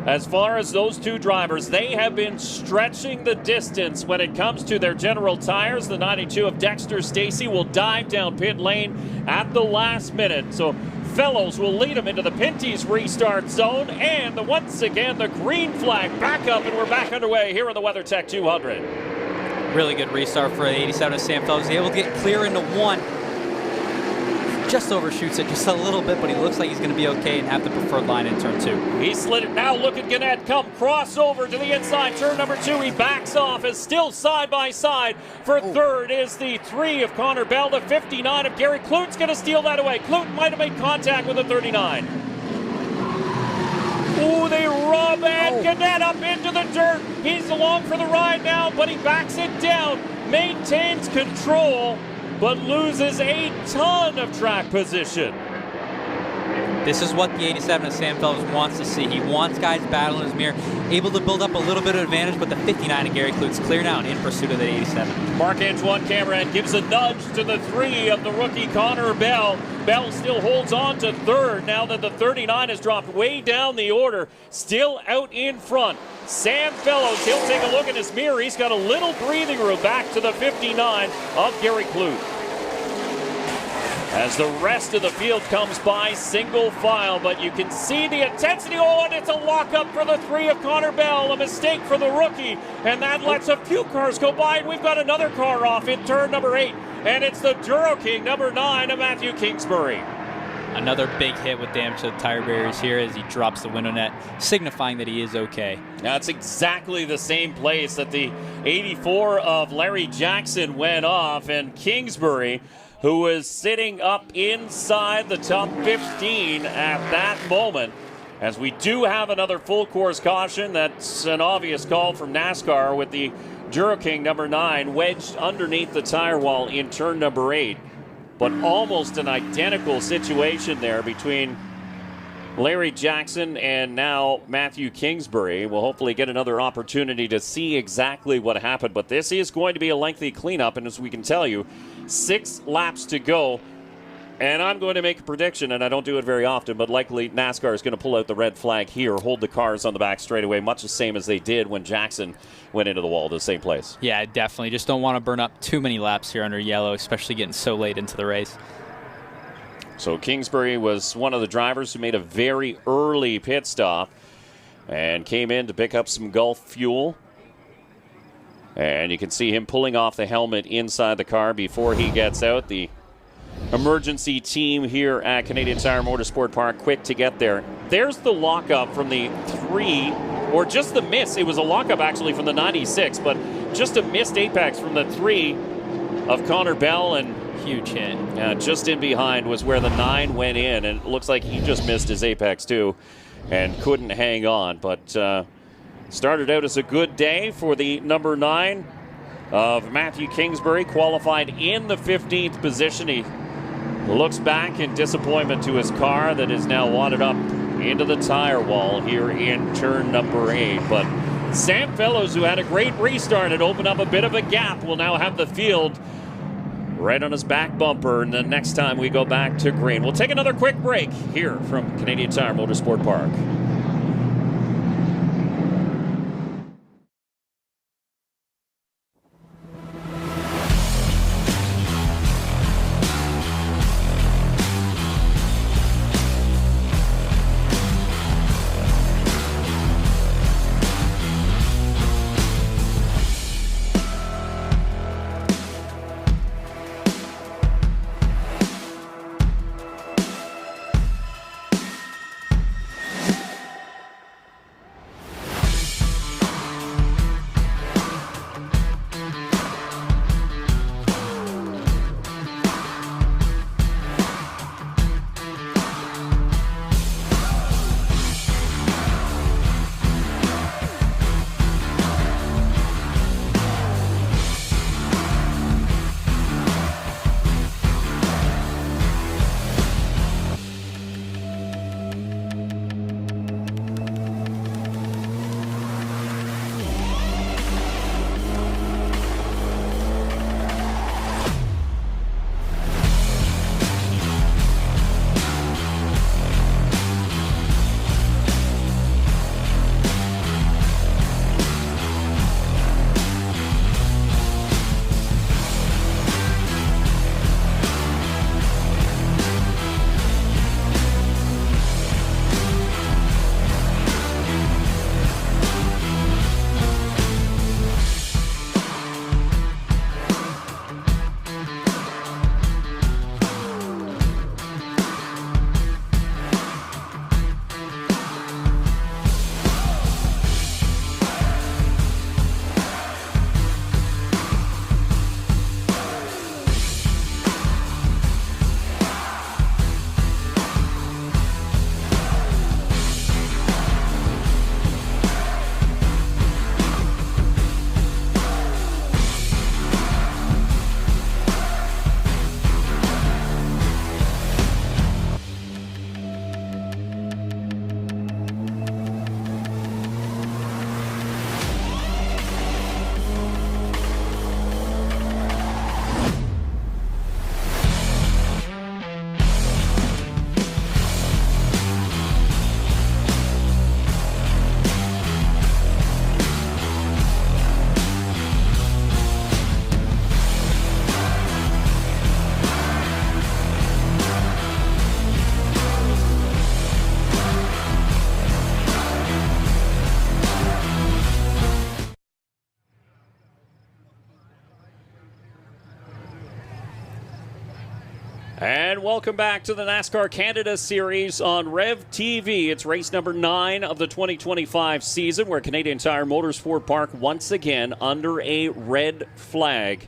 As far as those 2 drivers, they have been stretching the distance when it comes to their General tires. The 92 of Dexter Stacy will dive down pit lane at the last minute. So Fellows will lead him into the Pinty's restart zone, and once again the green flag back up, and we're back underway here on the WeatherTech 200. Really good restart for the 87 of Sam Fellows. He's able to get clear into 1. Just overshoots it just a little bit, but he looks like he's going to be okay and have the preferred line in turn 2. He slid it. Now look at Gannett come crossover to the inside. Turn number 2. He backs off. Is still side by side. For third is the 3 of Connor Bell. The 59 of Gary Clute's going to steal that away. Clute might have made contact with the 39. Ooh, they rub and Gannett up into the dirt. He's along for the ride now, but he backs it down. Maintains control, but loses a ton of track position. This is what the 87 of Sam Fellows wants to see. He wants guys battling his mirror, able to build up a little bit of advantage, but the 59 of Gary Clute's clear now and in pursuit of the 87. Marc-Antoine Cameron gives a nudge to the 3 of the rookie Connor Bell. Bell still holds on to third now that the 39 has dropped way down the order, still out in front. Sam Fellows, he'll take a look in his mirror. He's got a little breathing room back to the 59 of Gary Clute. As the rest of the field comes by single file, but you can see the intensity. Oh, and it's a lockup for the 3 of Connor Bell. A mistake for the rookie, and that lets a few cars go by, and we've got another car off in turn number 8, and it's the Duro King, number 9 of Matthew Kingsbury. Another big hit with damage to the tire barriers here as he drops the window net, signifying that he is okay. That's exactly the same place that the 84 of Larry Jackson went off, and Kingsbury, who was sitting up inside the top 15 at that moment. As we do have another full course caution, that's an obvious call from NASCAR with the Duro King number 9 wedged underneath the tire wall in turn number 8. But almost an identical situation there between Larry Jackson and now Matthew Kingsbury. We'll hopefully get another opportunity to see exactly what happened. But this is going to be a lengthy cleanup, and as we can tell you, 6 laps to go And I'm going to make a prediction, and I don't do it very often, but likely NASCAR is going to pull out the red flag here, hold the cars on the back straightaway, much the same as they did when Jackson went into the wall, the same place. Yeah, definitely. Just don't want to burn up too many laps here under yellow, especially getting so late into the race. So Kingsbury was one of the drivers who made a very early pit stop and came in to pick up some Gulf fuel. And you can see him pulling off the helmet inside the car before he gets out. The emergency team here at Canadian Tire Motorsport Park quick to get there. There's the lockup from the 3, or just the miss. It was a lockup actually from the 96, but just a missed apex from the 3 of Connor Bell, and huge hit. Just in behind was where the 9 went in, and it looks like he just missed his apex too and couldn't hang on. But started out as a good day for the number 9 of Matthew Kingsbury, qualified in the 15th position. He looks back in disappointment to his car that is now wadded up into the tire wall here in turn number 8. But Sam Fellows, who had a great restart and opened up a bit of a gap, will now have the field right on his back bumper. And the next time we go back to green, we'll take another quick break here from Canadian Tire Motorsport Park. And welcome back to the NASCAR Canada Series on Rev TV. It's race number 9 of the 2025 season, where Canadian Tire Motorsport Park once again under a red flag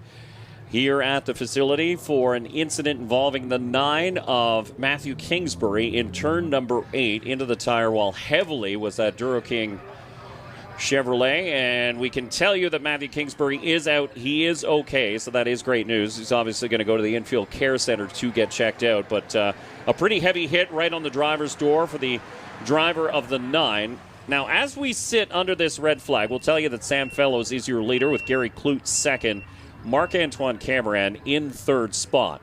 here at the facility for an incident involving the 9 of Matthew Kingsbury in turn number 8 into the tire wall heavily was that Duro King Chevrolet, and we can tell you that Matthew Kingsbury is out. He is okay, so that is great news. He's obviously going to go to the infield care center to get checked out, but a pretty heavy hit right on the driver's door for the driver of the 9. Now, as we sit under this red flag, we'll tell you that Sam Fellows is your leader with Gary Clute second, Marc-Antoine Cameron in third spot.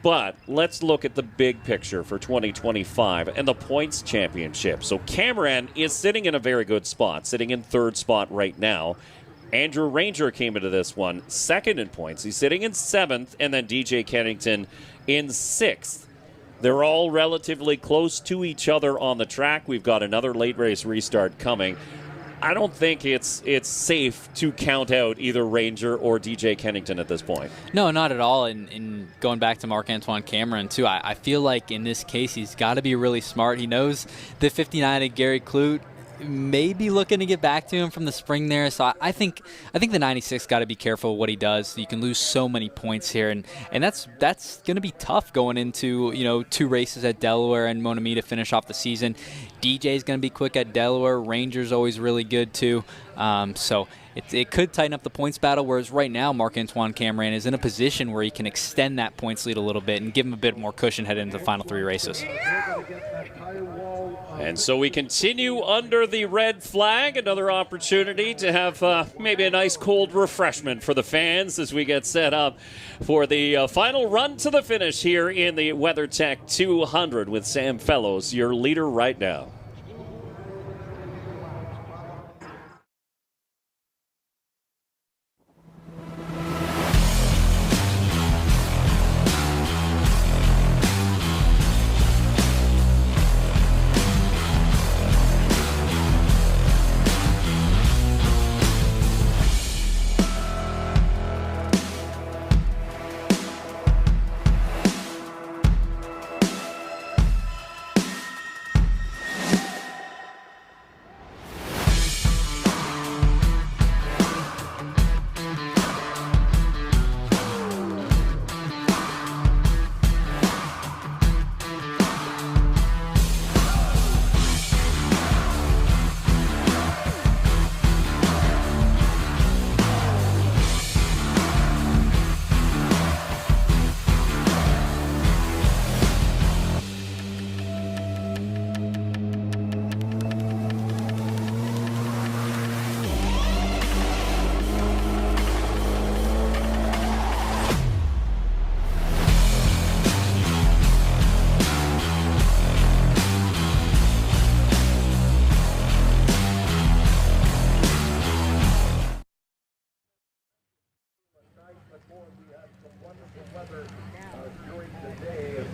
But let's look at the big picture for 2025 and the points championship. So Cameron is sitting in a very good spot, sitting in third spot right now. Andrew Ranger came into this one second in points. He's sitting in seventh, and then DJ Kennington in sixth. They're all relatively close to each other on the track. We've got another late race restart coming. I don't think it's safe to count out either Ranger or DJ Kennington at this point. No, not at all. And going back to Marc-Antoine Cameron, too, I feel like in this case he's got to be really smart. He knows the 59 of Gary Clute may be looking to get back to him from the spring there. So I think the 96 got to be careful what he does. You can lose so many points here, and that's going to be tough going into 2 races at Delaware and Monami to finish off the season. DJ's going to be quick at Delaware. Ranger's always really good too. So it could tighten up the points battle, whereas right now Marc-Antoine Cameron is in a position where he can extend that points lead a little bit and give him a bit more cushion heading into the final 3 races. And so we continue under the red flag. Another opportunity to have maybe a nice cold refreshment for the fans as we get set up for the final run to the finish here in the WeatherTech 200 with Sam Fellows, your leader right now.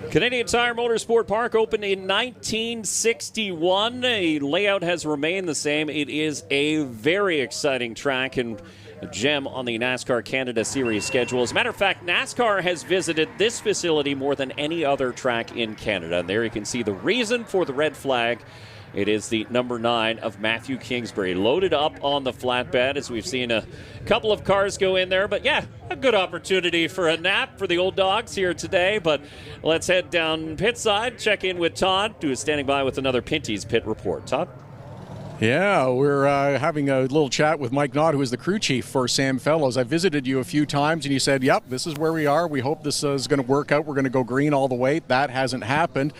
Canadian Tire Motorsport Park opened in 1961. The layout has remained the same. It is a very exciting track and a gem on the NASCAR Canada Series schedule. As a matter of fact, NASCAR has visited this facility more than any other track in Canada. And there you can see the reason for the red flag. It is the number 9 of Matthew Kingsbury, loaded up on the flatbed as we've seen a couple of cars go in there. But yeah, a good opportunity for a nap for the old dogs here today. But let's head down pit side, check in with Todd, who is standing by with another Pinty's Pit Report. Todd? Yeah, we're having a little chat with Mike Knott, who is the crew chief for Sam Fellows. I visited you a few times, and you said, yep, this is where we are. We hope this is going to work out. We're going to go green all the way. That hasn't happened.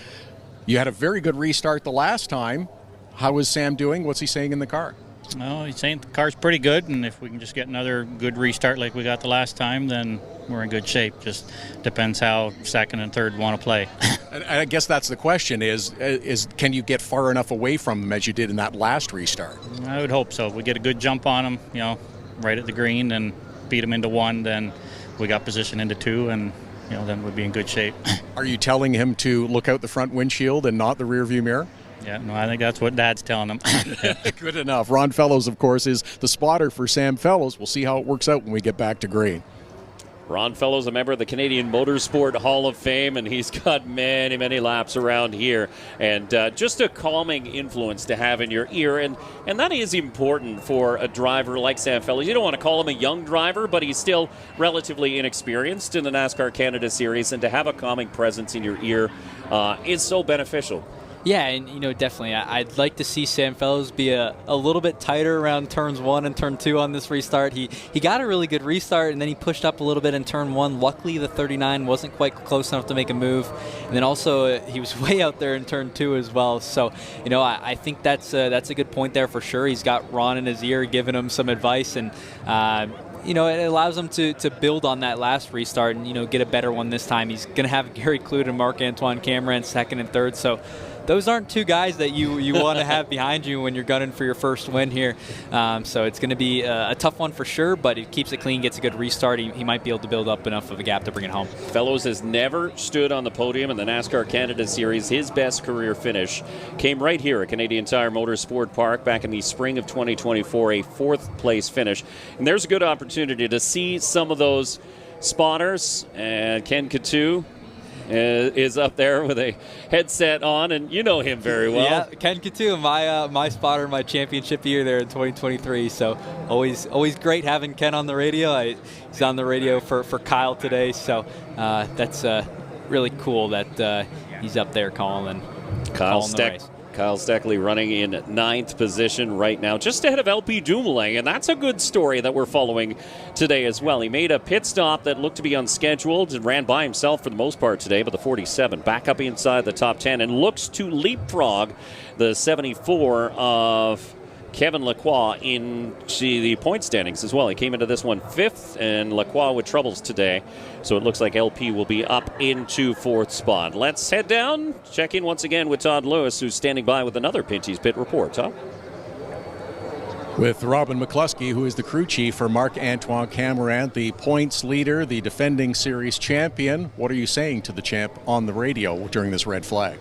You had a very good restart the last time. How is Sam doing? What's he saying in the car? Well, he's saying the car's pretty good, and if we can just get another good restart like we got the last time, then we're in good shape. Just depends how second and third want to play. And I guess that's the question is can you get far enough away from him as you did in that last restart? I would hope so. If we get a good jump on him, right at the green and beat him into 1, then we got position into 2, and then we'd be in good shape. Are you telling him to look out the front windshield and not the rear view mirror? Yeah, no, I think that's what Dad's telling him. Good enough. Ron Fellows, of course, is the spotter for Sam Fellows. We'll see how it works out when we get back to green. Ron Fellows, a member of the Canadian Motorsport Hall of Fame, and he's got many, many laps around here. And just a calming influence to have in your ear. And that is important for a driver like Sam Fellows. You don't want to call him a young driver, but he's still relatively inexperienced in the NASCAR Canada Series. And to have a calming presence in your ear is so beneficial. Yeah, and definitely, I'd like to see Sam Fellows be a little bit tighter around turns 1 and turn 2 on this restart. He got a really good restart, and then he pushed up a little bit in turn 1. Luckily, the 39 wasn't quite close enough to make a move, and then also he was way out there in turn 2 as well. So, I think that's a good point there for sure. He's got Ron in his ear giving him some advice, and it allows him to build on that last restart and, get a better one this time. He's going to have Gary Clute and Marc-Antoine Cameron second and third. So those aren't two guys that you want to have behind you when you're gunning for your first win here. So it's going to be a tough one for sure, but it keeps it clean, gets a good restart. He might be able to build up enough of a gap to bring it home. Fellows has never stood on the podium in the NASCAR Canada Series. His best career finish came right here at Canadian Tire Motorsport Park back in the spring of 2024, a fourth-place finish. And there's a good opportunity to see some of those spotters. And Ken Coutu is up there with a headset on, and you know him very well. Yeah, Ken Coutu, my spotter, my championship year there in 2023. So always great having Ken on the radio. He's on the radio for Kyle today, so that's really cool that he's up there calling the race. Kyle Steckley running in 9th position right now, just ahead of LP Dumoulin, and that's a good story that we're following today as well. He made a pit stop that looked to be unscheduled and ran by himself for the most part today, but the 47 back up inside the top 10 and looks to leapfrog the 74 of Kevin Lacroix into the point standings as well. He came into this one 5th, and Lacroix with troubles today. So it looks like LP will be up into 4th spot. Let's head down, check in once again with Todd Lewis, who's standing by with another Pinty's Pit report. Todd? With Robin McCluskey, who is the crew chief for Marc-Antoine Cameron, the points leader, the defending series champion. What are you saying to the champ on the radio during this red flag?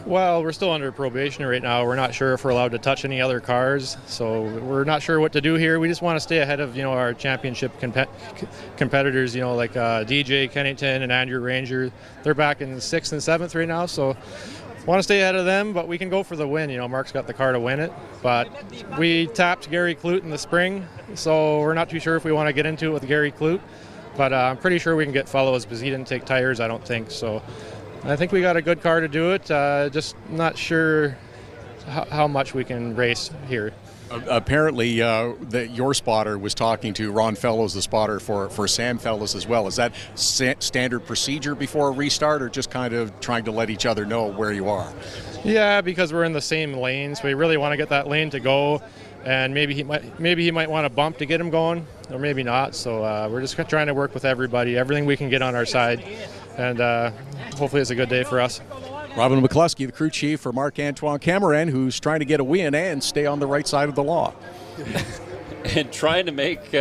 Well, we're still under probation right now. We're not sure if we're allowed to touch any other cars, so we're not sure what to do here. We just want to stay ahead of, our championship competitors, like DJ Kennington and Andrew Ranger. They're back in 6th and 7th right now, so want to stay ahead of them, but we can go for the win. Mark's got the car to win it, but we tapped Gary Clute in the spring, so we're not too sure if we want to get into it with Gary Clute, but I'm pretty sure we can get Fellows because he didn't take tires, I don't think, so I think we got a good car to do it. Just not sure how much we can race here. Apparently, your spotter was talking to Ron Fellows, the spotter for Sam Fellows as well. Is that standard procedure before a restart, or just kind of trying to let each other know where you are? Yeah, because we're in the same lane, so we really want to get that lane to go. And maybe he might want to bump to get him going, or maybe not. So we're just trying to work with everybody, everything we can get on our side, and hopefully it's a good day for us. Robin McCluskey, the crew chief for Marc-Antoine Cameron, who's trying to get a win and stay on the right side of the law. And trying to make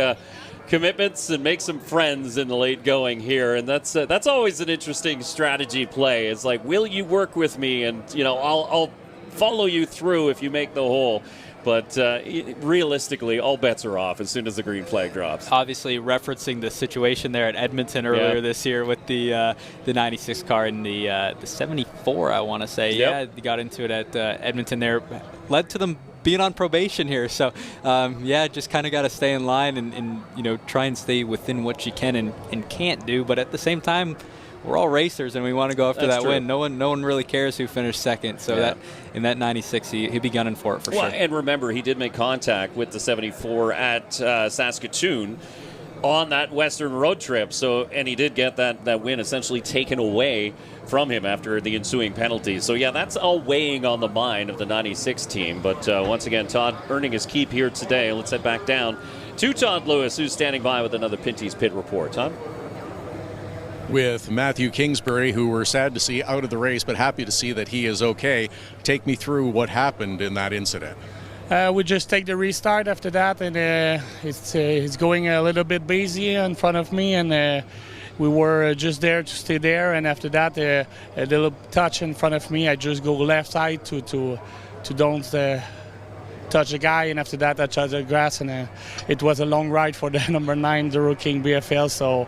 commitments and make some friends in the late going here, and that's always an interesting strategy play. It's like, will you work with me, and I'll follow you through if you make the hole. But realistically, all bets are off as soon as the green flag drops. Obviously, referencing the situation there at Edmonton earlier this year with the 96 car and the 74, I want to say. Yep. Yeah, they got into it at Edmonton there. Led to them being on probation here. So, just kind of got to stay in line and try and stay within what you can and can't do. But at the same time, we're all racers, and we want to go after that win. No one really cares who finished second. So that in that 96, he'd be gunning for it for sure. And remember, he did make contact with the 74 at Saskatoon on that Western road trip. And he did get that win essentially taken away from him after the ensuing penalties. So that's all weighing on the mind of the 96 team. But once again, Todd earning his keep here today. Let's head back down to Todd Lewis, who's standing by with another Pinty's Pit report. Todd? With Matthew Kingsbury, who we're sad to see out of the race, but happy to see that he is okay. Take me through what happened in that incident. We just take the restart after that, and it's going a little bit busy in front of me, and we were just there to stay there. And after that, a little touch in front of me, I just go left side to don't touch the guy, and after that I touch the grass, and it was a long ride for the number 9 Duro King BFL. So.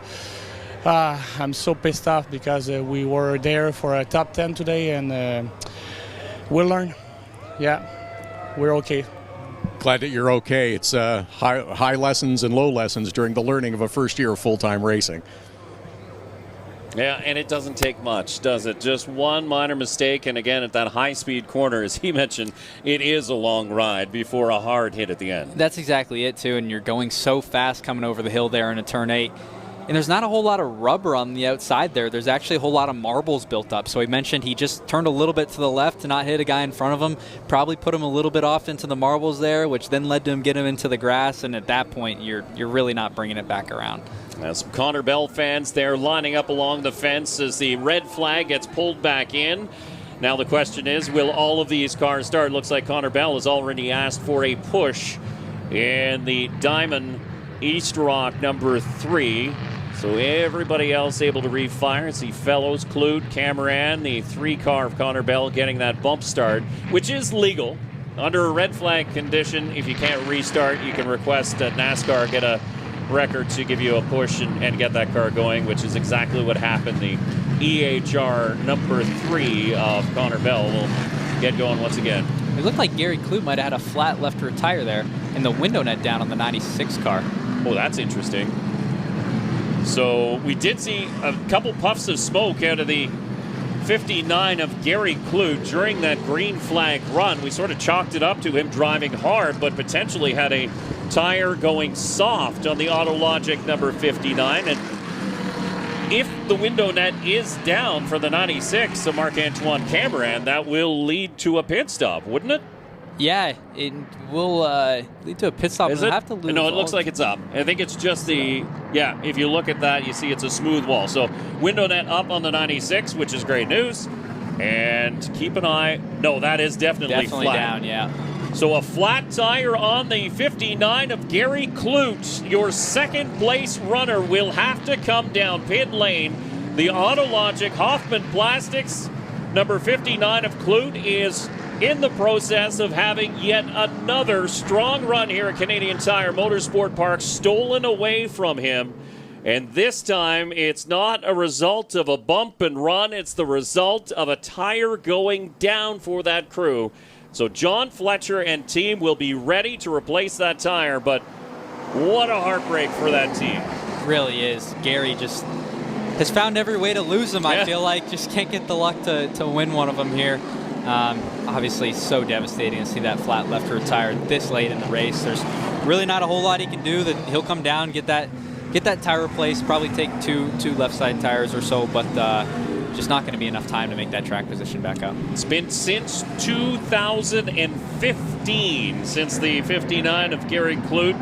I'm so pissed off because we were there for a top 10 today, and we'll learn. Yeah, we're okay. Glad that you're okay. It's high lessons and low lessons during the learning of a first year of full-time racing. Yeah, and it doesn't take much, does it? Just one minor mistake, and again, at that high-speed corner, as he mentioned, it is a long ride before a hard hit at the end. That's exactly it, too, and you're going so fast coming over the hill there in a turn 8. And there's not a whole lot of rubber on the outside there. There's actually a whole lot of marbles built up. So he mentioned he just turned a little bit to the left to not hit a guy in front of him, probably put him a little bit off into the marbles there, which then led to him getting him into the grass. And at that point, you're really not bringing it back around. Some Connor Bell fans there lining up along the fence as the red flag gets pulled back in. Now the question is, will all of these cars start? Looks like Connor Bell has already asked for a push in the Diamond East Rock number 3. So everybody else able to refire. See Fellows, Clute, Cameron, the 3-car of Connor Bell getting that bump start, which is legal. Under a red flag condition, if you can't restart, you can request that NASCAR get a record to give you a push and get that car going, which is exactly what happened. The EHR number 3 of Connor Bell will get going once again. It looked like Gary Clute might have had a flat left rear tire there and the window net down on the 96 car. Oh, that's interesting. So we did see a couple puffs of smoke out of the 59 of Gary Clute during that green flag run. We sort of chalked it up to him driving hard, but potentially had a tire going soft on the Autologic number 59. And if the window net is down for the 96 of Marc-Antoine Cameron, that will lead to a pit stop, wouldn't it? Yeah, it will lead to a pit stop. Is it? Have to lose. No, it looks like it's up. I think it's just the, yeah, if you look at that, you see it's a smooth wall. So window net up on the 96, which is great news. And keep an eye. No, that is definitely flat. Down, yeah. So a flat tire on the 59 of Gary Clute. Your second place runner will have to come down pit lane. The Autologic Hoffman Plastics number 59 of Clute is in the process of having yet another strong run here at Canadian Tire Motorsport Park stolen away from him. And this time, it's not a result of a bump and run. It's the result of a tire going down for that crew. So John Fletcher and team will be ready to replace that tire. But what a heartbreak for that team. It really is. Gary just has found every way to lose them, I feel like. Just can't get the luck to win one of them here. Obviously, so devastating to see that flat left rear tire this late in the race. There's really not a whole lot he can do. That he'll come down, get that tire replaced, probably take two left side tires or so, but just not going to be enough time to make that track position back up. It's been since 2015 since the 59 of Gary Clute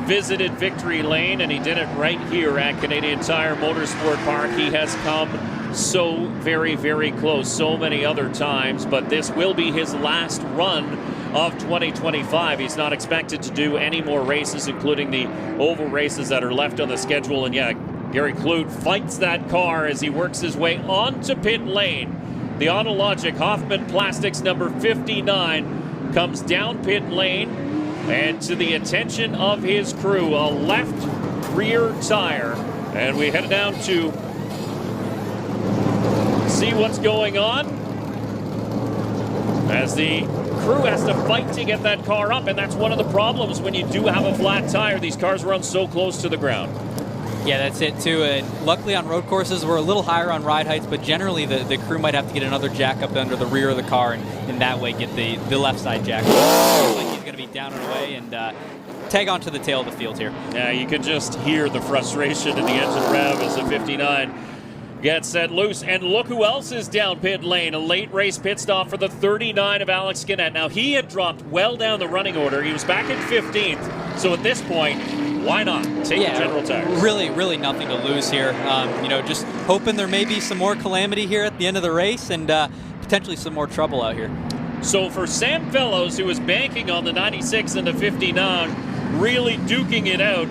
visited Victory Lane, and he did it right here at Canadian Tire Motorsport Park. He has come so very, very close so many other times, but this will be his last run of 2025. He's not expected to do any more races, including the oval races that are left on the schedule. And yeah, Gary Clute fights that car as he works his way onto pit lane. The Autologic Hoffman Plastics number 59 comes down pit lane, and to the attention of his crew, a left rear tire. And we head down to see what's going on as the crew has to fight to get that car up, and that's one of the problems when you do have a flat tire. These cars run so close to the ground. Yeah, that's it too. And luckily on road courses we're a little higher on ride heights, but generally the crew might have to get another jack up under the rear of the car and that way get the left side jack. Looks like he's going to be down and away and tag onto the tail of the field here. Yeah, you can just hear the frustration in the engine rev as the 59 gets set loose. And look who else is down pit lane. A late race pit stop for the 39 of Alex Gannett. Now, he had dropped well down the running order. He was back in 15th. So at this point, why not take the general tires? Really nothing to lose here. Just hoping there may be some more calamity here at the end of the race and potentially some more trouble out here. So for Sam Fellows, who was banking on the 96 and the 59, really duking it out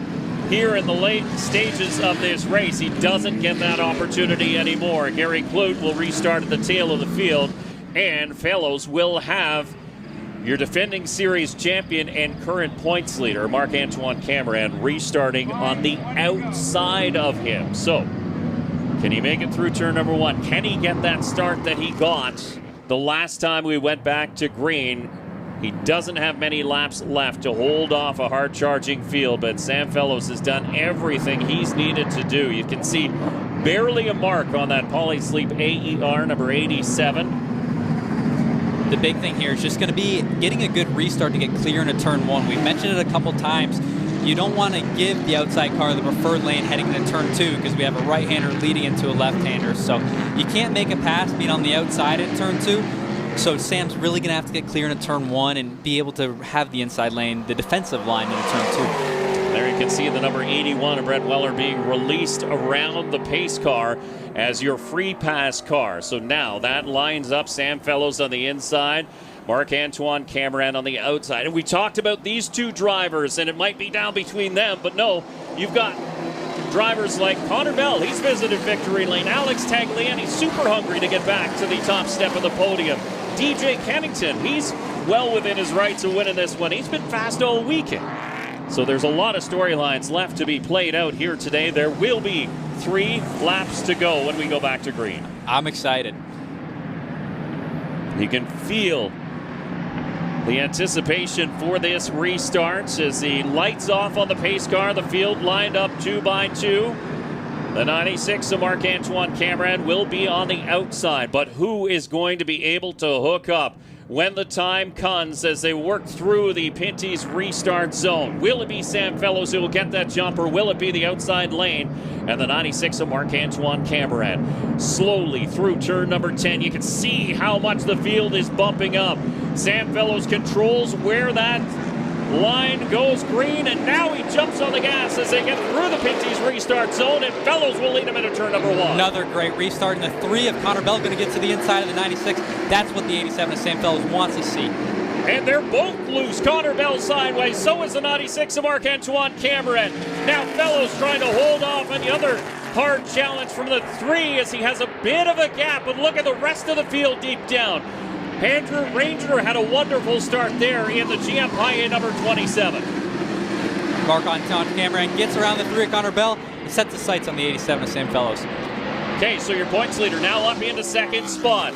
here in the late stages of this race, he doesn't get that opportunity anymore. Gary Clute will restart at the tail of the field, and Fellows will have your defending series champion and current points leader, Marc-Antoine Cameron, restarting on the outside of him. So, can he make it through turn number one? Can he get that start that he got the last time we went back to green? He doesn't have many laps left to hold off a hard-charging field, but Sam Fellows has done everything he's needed to do. You can see barely a mark on that Polysleep AER number 87. The big thing here is just going to be getting a good restart to get clear into turn one. We've mentioned it a couple times. you don't want to give the outside car the preferred lane heading into turn 2 because we have a right-hander leading into a left-hander. So you can't make a pass being on the outside at turn 2. So Sam's really going to have to get clear into turn 1 and be able to have the inside lane, the defensive line into turn 2. There you can see the number 81 of Brett Weller being released around the pace car as your free pass car. So now that lines up Sam Fellows on the inside, Marc-Antoine Cameron on the outside. And we talked about these two drivers, and it might be down between them, but no, you've got drivers like Connor Bell. He's visited victory lane. Alex Tagliani, super hungry to get back to the top step of the podium. DJ Kennington, he's well within his rights of winning this one. He's been fast all weekend. So there's a lot of storylines left to be played out here today. There will be 3 laps to go when we go back to green. I'm excited. You can feel the anticipation for this restart as the lights off on the pace car. The field lined up 2 by 2. The 96 of Marc-Antoine Cameron will be on the outside, but who is going to be able to hook up when the time comes as they work through the Pinty's restart zone? Will it be Sam Fellows who will get that jumper? Will it be the outside lane? And the 96 of Marc-Antoine Cameron slowly through turn number 10. You can see how much the field is bumping up. Sam Fellows controls where that line goes green, and now he jumps on the gas as they get through the Pinty's restart zone, and Fellows will lead him into turn number 1. Another great restart, and the 3 of Connor Bell going to get to the inside of the 96. That's what the 87 of Sam Fellows wants to see. And they're both loose. Connor Bell sideways, so is the 96 of Marc-Antoine Cameron. Now Fellows trying to hold off on the other hard challenge from the 3 as he has a bit of a gap, but look at the rest of the field deep down. Andrew Ranger had a wonderful start there in the GM High number 27. Marc-Antoine Cameron gets around the 3 of Connor Bell and sets the sights on the 87 of Sam Fellows. Okay, so your points leader now up into second spot.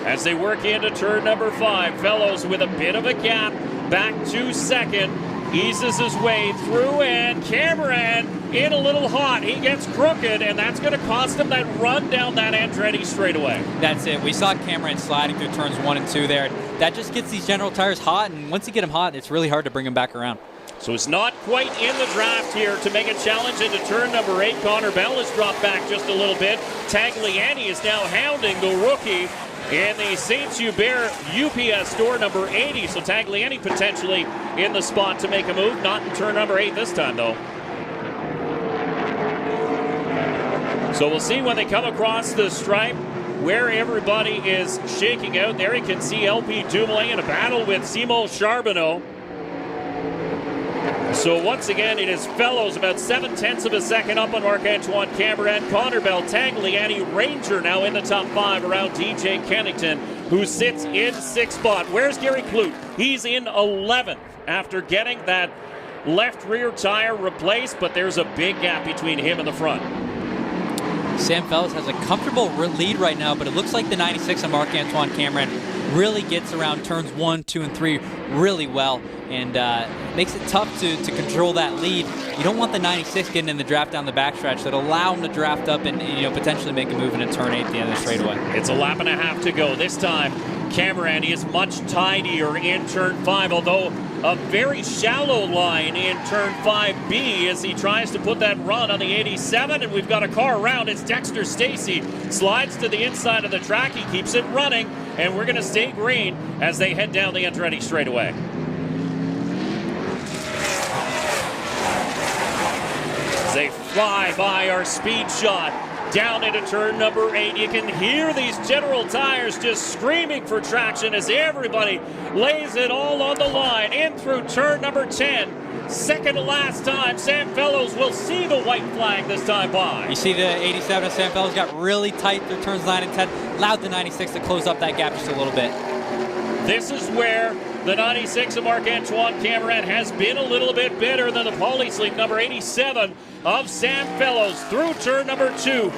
As they work into turn number 5, Fellows with a bit of a gap back to second. Eases his way through, and Cameron in a little hot. He gets crooked, and that's going to cost him that run down that Andretti straightaway. That's it. We saw Cameron sliding through turns 1 and 2 there. That just gets these General Tires hot, and once you get them hot, it's really hard to bring them back around. So it's not quite in the draft here to make a challenge into turn number 8. Connor Bell has dropped back just a little bit. Tagliani is now hounding the rookie in the St. Hubert UPS store number 80. So Tagliani potentially in the spot to make a move. Not in turn number 8 this time, though. So we'll see when they come across the stripe where everybody is shaking out. There you can see LP Dumoulin in a battle with Simo Charbonneau. So once again, it is Fellows about 0.7 of a second up on Marc-Antoine Cameron. Connor Bell, Tagliani, Ranger now in the top 5 around DJ Kennington, who sits in 6th spot. Where's Gary Clute? He's in 11th after getting that left rear tire replaced, but there's a big gap between him and the front. Sam Fellows has a comfortable lead right now, but it looks like the 96 of Marc-Antoine Cameron really gets around turns 1, 2, and 3 really well, and makes it tough to control that lead. You don't want the 96 getting in the draft down the backstretch. That'll allow him to draft up and potentially make a move into turn 8 at the end of the straightaway. It's a lap and a half to go. This time, Cameron is much tidier in turn 5, although a very shallow line in turn 5B as he tries to put that run on the 87, and we've got a car around. It's Dexter Stacy. Slides to the inside of the track. He keeps it running, and we're going to stay green as they head down the Andretti straightaway. As they fly by our speed shot down into turn number 8. You can hear these General Tires just screaming for traction as everybody lays it all on the line. In through turn number 10. Second to last time, Sam Fellows will see the white flag this time by. You see the 87 of Sam Fellows got really tight through turns 9 and 10. Allowed the 96 to close up that gap just a little bit. This is where the 96 of Marc-Antoine Cameron has been a little bit better than the Polysleep number 87 of Sam Fellows through turn number 2.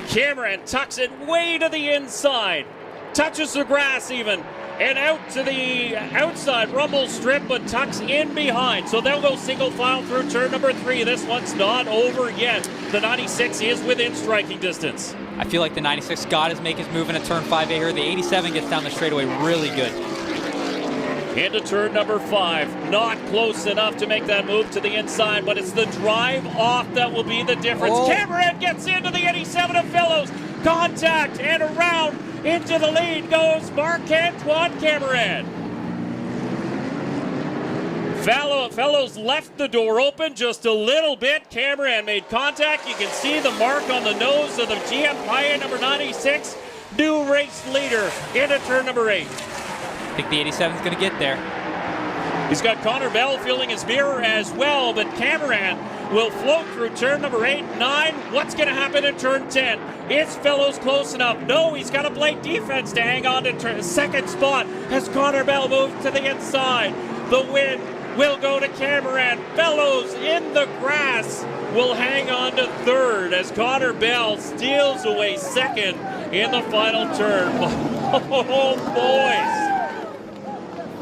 Cameron tucks it way to the inside, touches the grass even, and out to the outside rumble strip, but tucks in behind. So they'll go single file through turn number 3. This one's not over yet. The 96 is within striking distance. I feel like the 96 got his make his move into turn 5A here. The 87 gets down the straightaway really good. into turn number 5. Not close enough to make that move to the inside, but it's the drive off that will be the difference. Cameron gets into the 87 of Fellows. Contact and around into the lead goes Marc-Antoine Cameron. Fellows left the door open just a little bit. Cameron made contact. You can see the mark on the nose of the GM Paye number 96. New race leader into turn number 8. I think the 87 is going to get there. He's got Connor Bell filling his mirror as well, but Cameron will float through turn number 8, 9. What's going to happen in turn 10? Is Fellows close enough? No, he's got to play defense to hang on to second spot as Connor Bell moves to the inside. The win will go to Cameron. Fellows in the grass will hang on to third as Connor Bell steals away second in the final turn. Oh, boys.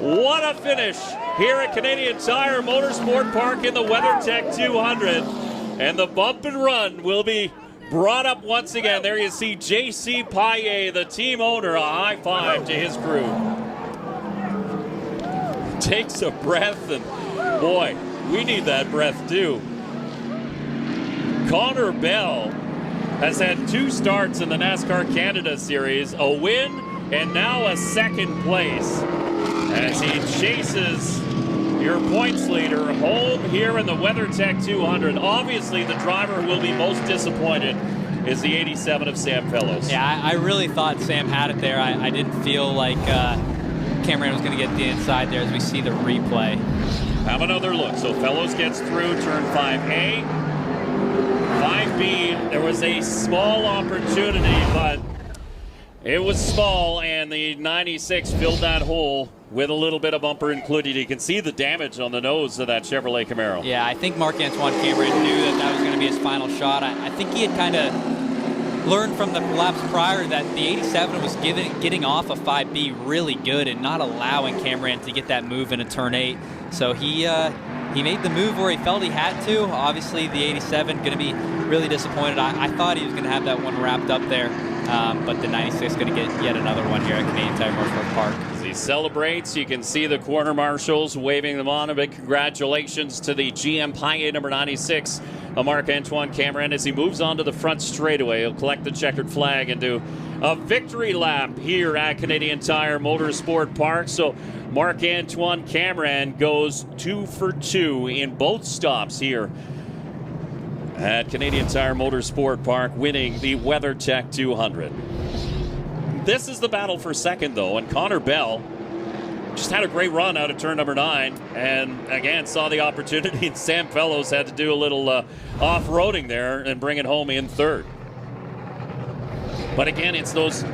What a finish here at Canadian Tire Motorsport Park in the WeatherTech 200. And the bump and run will be brought up once again. There you see J.C. Paye, the team owner, a high five to his crew. Takes a breath, and boy, we need that breath too. Connor Bell has had 2 starts in the NASCAR Canada Series, a win and now a second place as he chases your points leader home here in the WeatherTech 200. Obviously, the driver who will be most disappointed is the 87 of Sam Fellows. Yeah, I really thought Sam had it there. I didn't feel like Cameron was going to get the inside there as we see the replay. Have another look. So Fellows gets through turn 5A. 5B, there was a small opportunity, but it was small, and the 96 filled that hole with a little bit of bumper included. You can see the damage on the nose of that Chevrolet Camaro. Yeah, I think Marc-Antoine Cameron knew that was going to be his final shot. I think he had kind of learned from the laps prior that the 87 was getting off of 5B really good and not allowing Cameron to get that move into turn 8. So he made the move where he felt he had to. Obviously, the 87 going to be really disappointed. I thought he was going to have that one wrapped up there, but the 96 going to get yet another one here at Canadian Tire Motorsport Park. As he celebrates, you can see the corner marshals waving them on. A big congratulations to the GM Paye number 96, Marc-Antoine Cameron, as he moves on to the front straightaway. He'll collect the checkered flag and do a victory lap here at Canadian Tire Motorsport Park. So Marc-Antoine Cameron goes 2 for 2 in both stops here at Canadian Tire Motorsport Park, winning the WeatherTech 200. This is the battle for second, though, and Connor Bell just had a great run out of turn number 9, and again saw the opportunity, and Sam Fellows had to do a little off-roading there and bring it home in third. But again, it's those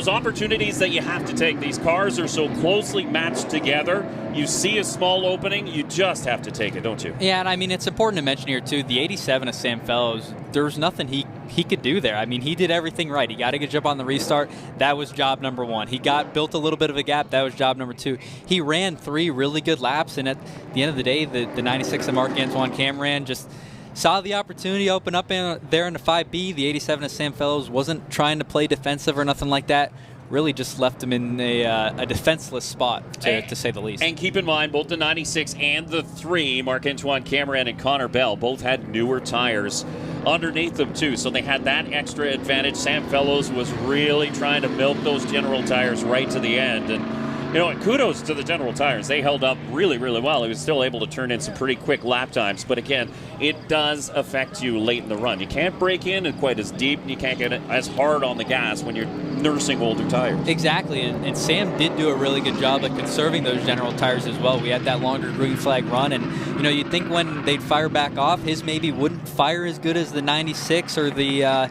opportunities that you have to take. These cars are so closely matched together. You see a small opening, you just have to take it, don't you? Yeah, and I mean, it's important to mention here, too, the 87 of Sam Fellows, there was nothing he could do there. I mean, he did everything right. He got a good job on the restart. That was job number 1. He built a little bit of a gap. That was job number 2. He ran 3 really good laps, and at the end of the day, the 96 of Marc-Antoine Cameron just saw the opportunity open up there in the 5B. The 87 of Sam Fellows wasn't trying to play defensive or nothing like that. Really just left him in a defenseless spot, to say the least. And keep in mind, both the 96 and the 3, Marc-Antoine Cameron and Connor Bell, both had newer tires underneath them too, so they had that extra advantage. Sam Fellows was really trying to milk those General tires right to the end, and you know, kudos to the General Tires. They held up really, really well. He was still able to turn in some pretty quick lap times. But again, it does affect you late in the run. You can't break in quite as deep, and you can't get as hard on the gas when you're nursing older tires. Exactly, and Sam did do a really good job at conserving those General Tires as well. We had that longer green flag run, and you know, you'd think when they'd fire back off, his maybe wouldn't fire as good as the 96 or the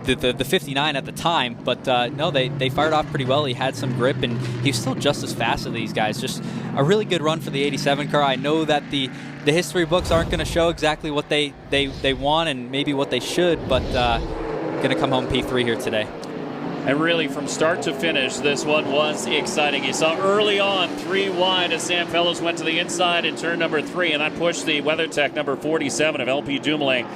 59 at the time, but no, they fired off pretty well. He had some grip, and he's still just as fast as these guys. Just a really good run for the 87 car. I know that the history books aren't going to show exactly what they want and maybe what they should, but going to come home P3 here today. And really, from start to finish, this one was exciting. You saw early on 3 wide as Sam Fellows went to the inside in turn number 3, and that pushed the WeatherTech number 47 of LP Dumoulin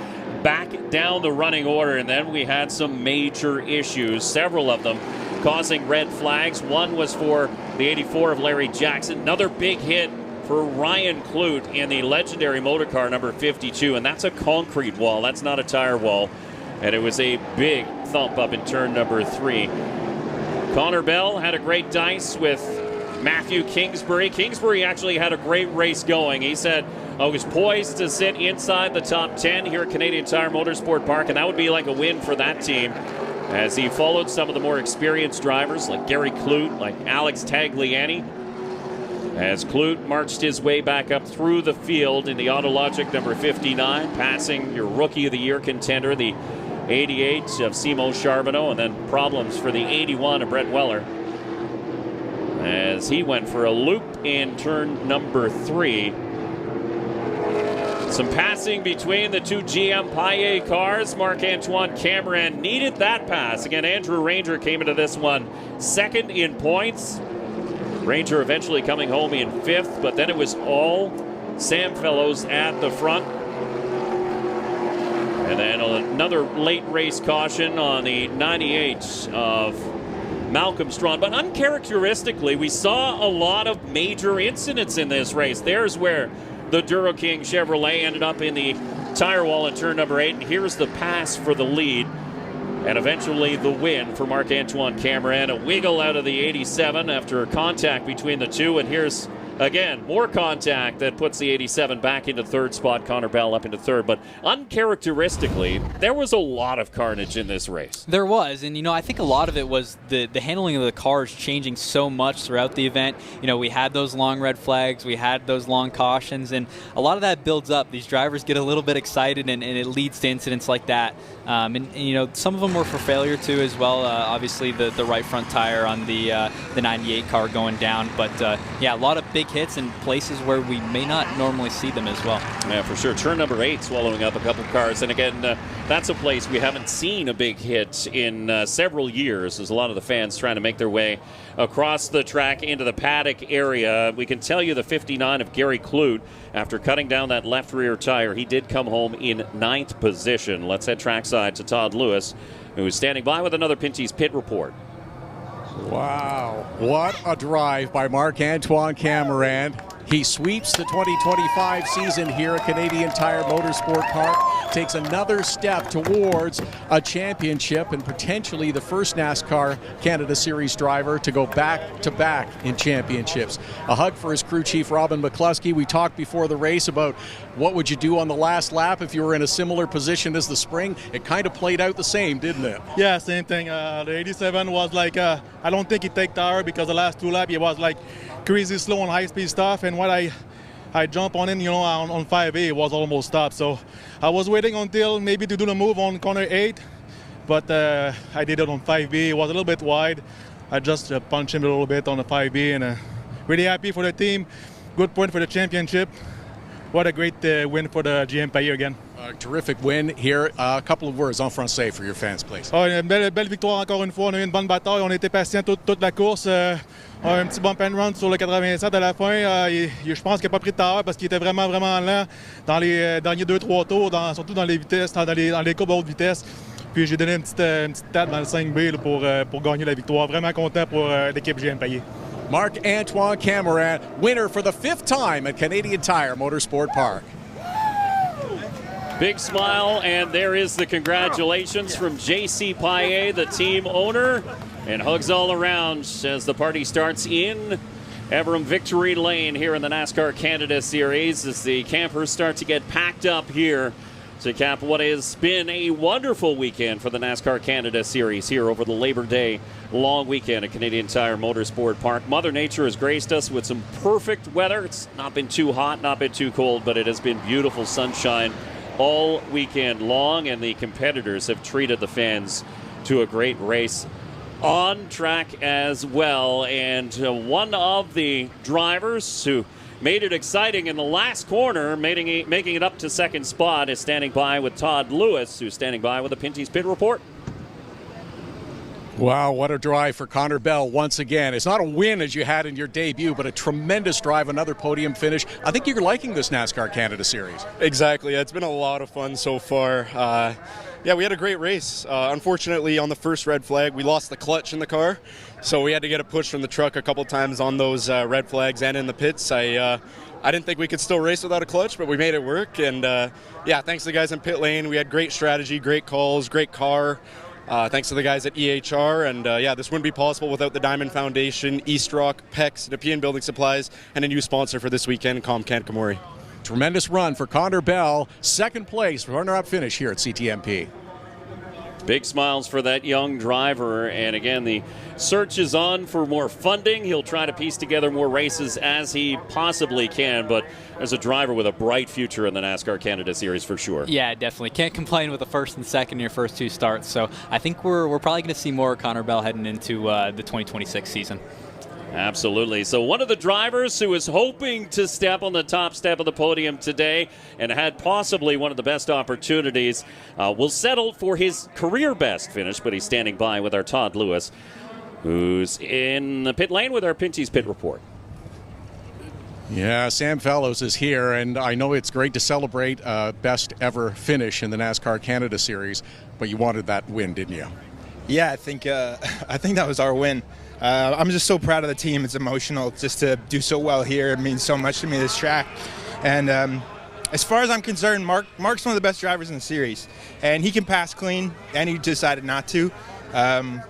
back down the running order. And then we had some major issues, several of them causing red flags. One was for the 84 of Larry Jackson. Another big hit for Ryan Clute in the legendary motor car number 52, and that's a concrete wall. That's not a tire wall, and it was a big thump up in turn number 3. Connor Bell had a great dice with Matthew Kingsbury. Kingsbury actually had a great race going. He said, I was poised to sit inside the top 10 here at Canadian Tire Motorsport Park, and that would be like a win for that team, as he followed some of the more experienced drivers like Gary Clute, like Alex Tagliani, as Clute marched his way back up through the field in the Autologic number 59, passing your Rookie of the Year contender, the 88 of Simo Charbonneau, and then problems for the 81 of Brett Weller, as he went for a loop in turn number 3. Some passing between the two GM Paillet cars. Marc-Antoine Cameron needed that pass. Again, Andrew Ranger came into this one second in points. Ranger eventually coming home in 5th, but then it was all Sam Fellows at the front. And then another late race caution on the 98 of Malcolm Strawn. But uncharacteristically, we saw a lot of major incidents in this race. There's where the Duro King Chevrolet ended up in the tire wall in turn number 8. And here's the pass for the lead. And eventually the win for Marc-Antoine Cameron. A wiggle out of the 87 after a contact between the two. And here's, again, more contact that puts the 87 back into 3rd spot. Connor Bell up into 3rd. But uncharacteristically, there was a lot of carnage in this race. There was. And, I think a lot of it was the handling of the cars changing so much throughout the event. We had those long red flags. We had those long cautions. And a lot of that builds up. These drivers get a little bit excited, and it leads to incidents like that. And some of them were for failure, too, as well. Obviously, the right front tire on the 98 car going down. But, a lot of big hits in places where we may not normally see them as well. Yeah, for sure. Turn number 8 swallowing up a couple cars. And again, that's a place we haven't seen a big hit in several years, as a lot of the fans trying to make their way across the track into the paddock area. We can tell you the 59 of Gary Clute, after cutting down that left rear tire, he did come home in 9th position. Let's head trackside to Todd Lewis, who's standing by with another Pinty's Pit Report. Wow, what a drive by Marc-Antoine Cameron. He sweeps the 2025 season here at Canadian Tire Motorsport Park, takes another step towards a championship and potentially the first NASCAR Canada Series driver to go back-to-back in championships. A hug for his crew chief, Robin McCluskey. We talked before the race about what would you do on the last lap if you were in a similar position as the spring. It kind of played out the same, didn't it? Yeah, same thing. The 87 was like, I don't think he take tire because the last 2 laps, he was like crazy slow on high-speed stuff, and when I jump on in, on 5A, it was almost stopped. So I was waiting until maybe to do the move on corner 8, but I did it on 5B. It was a little bit wide. I just punched him a little bit on the 5B, and really happy for the team. Good point for the championship. What a great win for the GM Paillet again. Terrific win here. A couple of words en français for your fans, please. Une belle victoire encore une fois. On a eu une bonne bataille. On a été patient toute la course. Un petit bump and run sur le 87 à la fin. Je pense qu'il n'a pas pris de tard parce qu'il était vraiment lent dans les derniers 2-3 tours, surtout dans les vitesses, dans les courbes à haute vitesse. Puis j'ai donné une petite tape dans le 5B pour gagner la victoire. Vraiment content pour l'équipe GM Paillet. Marc-Antoine Cameron, winner for the 5th time at Canadian Tire Motorsport Park. Big smile, and there is the congratulations from J.C. Paillet, the team owner, and hugs all around as the party starts in Evernham Victory Lane here in the NASCAR Canada Series, as the campers start to get packed up here to cap what has been a wonderful weekend for the NASCAR Canada Series here over the Labor Day long weekend at Canadian Tire Motorsport Park. Mother Nature has graced us with some perfect weather. It's not been too hot, not been too cold, but it has been beautiful sunshine all weekend long, and the competitors have treated the fans to a great race on track as well. And one of the drivers who made it exciting in the last corner, making it up to 2nd spot, is standing by with Todd Lewis, who's standing by with a Pinty's Pit Report. Wow, what a drive for Connor Bell once again. It's not a win as you had in your debut, but a tremendous drive, another podium finish. I think you're liking this NASCAR Canada Series. Exactly. It's been a lot of fun so far. We had a great race. Unfortunately, on the first red flag, we lost the clutch in the car. So we had to get a push from the truck a couple times on those red flags and in the pits. I didn't think we could still race without a clutch, but we made it work. And yeah, thanks to the guys in pit lane. We had great strategy, great calls, great car. Thanks to the guys at EHR. And yeah, this wouldn't be possible without the Diamond Foundation, East Rock, PEX, Nepean Building Supplies, and a new sponsor for this weekend, Comcant Kamori. Tremendous run for Connor Bell. Second place, runner-up finish here at CTMP. Big smiles for that young driver. And again, the search is on for more funding. He'll try to piece together more races as he possibly can. But there's a driver with a bright future in the NASCAR Canada Series for sure. Yeah, definitely. Can't complain with the first and second in your first two starts. So I think we're probably going to see more Connor Bell heading into the 2026 season. Absolutely. So one of the drivers who is hoping to step on the top step of the podium today and had possibly one of the best opportunities will settle for his career best finish, but he's standing by with our Todd Lewis, who's in the pit lane with our Pinty's Pit Report. Yeah, Sam Fellows is here, and I know it's great to celebrate best ever finish in the NASCAR Canada Series, but you wanted that win, didn't you? Yeah, I think that was our win. I'm just so proud of the team. It's emotional just to do so well here. It means so much to me, this track. And as far as I'm concerned, Mark's one of the best drivers in the series. And he can pass clean, and he decided not to. And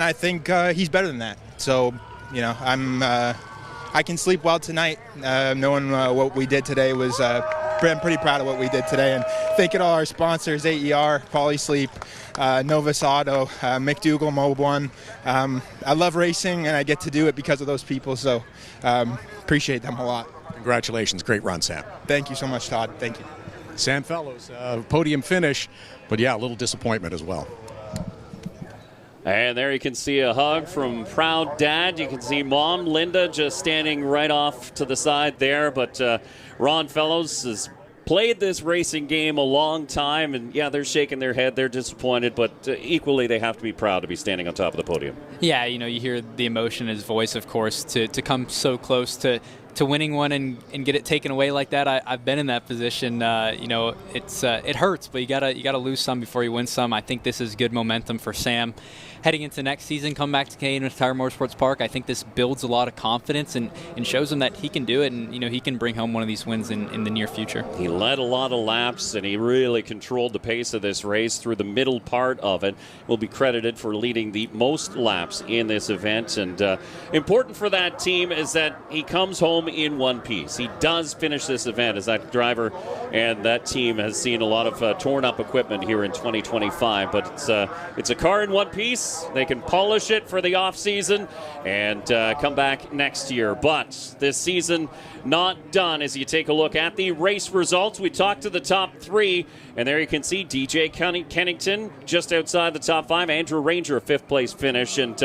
I think he's better than that. So, you know, I can sleep well tonight knowing what we did today was I'm pretty proud of what we did today, and thanking all our sponsors, AER, Polysleep, Novus Auto, McDougall, Mob One. I love racing, and I get to do it because of those people, so appreciate them a lot. Congratulations. Great run, Sam. Thank you so much, Todd. Thank you. Sam Fellows, podium finish, but yeah, a little disappointment as well. And there you can see a hug from proud dad. You can see mom, Linda, just standing right off to the side there. But Ron Fellows has played this racing game a long time. And, yeah, they're shaking their head. They're disappointed. But equally, they have to be proud to be standing on top of the podium. Yeah, you know, you hear the emotion in his voice, of course, to come so close to winning one and get it taken away like that. I've been in that position. You know, it hurts, but you gotta lose some before you win some. I think this is good momentum for Sam heading into next season. Come back to Canadian Tire Motorsports Park. I think this builds a lot of confidence and shows him that he can do it, and you know he can bring home one of these wins in the near future. He led a lot of laps, and he really controlled the pace of this race through the middle part of it. Will be credited for leading the most laps in this event, and important for that team is that he comes home in one piece. He does finish this event as that driver, and that team has seen a lot of torn up equipment here in 2025, but it's a car in one piece. They can polish it for the off season and come back next year, but this season not done. As you take a look at the race results, we talked to the top three, and there you can see DJ Kennington just outside the top five, Andrew Ranger a fifth place finish, and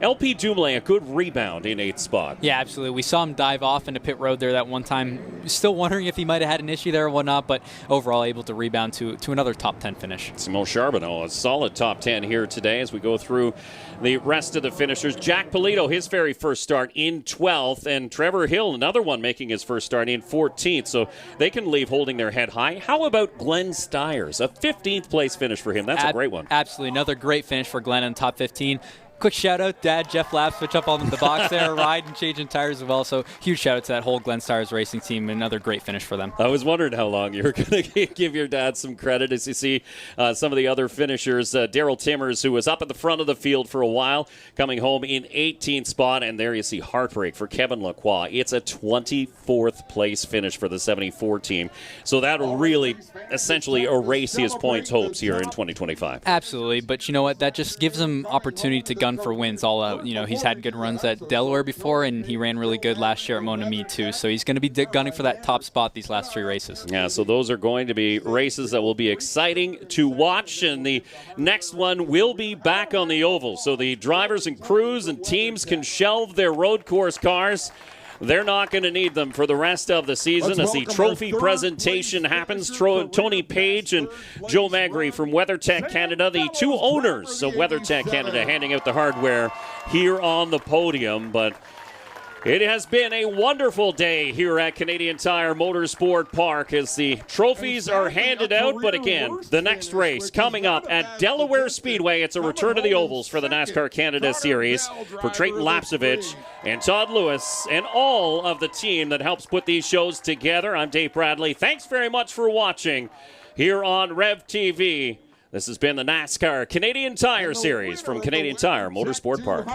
LP Dumoulin a good rebound in eighth spot. Yeah, absolutely. We saw him dive off into pit road there that one time. Still wondering if he might have had an issue there or whatnot, but overall able to rebound to another top 10 finish. Simon Charbonneau, a solid top 10 here today as we go through the rest of the finishers. Jack Polito, his very first start in 12th, and Trevor Hill, another one making his first start in 14th, so they can leave holding their head high. How about Glenn Stiers? A 15th place finish for him. That's a great one. Absolutely. Another great finish for Glenn in top 15. Quick shout out, Dad, Jeff Lapswitch up on the box there, riding, changing tires as well. So huge shout out to that whole Glenn Stiers racing team. Another great finish for them. I was wondering how long you were going to give your dad some credit as you see some of the other finishers. Daryl Timmers, who was up at the front of the field for a while, coming home in 18th spot. And there you see heartbreak for Kevin Lacroix. It's a 24th place finish for the 74 team. So that'll really essentially erase his points hopes here in 2025. Absolutely. But you know what? That just gives him opportunity to gun for wins all out. You know, he's had good runs at Delaware before, and he ran really good last year at Monami too. So he's going to be gunning for that top spot these last three races. Yeah, so those are going to be races that will be exciting to watch, and the next one will be back on the oval. So the drivers and crews and teams can shelve their road course cars. They're not going to need them for the rest of the season as the trophy presentation happens. Tony Page and Joe Magri from WeatherTech Canada, the two owners of WeatherTech Canada, handing out the hardware here on the podium. But It has been a wonderful day here at Canadian Tire Motorsport Park as the trophies are handed out. But again, the next race coming up at Delaware Speedway. It's a return to the ovals for the NASCAR Canada Series for Trayton Lapsevich and Todd Lewis and all of the team that helps put these shows together. I'm Dave Bradley. Thanks very much for watching here on Rev TV. This has been the NASCAR Canadian Tire Series from Canadian Tire Motorsport Park.